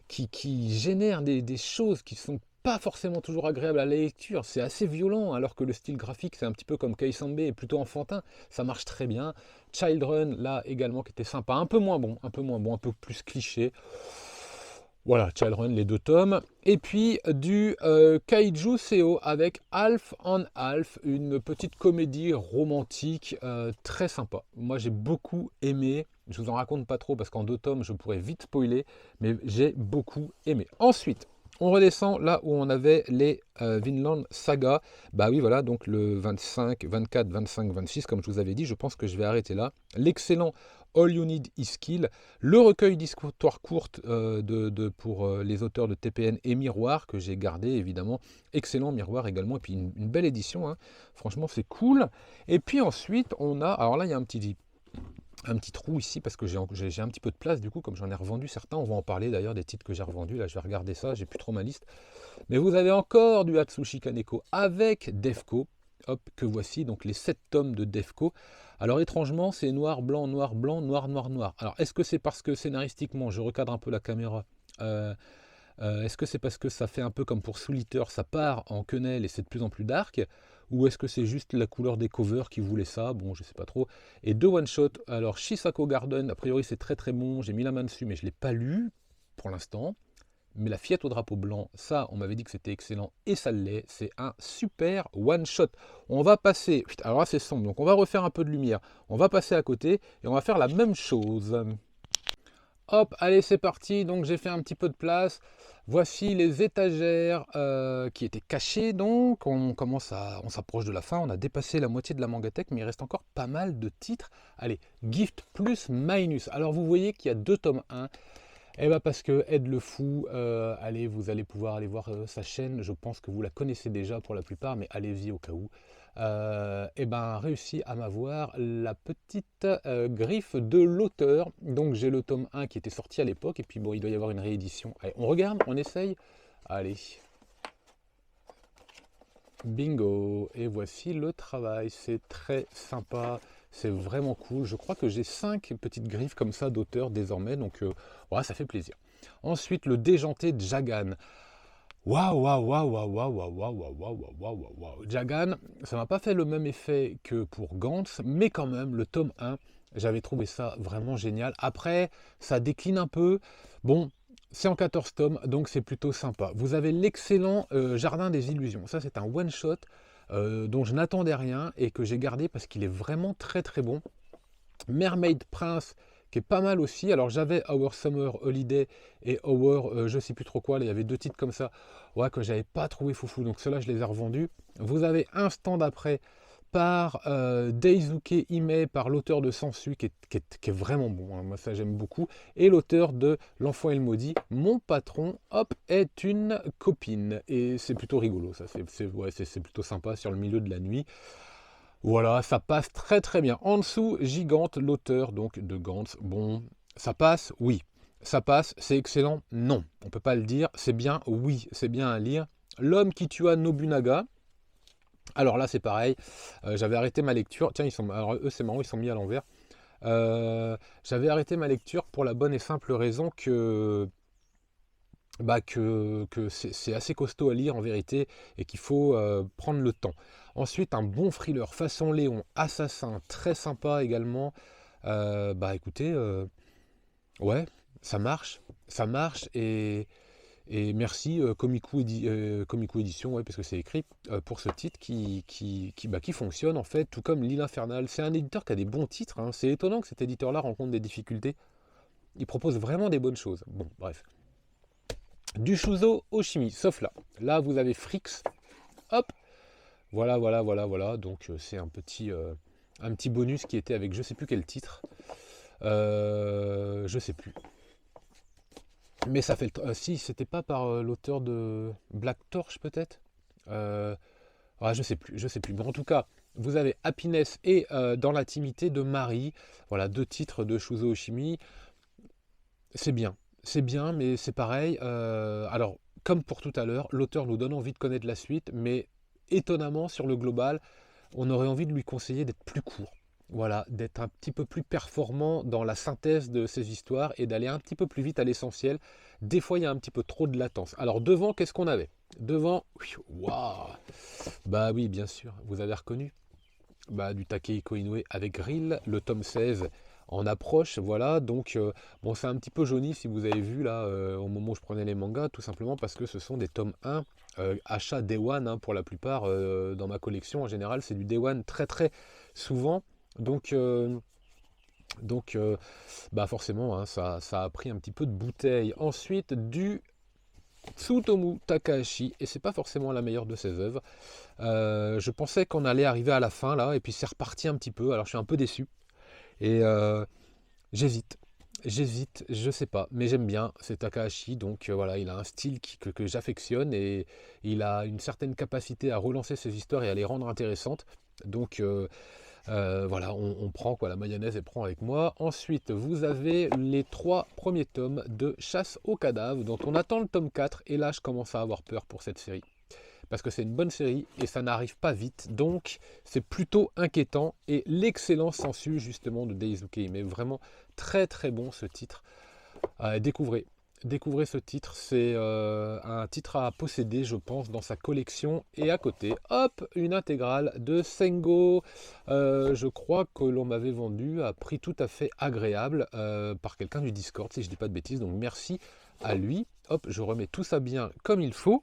qui génère des choses qui sont pas forcément toujours agréables à la lecture. C'est assez violent, alors que le style graphique, c'est un petit peu comme Keisambe, est plutôt enfantin. Ça marche très bien. Childrun, là également, qui était sympa. Un peu moins bon, un peu plus cliché. Voilà, Childrun, les 2 tomes. Et puis du Kaiju Seo avec Half on Half, une petite comédie romantique très sympa. Moi j'ai beaucoup aimé. Je vous en raconte pas trop parce qu'en 2 tomes je pourrais vite spoiler, mais j'ai beaucoup aimé. Ensuite, on redescend là où on avait les Vinland Saga. Bah oui, voilà, donc le 25, 24, 25, 26, comme je vous avais dit, je pense que je vais arrêter là. L'excellent All You Need Is Kill, le recueil d'histoires courtes pour les auteurs de TPN et Miroir, que j'ai gardé évidemment. Excellent Miroir également, et puis une belle édition, hein. Franchement c'est cool. Et puis ensuite on a, alors là il y a un petit trou ici parce que j'ai un petit peu de place, du coup comme j'en ai revendu certains, on va en parler d'ailleurs des titres que j'ai revendus. Là je vais regarder ça, j'ai plus trop ma liste. Mais vous avez encore du Atsushi Kaneko avec Defco. Hop, que voici donc les 7 tomes de Defco. Alors étrangement, c'est noir, blanc, noir, blanc, noir, noir, noir. Alors est-ce que c'est parce que scénaristiquement, je recadre un peu la caméra, est-ce que c'est parce que ça fait un peu comme pour Soul Eater, ça part en quenelle et c'est de plus en plus dark, ou est-ce que c'est juste la couleur des covers qui voulait ça? Bon, je sais pas trop. Et 2 one-shot. Alors Shisako Garden, a priori c'est très très bon, j'ai mis la main dessus, mais je ne l'ai pas lu pour l'instant. Mais La Fillette au drapeau blanc, ça, on m'avait dit que c'était excellent, et ça l'est. C'est un super one-shot. On va passer, alors là c'est sombre, donc on va refaire un peu de lumière. On va passer à côté, et on va faire la même chose. Hop, allez, c'est parti. Donc j'ai fait un petit peu de place. Voici les étagères qui étaient cachées. Donc on s'approche de la fin. On a dépassé la moitié de la mangatech, mais il reste encore pas mal de titres. Allez, Gift plus Minus. Alors vous voyez qu'il y a 2 tomes 1. Eh ben parce que Ed le Fou, allez, vous allez pouvoir aller voir sa chaîne, je pense que vous la connaissez déjà pour la plupart, mais allez-y au cas où. Eh ben réussi à m'avoir la petite griffe de l'auteur. Donc j'ai le tome 1 qui était sorti à l'époque, et puis bon, il doit y avoir une réédition. Allez, on regarde, on essaye. Allez. Bingo! Et voici le travail. C'est très sympa. C'est vraiment cool. Je crois que j'ai 5 petites griffes comme ça d'auteur désormais. Donc ouais, ça fait plaisir. Ensuite, le déjanté Jagan. Waouh, waouh, waouh, waouh, waouh, waouh, waouh, waouh, waouh, waouh, waouh, waouh. Jagan, ça m'a pas fait le même effet que pour Gantz, mais quand même, le tome 1, j'avais trouvé ça vraiment génial. Après, ça décline un peu. Bon, c'est en 14 tomes, donc c'est plutôt sympa. Vous avez l'excellent Jardin des Illusions. Ça, c'est un one-shot dont je n'attendais rien et que j'ai gardé parce qu'il est vraiment très très bon. Mermaid Prince, qui est pas mal aussi. Alors j'avais Our Summer Holiday et Our je sais plus trop quoi. Là, il y avait 2 titres comme ça, ouais, que j'avais pas trouvé foufou. Donc ceux-là, je les ai revendus. Vous avez un stand après par Daisuke Hime, par l'auteur de Sensu, qui est vraiment bon, hein. Moi ça j'aime beaucoup. Et l'auteur de L'Enfant et le Maudit, mon patron, hop, est une copine. Et c'est plutôt rigolo, ça, ouais, c'est plutôt sympa sur le milieu de la nuit. Voilà, ça passe très très bien. En dessous, Gigante, l'auteur donc de Gantz. Bon, ça passe, oui. Ça passe, c'est excellent, non. On peut pas le dire, c'est bien, oui, c'est bien à lire. L'homme qui tua Nobunaga. Alors là, c'est pareil. J'avais arrêté ma lecture. Tiens, alors eux, c'est marrant, ils sont mis à l'envers. J'avais arrêté ma lecture pour la bonne et simple raison que que c'est assez costaud à lire en vérité et qu'il faut prendre le temps. Ensuite, un bon thriller façon Léon, Assassin, très sympa également. Bah écoutez, ouais, ça marche et merci Komiku Édition, ouais, parce que c'est écrit pour ce titre qui fonctionne en fait, tout comme L'Île Infernale. C'est un éditeur qui a des bons titres, hein. C'est étonnant que cet éditeur-là rencontre des difficultés. Il propose vraiment des bonnes choses. Bon, bref. Du Shuzo Oshimi, sauf là. Là, vous avez Frix. Hop. Voilà, voilà, voilà, voilà. Donc, c'est un petit bonus qui était avec je sais plus quel titre. Je sais plus. Mais ça fait le... si, c'était pas par l'auteur de Black Torch, peut-être je sais plus, je sais plus. Mais en tout cas, vous avez Happiness et Dans l'intimité de Marie. Voilà, 2 titres de Shuzo Oshimi. C'est bien. C'est bien, mais c'est pareil. Alors, comme pour tout à l'heure, l'auteur nous donne envie de connaître la suite, mais étonnamment, sur le global, on aurait envie de lui conseiller d'être plus court. Voilà, d'être un petit peu plus performant dans la synthèse de ses histoires et d'aller un petit peu plus vite à l'essentiel. Des fois, il y a un petit peu trop de latence. Alors, devant, qu'est-ce qu'on avait? Devant, waouh! Bah oui, bien sûr, vous avez reconnu. Bah, du Takehiko Inoue avec Grill, le tome 16 en approche, voilà, donc bon, c'est un petit peu jauni si vous avez vu là au moment où je prenais les mangas, tout simplement parce que ce sont des tomes 1 achat Day One, hein, pour la plupart dans ma collection en général, c'est du Day One très très souvent, donc bah forcément, hein, ça a pris un petit peu de bouteille. Ensuite, du Tsutomu Takahashi, et c'est pas forcément la meilleure de ses œuvres. Je pensais qu'on allait arriver à la fin là, et puis c'est reparti un petit peu, alors je suis un peu déçu. Et j'hésite, je sais pas, mais j'aime bien, c'est Takahashi, donc voilà, il a un style que j'affectionne et il a une certaine capacité à relancer ses histoires et à les rendre intéressantes. Donc voilà, on prend quoi, la mayonnaise elle prend avec moi. Ensuite, vous avez les 3 premiers tomes de Chasse aux cadavres, dont on attend le tome 4, et là je commence à avoir peur pour cette série. Parce que c'est une bonne série et ça n'arrive pas vite, donc c'est plutôt inquiétant. Et l'excellent Sensu justement de Daisuke Hime, vraiment très très bon ce titre. Découvrez ce titre, c'est un titre à posséder je pense dans sa collection. Et à côté, hop, une intégrale de Sengo, je crois que l'on m'avait vendu à prix tout à fait agréable par quelqu'un du Discord si je dis pas de bêtises, donc merci à lui. Hop, je remets tout ça bien comme il faut.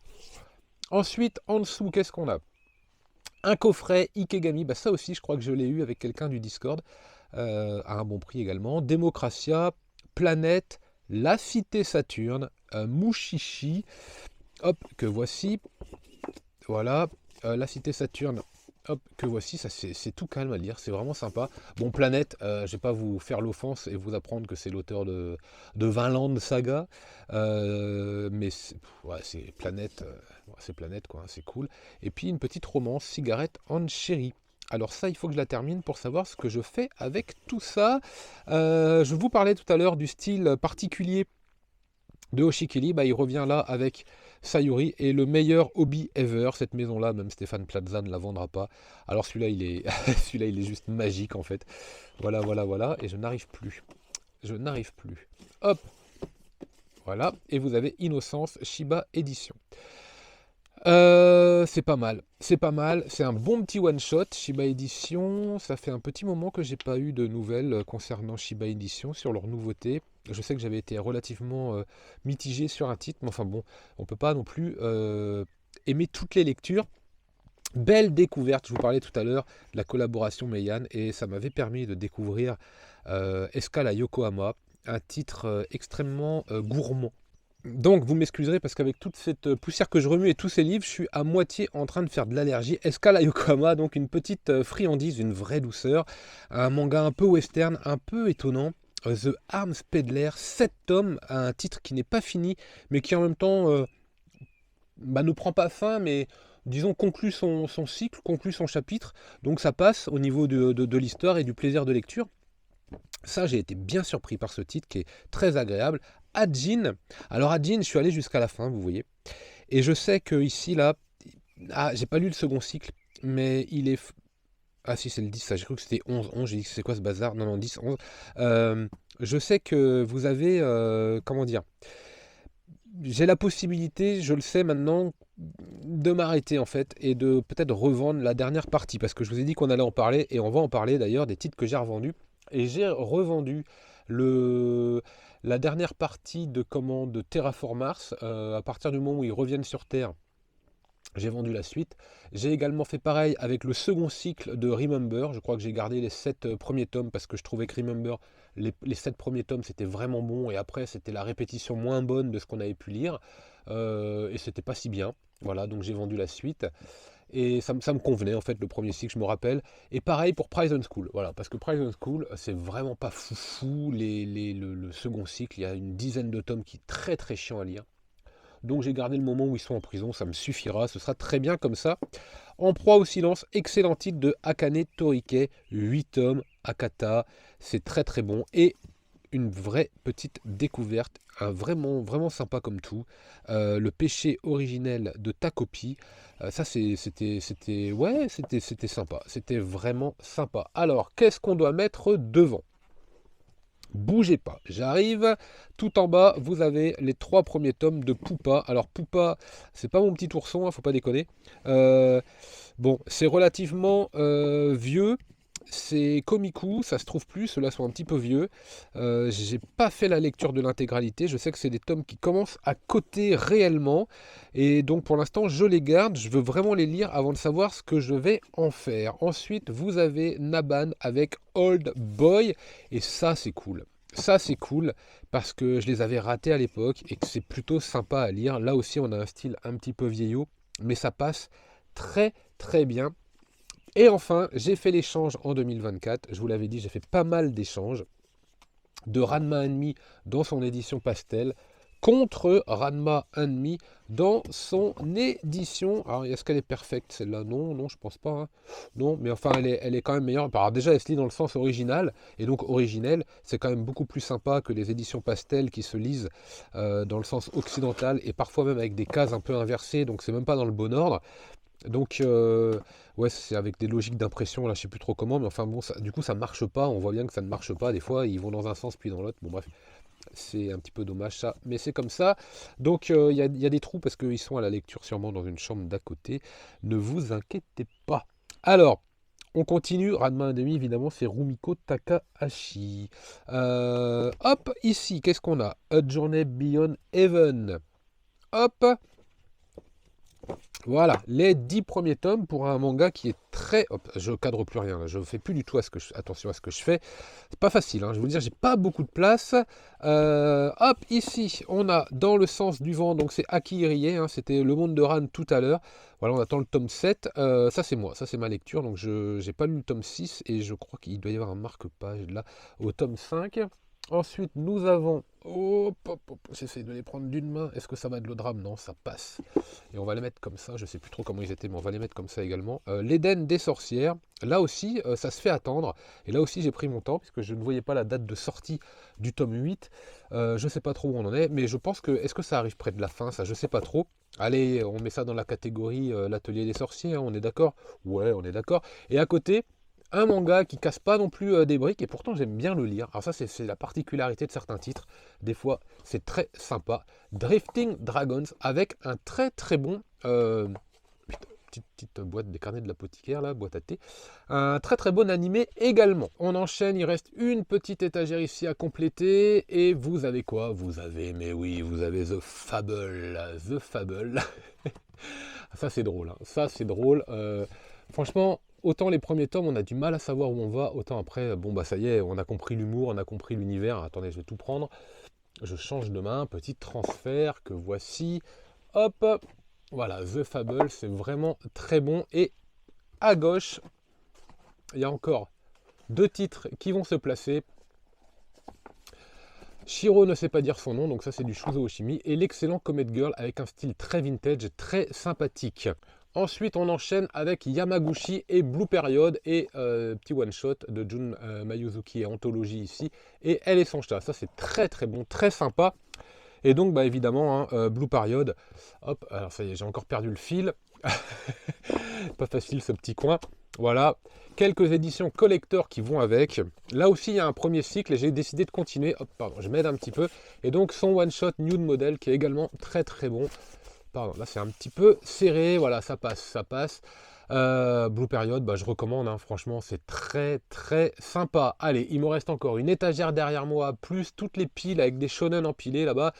Ensuite, en dessous, qu'est-ce qu'on a? Un coffret Ikegami, bah ça aussi je crois que je l'ai eu avec quelqu'un du Discord, à un bon prix également. Démocratia, Planète, La Cité Saturne, Mushishi, hop, que voici. Voilà, La Cité Saturne, Hop, que voici, ça c'est tout calme à lire, c'est vraiment sympa. Bon, Planète, je vais pas vous faire l'offense et vous apprendre que c'est l'auteur de Vinland Saga, mais ouais, c'est Planète, ouais, c'est Planète quoi, hein, c'est cool. Et puis une petite romance, Cigarette and Cherry. Alors ça, il faut que je la termine pour savoir ce que je fais avec tout ça. Je vous parlais tout à l'heure du style particulier de Hoshikili, bah, il revient là avec Sayuri et le meilleur hobby ever. Cette maison-là, même Stéphane Plaza ne la vendra pas. Alors celui-là, il est, celui-là, il est juste magique en fait. Voilà, voilà, voilà. Et je n'arrive plus. Je n'arrive plus. Hop, voilà. Et vous avez Innocence Shiba Édition. C'est pas mal, c'est pas mal, c'est un bon petit one-shot, Shiba Edition, ça fait un petit moment que j'ai pas eu de nouvelles concernant Shiba Edition sur leurs nouveautés. Je sais que j'avais été relativement mitigé sur un titre, mais enfin bon, on peut pas non plus aimer toutes les lectures. Belle découverte, je vous parlais tout à l'heure de la collaboration Meian, et ça m'avait permis de découvrir Escale à Yokohama, un titre extrêmement gourmand. Donc vous m'excuserez parce qu'avec toute cette poussière que je remue et tous ces livres, je suis à moitié en train de faire de l'allergie. Escale à Yokohama, donc une petite friandise, une vraie douceur. Un manga un peu western, un peu étonnant. The Arms Peddler, 7 tomes, un titre qui n'est pas fini, mais qui en même temps ne prend pas fin, mais disons conclut son cycle, conclut son chapitre. Donc ça passe au niveau de l'histoire et du plaisir de lecture. Ça, j'ai été bien surpris par ce titre qui est très agréable. Ajin. Alors Ajin, je suis allé jusqu'à la fin, vous voyez. Et je sais que ici, là, j'ai pas lu le second cycle, mais il est... Ah si, c'est le 10, ça, j'ai cru que c'était 11. 11, j'ai dit, c'est quoi ce bazar? Non, non, 10, 11. Je sais que vous avez... comment dire? J'ai la possibilité, je le sais maintenant, de m'arrêter en fait, et de peut-être revendre la dernière partie, parce que je vous ai dit qu'on allait en parler, et on va en parler d'ailleurs, des titres que j'ai revendus. Et j'ai revendu la dernière partie de Terraform Mars, à partir du moment où ils reviennent sur Terre. J'ai vendu la suite. J'ai également fait pareil avec le second cycle de Remember. Je crois que j'ai gardé les 7 premiers tomes parce que je trouvais que Remember, les 7 premiers tomes, c'était vraiment bon. Et après, c'était la répétition moins bonne de ce qu'on avait pu lire. Et c'était pas si bien. Voilà, donc j'ai vendu la suite. Et ça me convenait, en fait, le premier cycle, je me rappelle. Et pareil pour Prison School. Voilà, parce que Prison School, c'est vraiment pas foufou. Le second cycle, il y a une dizaine de tomes qui est très très chiant à lire. Donc j'ai gardé le moment où ils sont en prison, ça me suffira, ce sera très bien comme ça. En proie au silence, excellent titre de Akane Torike, 8 tomes, Akata, c'est très très bon. Et une vraie petite découverte, vraiment, vraiment sympa comme tout. Le péché originel de Takopi, ça c'était sympa, c'était vraiment sympa. Alors, qu'est-ce qu'on doit mettre devant? Bougez pas, j'arrive. Tout en bas, vous avez les 3 premiers tomes de Poupa. Alors Poupa, c'est pas mon petit ourson, hein, faut pas déconner. Bon, c'est relativement vieux. C'est Komiku, ça se trouve plus, ceux-là sont un petit peu vieux. J'ai pas fait la lecture de l'intégralité, je sais que c'est des tomes qui commencent à coter réellement. Et donc pour l'instant, je les garde, je veux vraiment les lire avant de savoir ce que je vais en faire. Ensuite, vous avez Naban avec Old Boy, et ça c'est cool. Ça c'est cool parce que je les avais ratés à l'époque et que c'est plutôt sympa à lire. Là aussi, on a un style un petit peu vieillot, mais ça passe très très bien. Et enfin, j'ai fait l'échange en 2024. Je vous l'avais dit, j'ai fait pas mal d'échanges de Ranma Enemy dans son édition pastel contre Ranma Enemy dans son édition. Alors, est-ce qu'elle est parfaite celle-là? Non, non, je pense pas. Hein. Non, mais enfin, elle est quand même meilleure. Alors, déjà, elle se lit dans le sens original, et donc originel, c'est quand même beaucoup plus sympa que les éditions pastel qui se lisent dans le sens occidental, et parfois même avec des cases un peu inversées, donc c'est même pas dans le bon ordre. Donc, ouais, c'est avec des logiques d'impression, là, je sais plus trop comment, mais enfin bon, du coup, ça marche pas. On voit bien que ça ne marche pas. Des fois, ils vont dans un sens puis dans l'autre. Bon, bref, c'est un petit peu dommage ça, mais c'est comme ça. Donc, il y a des trous parce qu'ils sont à la lecture sûrement dans une chambre d'à côté. Ne vous inquiétez pas. Alors, on continue. Ranma Enemy, évidemment, c'est Rumiko Takahashi. Hop, ici, qu'est-ce qu'on a? A Journey Beyond Heaven. Hop. Voilà, les 10 premiers tomes pour un manga qui est très... Hop, je cadre plus rien, là, je fais plus du tout attention à ce que je fais. C'est pas facile, hein, je vais vous dire, j'ai pas beaucoup de place. Hop, ici, on a Dans le sens du vent, donc c'est Aki Irie, hein, c'était Le Monde de Ran tout à l'heure. Voilà, on attend le tome 7. Ça c'est moi, ça c'est ma lecture, donc je n'ai pas lu le tome 6 et je crois qu'il doit y avoir un marque-page là au tome 5. Ensuite, nous avons... Hop, hop, hop, j'essaie de les prendre d'une main. Est-ce que ça va de l'odrame? Non, ça passe. Et on va les mettre comme ça. Je sais plus trop comment ils étaient, mais on va les mettre comme ça également. L'Éden des sorcières. Là aussi, ça se fait attendre. Et là aussi, j'ai pris mon temps, puisque je ne voyais pas la date de sortie du tome 8. Je ne sais pas trop où on en est, mais je pense que... Est-ce que ça arrive près de la fin? Ça, je ne sais pas trop. Allez, on met ça dans la catégorie l'atelier des sorciers, hein, on est d'accord? Ouais, on est d'accord. Et à côté... Un manga qui casse pas non plus des briques et pourtant j'aime bien le lire. Alors ça c'est la particularité de certains titres. Des fois c'est très sympa. Drifting Dragons avec un très très bon... putain, petite boîte des carnets de l'apothicaire là, boîte à thé. Un très très bon animé également. On enchaîne, il reste une petite étagère ici à compléter. Et vous avez quoi? Vous avez, mais oui, vous avez The Fable. The Fable. Ça c'est drôle, hein. Ça c'est drôle. Franchement, autant les premiers tomes, on a du mal à savoir où on va, autant après, bon bah ça y est, on a compris l'humour, on a compris l'univers. Attendez, je vais tout prendre. Je change de main, petit transfert que voici. Hop, voilà, The Fable, c'est vraiment très bon. Et à gauche, il y a encore deux titres qui vont se placer. Shiro ne sait pas dire son nom, donc ça c'est du Shuzo Oshimi. Et l'excellent Comet Girl avec un style très vintage, très sympathique. Ensuite, on enchaîne avec Yamaguchi et Blue Period et petit one-shot de Jun Mayuzuki et Anthologie ici. Et Elle et son chat. Ça, c'est très très bon, très sympa. Et donc, bah, évidemment, hein, Blue Period. Hop, alors ça y est, j'ai encore perdu le fil. Pas facile ce petit coin. Voilà, quelques éditions collector qui vont avec. Là aussi, il y a un premier cycle et j'ai décidé de continuer. Hop, pardon, je m'aide un petit peu. Et donc, son one-shot Nude Model qui est également très très bon. Pardon, là c'est un petit peu serré, voilà, ça passe, ça passe. Blue Period, bah, je recommande, hein, franchement, c'est très très sympa. Allez, il me reste encore une étagère derrière moi, plus toutes les piles avec des shonen empilés là-bas.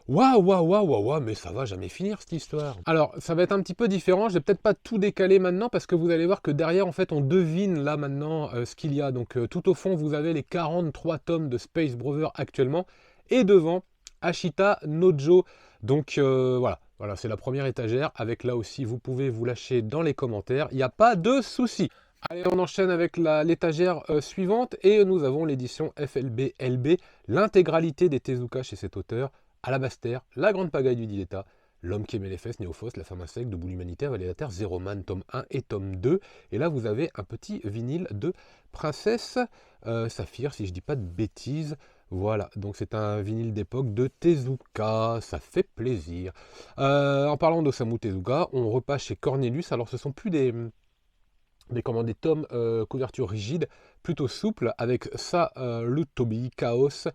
Waouh, waouh, waouh, waouh, waouh, mais ça va jamais finir cette histoire. Alors, ça va être un petit peu différent, je vais peut-être pas tout décaler maintenant, parce que vous allez voir que derrière, en fait, on devine là maintenant ce qu'il y a. Donc, tout au fond, vous avez les 43 tomes de Space Brother actuellement, et devant, Ashita Nojo. Donc, voilà. Voilà, c'est la première étagère, avec là aussi, vous pouvez vous lâcher dans les commentaires, il n'y a pas de souci. Allez, on enchaîne avec l'étagère suivante, et nous avons l'édition FLB-LB, l'intégralité des Tezuka chez cet auteur, Alabaster, La Grande Pagaille du Diletta, L'Homme qui aimait les fesses, Néophos, La Femme insecte, Debout l'Humanité, Vallée de la Terre, Zero Man, tome 1 et tome 2, et là vous avez un petit vinyle de Princesse Saphir, si je dis pas de bêtises. Voilà, donc c'est un vinyle d'époque de Tezuka, ça fait plaisir. En parlant d'Osamu Tezuka, on repasse chez Cornelius. Alors ce sont plus des tomes couverture rigide, plutôt souple, avec ça, le Toby, Chaos,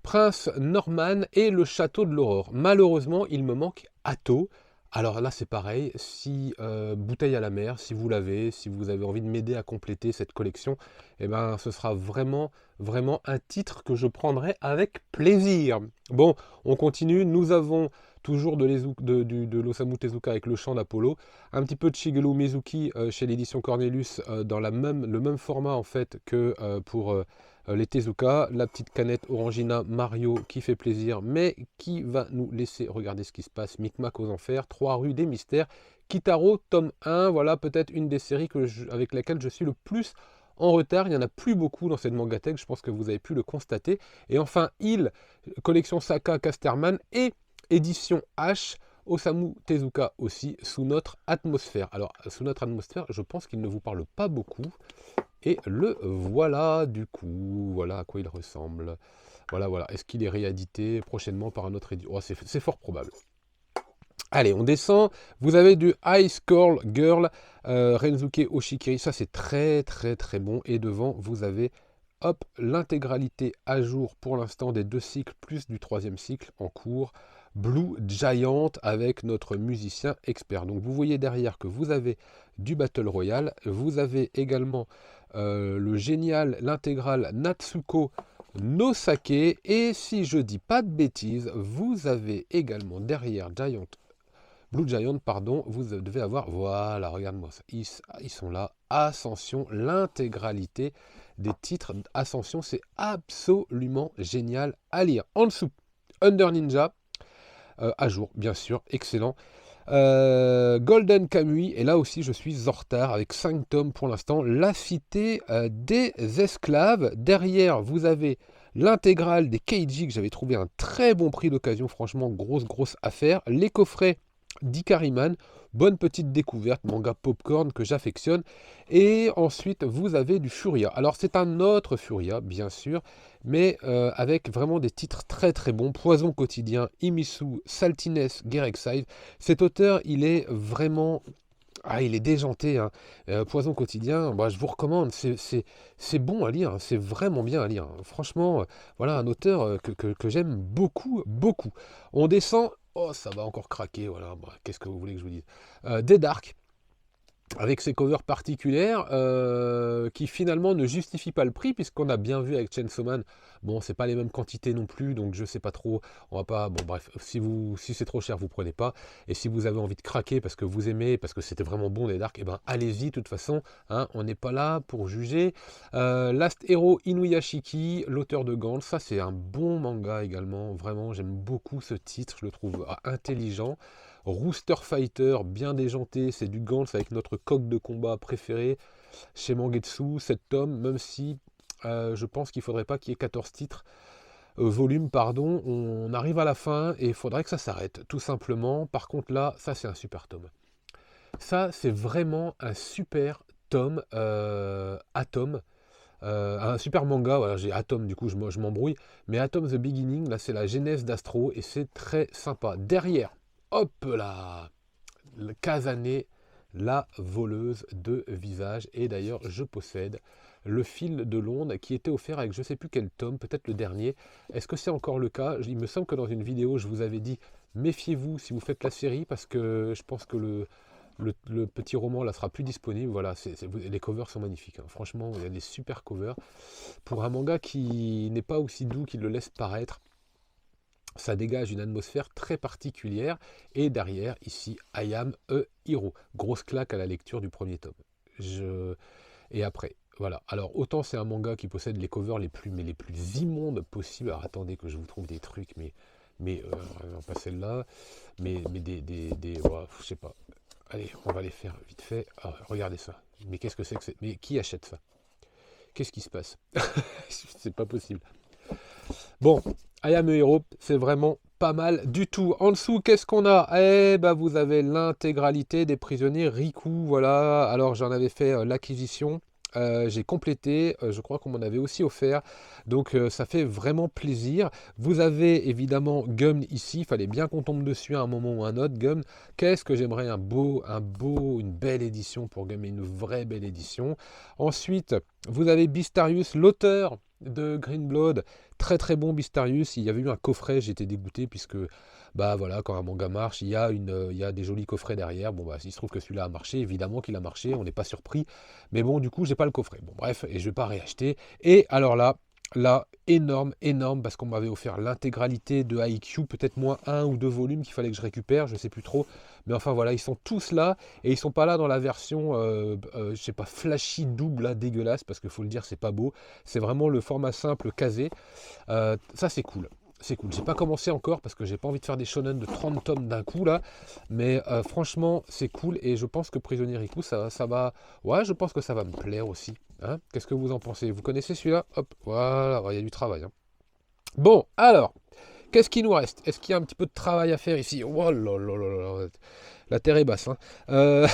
Prince Norman et le Château de l'Aurore. Malheureusement, il me manque Atto. Alors là, c'est pareil, si Bouteille à la mer, si vous l'avez, si vous avez envie de m'aider à compléter cette collection, eh ben, ce sera vraiment, vraiment un titre que je prendrai avec plaisir. Bon, on continue, nous avons toujours de l'Osamu Tezuka avec le chant d'Apollo, un petit peu de Shigeru Mizuki chez l'édition Cornelius dans le même format en fait que pour les Tezuka, la petite canette Orangina Mario qui fait plaisir, mais qui va nous laisser regarder ce qui se passe. Micmac aux enfers, 3 rues des mystères, Kitaro, tome 1, voilà peut-être une des séries avec laquelle je suis le plus en retard. Il n'y en a plus beaucoup dans cette mangatech, je pense que vous avez pu le constater. Et enfin, collection Saka Casterman et édition H, Osamu Tezuka aussi, Sous notre atmosphère. Alors, Sous notre atmosphère, je pense qu'il ne vous parle pas beaucoup. Et le voilà, du coup, voilà à quoi il ressemble. Voilà, voilà. Est-ce qu'il est réédité prochainement par un autre éditeur? Oh, c'est fort probable. Allez, on descend. Vous avez du Ice Curl Girl, Renzuke Oshikiri. Ça, c'est très, très, très bon. Et devant, vous avez, hop, l'intégralité à jour pour l'instant des 2 cycles, plus du 3e cycle en cours. Blue Giant avec notre musicien expert. Donc, vous voyez derrière que vous avez du Battle Royale. Vous avez également le génial, l'intégral Natsuko no Sake. Et si je dis pas de bêtises, vous avez également derrière Giant Blue Giant, pardon, vous devez avoir, voilà, regarde-moi ça, ils sont là, Ascension, l'intégralité des titres Ascension, c'est absolument génial à lire. En dessous, Under Ninja, à jour, bien sûr, excellent. Golden Kamuy, et là aussi je suis en retard avec 5 tomes pour l'instant. La cité des esclaves. Derrière, vous avez l'intégrale des Keiji que j'avais trouvé à un très bon prix d'occasion. Franchement, grosse affaire. Les coffrets d'Ikariman. Bonne petite découverte, manga popcorn que j'affectionne. Et ensuite, vous avez du Furia. Alors, c'est un autre Furia, bien sûr, mais avec vraiment des titres très bons. Poison quotidien, Imisu, Saltiness, Gerexide. Cet auteur, il est vraiment... Ah, il est déjanté, hein. Poison quotidien, bah, je vous recommande, c'est bon à lire, hein. C'est vraiment bien à lire, hein. Franchement, voilà un auteur que j'aime beaucoup. On descend, oh ça va encore craquer, voilà, bah, qu'est-ce que vous voulez que je vous dise. Des Dark, avec ses covers particulières qui finalement ne justifient pas le prix, puisqu'on a bien vu avec Chainsaw Man, bon c'est pas les mêmes quantités non plus, donc je sais pas trop, on va pas, bon bref, si c'est trop cher vous prenez pas, et si vous avez envie de craquer parce que vous aimez, parce que c'était vraiment bon les Dark, et ben allez-y de toute façon, hein, on n'est pas là pour juger. Last Hero Inuyashiki, l'auteur de Gantz, ça c'est un bon manga également, vraiment j'aime beaucoup ce titre, je le trouve intelligent. Rooster Fighter, bien déjanté, c'est du Gantz avec notre coq de combat préféré chez Mangetsu, 7 tomes, même si je pense qu'il ne faudrait pas qu'il y ait 14 titres, volumes, pardon, on arrive à la fin et il faudrait que ça s'arrête, tout simplement. Par contre là, ça c'est un super tome. Ça c'est vraiment un super tome, Atom, un super manga, voilà, j'ai Atom, du coup je m'embrouille, mais Atom The Beginning, là c'est la genèse d'Astro et c'est très sympa. Derrière, hop là, Kazane, la voleuse de visage. Et d'ailleurs, je possède le fil de l'onde qui était offert avec je ne sais plus quel tome, peut-être le dernier. Est-ce que c'est encore le cas? Il me semble que dans une vidéo, je vous avais dit, méfiez-vous si vous faites la série, parce que je pense que le petit roman là sera plus disponible. Voilà, les covers sont magnifiques, hein. Franchement, il y a des super covers. Pour un manga qui n'est pas aussi doux qu'il le laisse paraître, ça dégage une atmosphère très particulière. Et derrière, ici, I am a hero. Grosse claque à la lecture du premier tome. Et après, voilà. Alors, autant c'est un manga qui possède les covers les plus immondes possibles. Alors, attendez que je vous trouve des trucs, pas celle-là, mais ouais, je sais pas. Allez, on va les faire vite fait. Ah, regardez ça. Mais qu'est-ce que c'est que c'est? Mais qui achète ça? Qu'est-ce qui se passe? C'est pas possible. Bon, I Am a Hero, c'est vraiment pas mal du tout. En dessous, qu'est-ce qu'on a? Eh ben, vous avez l'intégralité des prisonniers Riku, voilà. Alors, j'en avais fait l'acquisition. J'ai complété, je crois qu'on m'en avait aussi offert, donc ça fait vraiment plaisir. Vous avez évidemment Gum ici, il fallait bien qu'on tombe dessus à un moment ou un autre. Gum, qu'est-ce que j'aimerais une belle édition pour Gum, une vraie belle édition. Ensuite, vous avez Beastarius, l'auteur de Green Blood, très bon Beastarius. Il y avait eu un coffret, j'étais dégoûté puisque bah voilà, quand un manga marche, il y a des jolis coffrets derrière. Bon bah il se trouve que celui-là a marché, évidemment qu'il a marché, on n'est pas surpris. Mais bon, du coup, j'ai pas le coffret. Bon bref, et je vais pas réacheter. Et alors là, énorme, parce qu'on m'avait offert l'intégralité de IQ, peut-être moins 1 ou 2 volumes qu'il fallait que je récupère, je sais plus trop. Mais enfin voilà, ils sont tous là, et ils sont pas là dans la version, je sais pas, flashy double, là, dégueulasse, parce qu'il faut le dire, c'est pas beau. C'est vraiment le format simple casé. Ça c'est cool. C'est cool. J'ai pas commencé encore parce que j'ai pas envie de faire des shonen de 30 tomes d'un coup là, mais franchement c'est cool et je pense que Prisonnier Riku ça va, ouais je pense que ça va me plaire aussi. Hein, qu'est-ce que vous en pensez? Vous connaissez celui-là? Hop, voilà, il y a du travail. Hein. Bon, alors, qu'est-ce qui nous reste? Est-ce qu'il y a un petit peu de travail à faire ici? Oh là là là là, la terre est basse. Hein.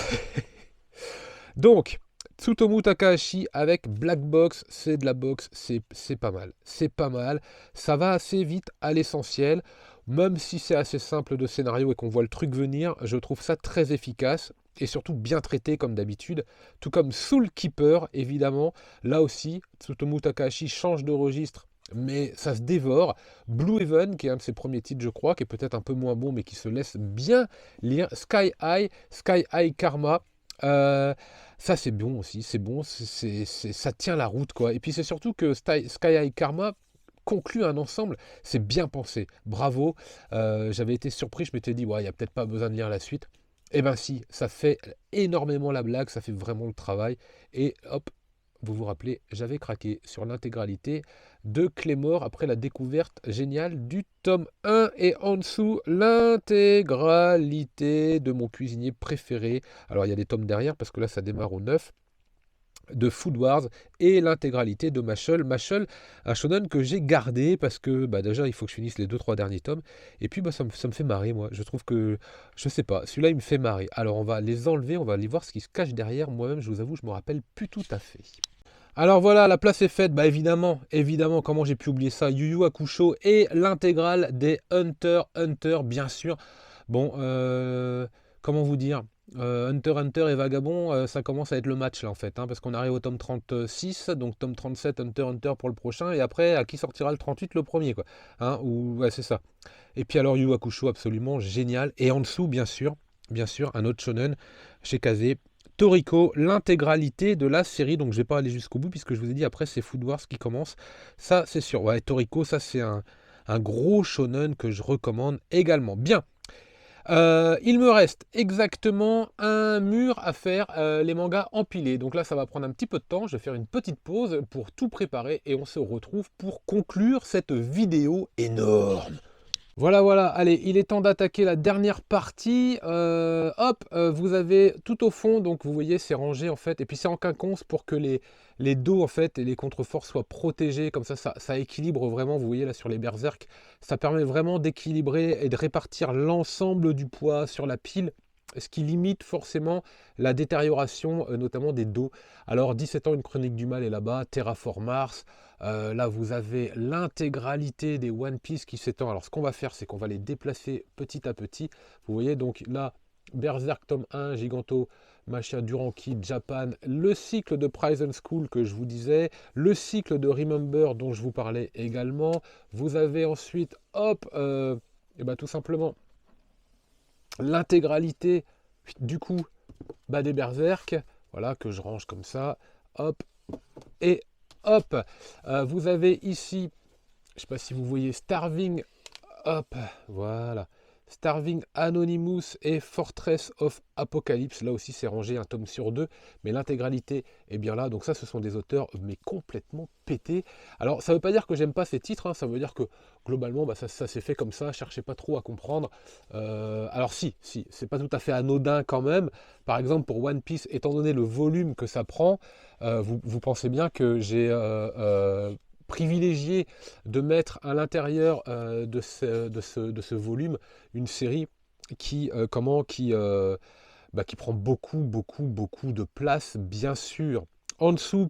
Donc, Tsutomu Takahashi avec Black Box, c'est de la boxe, c'est pas mal. C'est pas mal. Ça va assez vite à l'essentiel. Même si c'est assez simple de scénario et qu'on voit le truc venir, je trouve ça très efficace et surtout bien traité comme d'habitude. Tout comme Soul Keeper, évidemment. Là aussi, Tsutomu Takahashi change de registre, mais ça se dévore. Blue Heaven, qui est un de ses premiers titres, je crois, qui est peut-être un peu moins bon, mais qui se laisse bien lire. Sky High Karma. Ça c'est bon aussi, c'est bon, ça tient la route quoi. Et puis c'est surtout que Sky High Karma, conclut un ensemble, c'est bien pensé. Bravo. J'avais été surpris, je m'étais dit, ouais, il n'y a peut-être pas besoin de lire la suite. Eh ben si, ça fait énormément la blague, ça fait vraiment le travail. Et hop, vous vous rappelez, j'avais craqué sur l'intégralité de Claymore après la découverte géniale du tome 1 et en dessous l'intégralité de mon cuisinier préféré. Alors il y a des tomes derrière parce que là ça démarre au 9 de Food Wars et l'intégralité de Mashle. Mashle, un shonen que j'ai gardé parce que bah, déjà il faut que je finisse les 2-3 derniers tomes et puis bah, ça me fait marrer moi. Je trouve que, je sais pas, celui-là il me fait marrer. Alors on va les enlever, on va aller voir ce qui se cache derrière. Moi-même je vous avoue, je me rappelle plus tout à fait. Alors voilà, la place est faite, bah évidemment, comment j'ai pu oublier ça, Yu Yu Hakusho et l'intégrale des Hunter x Hunter, bien sûr. Bon, comment vous dire, Hunter x Hunter et Vagabond, ça commence à être le match là en fait, hein, parce qu'on arrive au tome 36, donc tome 37, Hunter x Hunter pour le prochain, et après, à qui sortira le 38, le premier quoi, hein, ou, ouais, c'est ça. Et puis alors Yu Yu Hakusho, absolument génial, et en dessous, bien sûr, un autre shonen, chez Kazé, Toriko, l'intégralité de la série, donc je vais pas aller jusqu'au bout puisque je vous ai dit après c'est Food Wars qui commence, ça c'est sûr, ouais, Toriko, ça c'est un gros shonen que je recommande également. Bien, il me reste exactement un mur à faire, les mangas empilés, donc là ça va prendre un petit peu de temps, je vais faire une petite pause pour tout préparer et on se retrouve pour conclure cette vidéo énorme. Voilà, allez, il est temps d'attaquer la dernière partie. Hop, vous avez tout au fond, donc vous voyez, c'est rangé en fait, et puis c'est en quinconce pour que les dos en fait et les contreforts soient protégés, comme ça équilibre vraiment, vous voyez là sur les berserk, ça permet vraiment d'équilibrer et de répartir l'ensemble du poids sur la pile, ce qui limite forcément la détérioration, notamment des dos. Alors 17 ans, une chronique du mal est là-bas, Terraform Mars. Là, vous avez l'intégralité des One Piece qui s'étend. Alors, ce qu'on va faire, c'est qu'on va les déplacer petit à petit. Vous voyez, donc là, Berserk tome 1, Giganto, Machia, Duranki, Japan, le cycle de Prison School que je vous disais, le cycle de Remember dont je vous parlais également. Vous avez ensuite, hop, et ben, tout simplement, l'intégralité du coup des Berserk. Voilà, que je range comme ça. Hop, et hop, vous avez ici, je ne sais pas si vous voyez, Starving, hop, voilà, Starving Anonymous et Fortress of Apocalypse. Là aussi, c'est rangé un tome sur deux, mais l'intégralité est bien là. Donc ça, ce sont des auteurs, mais complètement pétés. Alors, ça ne veut pas dire que j'aime pas ces titres, hein, ça veut dire que, globalement, ça s'est fait comme ça, cherchez pas trop à comprendre. Alors si, c'est pas tout à fait anodin quand même. Par exemple, pour One Piece, étant donné le volume que ça prend, vous pensez bien que j'ai privilégié de mettre à l'intérieur de ce volume une série qui prend beaucoup de place, bien sûr. En dessous,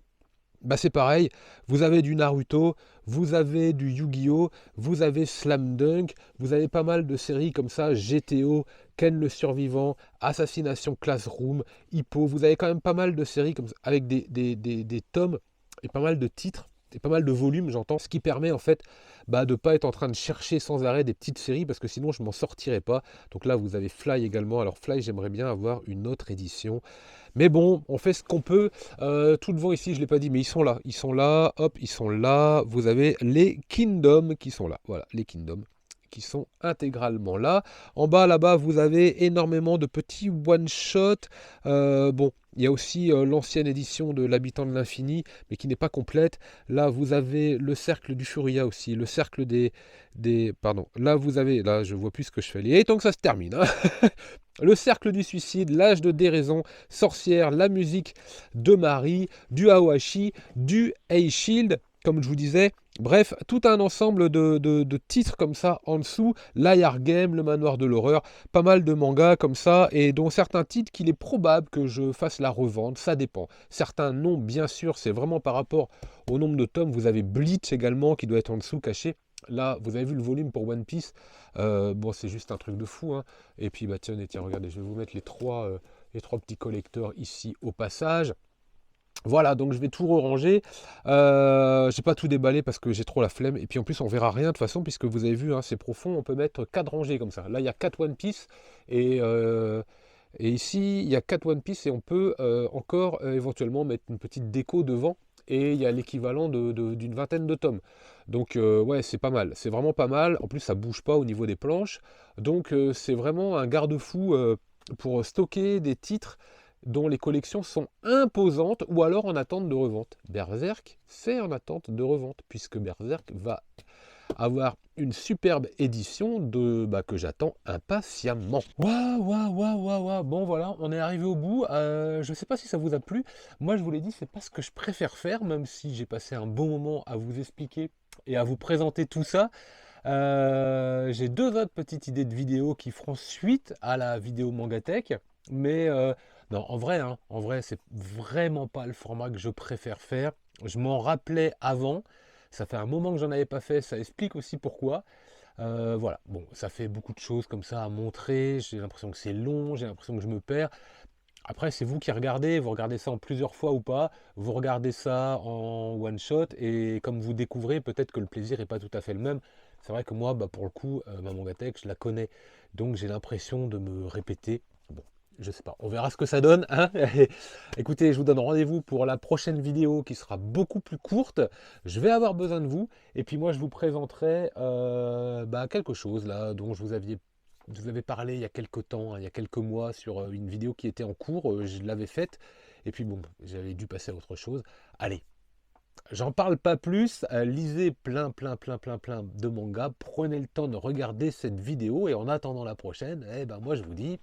c'est pareil, vous avez du Naruto, vous avez du Yu-Gi-Oh, vous avez Slam Dunk, vous avez pas mal de séries comme ça, GTO, Ken le Survivant, Assassination Classroom, Hippo, vous avez quand même pas mal de séries comme ça, avec des tomes et pas mal de titres, et pas mal de volumes, j'entends, ce qui permet en fait de ne pas être en train de chercher sans arrêt des petites séries, parce que sinon je m'en sortirais pas. Donc là, vous avez Fly également. Alors Fly, j'aimerais bien avoir une autre édition. Mais bon, on fait ce qu'on peut. Tout devant ici, je ne l'ai pas dit, mais ils sont là, hop, ils sont là. Vous avez les Kingdoms qui sont là. Voilà, les Kingdoms qui sont intégralement là. En bas, là-bas, vous avez énormément de petits one-shot. Bon, il y a aussi l'ancienne édition de l'Habitant de l'Infini, mais qui n'est pas complète. Là, vous avez le cercle du Furia aussi, le cercle Pardon, là, vous avez... Là, je vois plus ce que je fais. Et tant que ça se termine, hein. Le cercle du suicide, l'âge de déraison, sorcière, la musique de Marie, du Awashi, du A-Shield, comme je vous disais. Bref, tout un ensemble de titres comme ça en dessous. L'Ayar Game, le manoir de l'horreur, pas mal de mangas comme ça, et dont certains titres qu'il est probable que je fasse la revente, ça dépend. Certains non, bien sûr, c'est vraiment par rapport au nombre de tomes. Vous avez Bleach également qui doit être en dessous, caché. Là, vous avez vu le volume pour One Piece. Bon, c'est juste un truc de fou, hein. Et puis, tiens, regardez, je vais vous mettre les trois petits collecteurs ici au passage. Voilà, donc je vais tout ranger. Je n'ai pas tout déballé parce que j'ai trop la flemme. Et puis en plus, on verra rien de toute façon, puisque vous avez vu, hein, c'est profond. On peut mettre 4 rangées comme ça. Là, il y a 4 One Piece. Et ici, il y a 4 One Piece. Et on peut encore éventuellement mettre une petite déco devant. et il y a l'équivalent d'une vingtaine de tomes. Donc ouais, c'est pas mal, c'est vraiment pas mal. En plus, ça bouge pas au niveau des planches. Donc c'est vraiment un garde-fou pour stocker des titres dont les collections sont imposantes ou alors en attente de revente. Berserk, c'est en attente de revente, puisque Berserk va avoir une superbe édition que j'attends impatiemment. Waouh, waouh, waouh, waouh, waouh. Bon voilà, on est arrivé au bout. Je ne sais pas si ça vous a plu. Moi, je vous l'ai dit, c'est pas ce que je préfère faire, même si j'ai passé un bon moment à vous expliquer et à vous présenter tout ça. J'ai deux autres petites idées de vidéos qui feront suite à la vidéo Mangatech. Mais non, en vrai, c'est vraiment pas le format que je préfère faire. Je m'en rappelais avant. Ça fait un moment que j'en avais pas fait. Ça explique aussi pourquoi. Voilà, bon, ça fait beaucoup de choses comme ça à montrer. J'ai l'impression que c'est long, j'ai l'impression que je me perds. Après, c'est vous qui regardez, vous regardez ça en plusieurs fois ou pas, vous regardez ça en one shot et comme vous découvrez, peut-être que le plaisir n'est pas tout à fait le même. C'est vrai que moi, pour le coup, ma Mangatech, je la connais, donc j'ai l'impression de me répéter. Bon, je sais pas, on verra ce que ça donne, hein. Écoutez, je vous donne rendez-vous pour la prochaine vidéo qui sera beaucoup plus courte. Je vais avoir besoin de vous et puis moi, je vous présenterai quelque chose là dont je vous avais parlé il y a quelques temps, hein, il y a quelques mois, sur une vidéo qui était en cours, je l'avais faite, et puis bon, j'avais dû passer à autre chose. Allez, j'en parle pas plus, lisez plein de mangas, prenez le temps de regarder cette vidéo, et en attendant la prochaine, moi je vous dis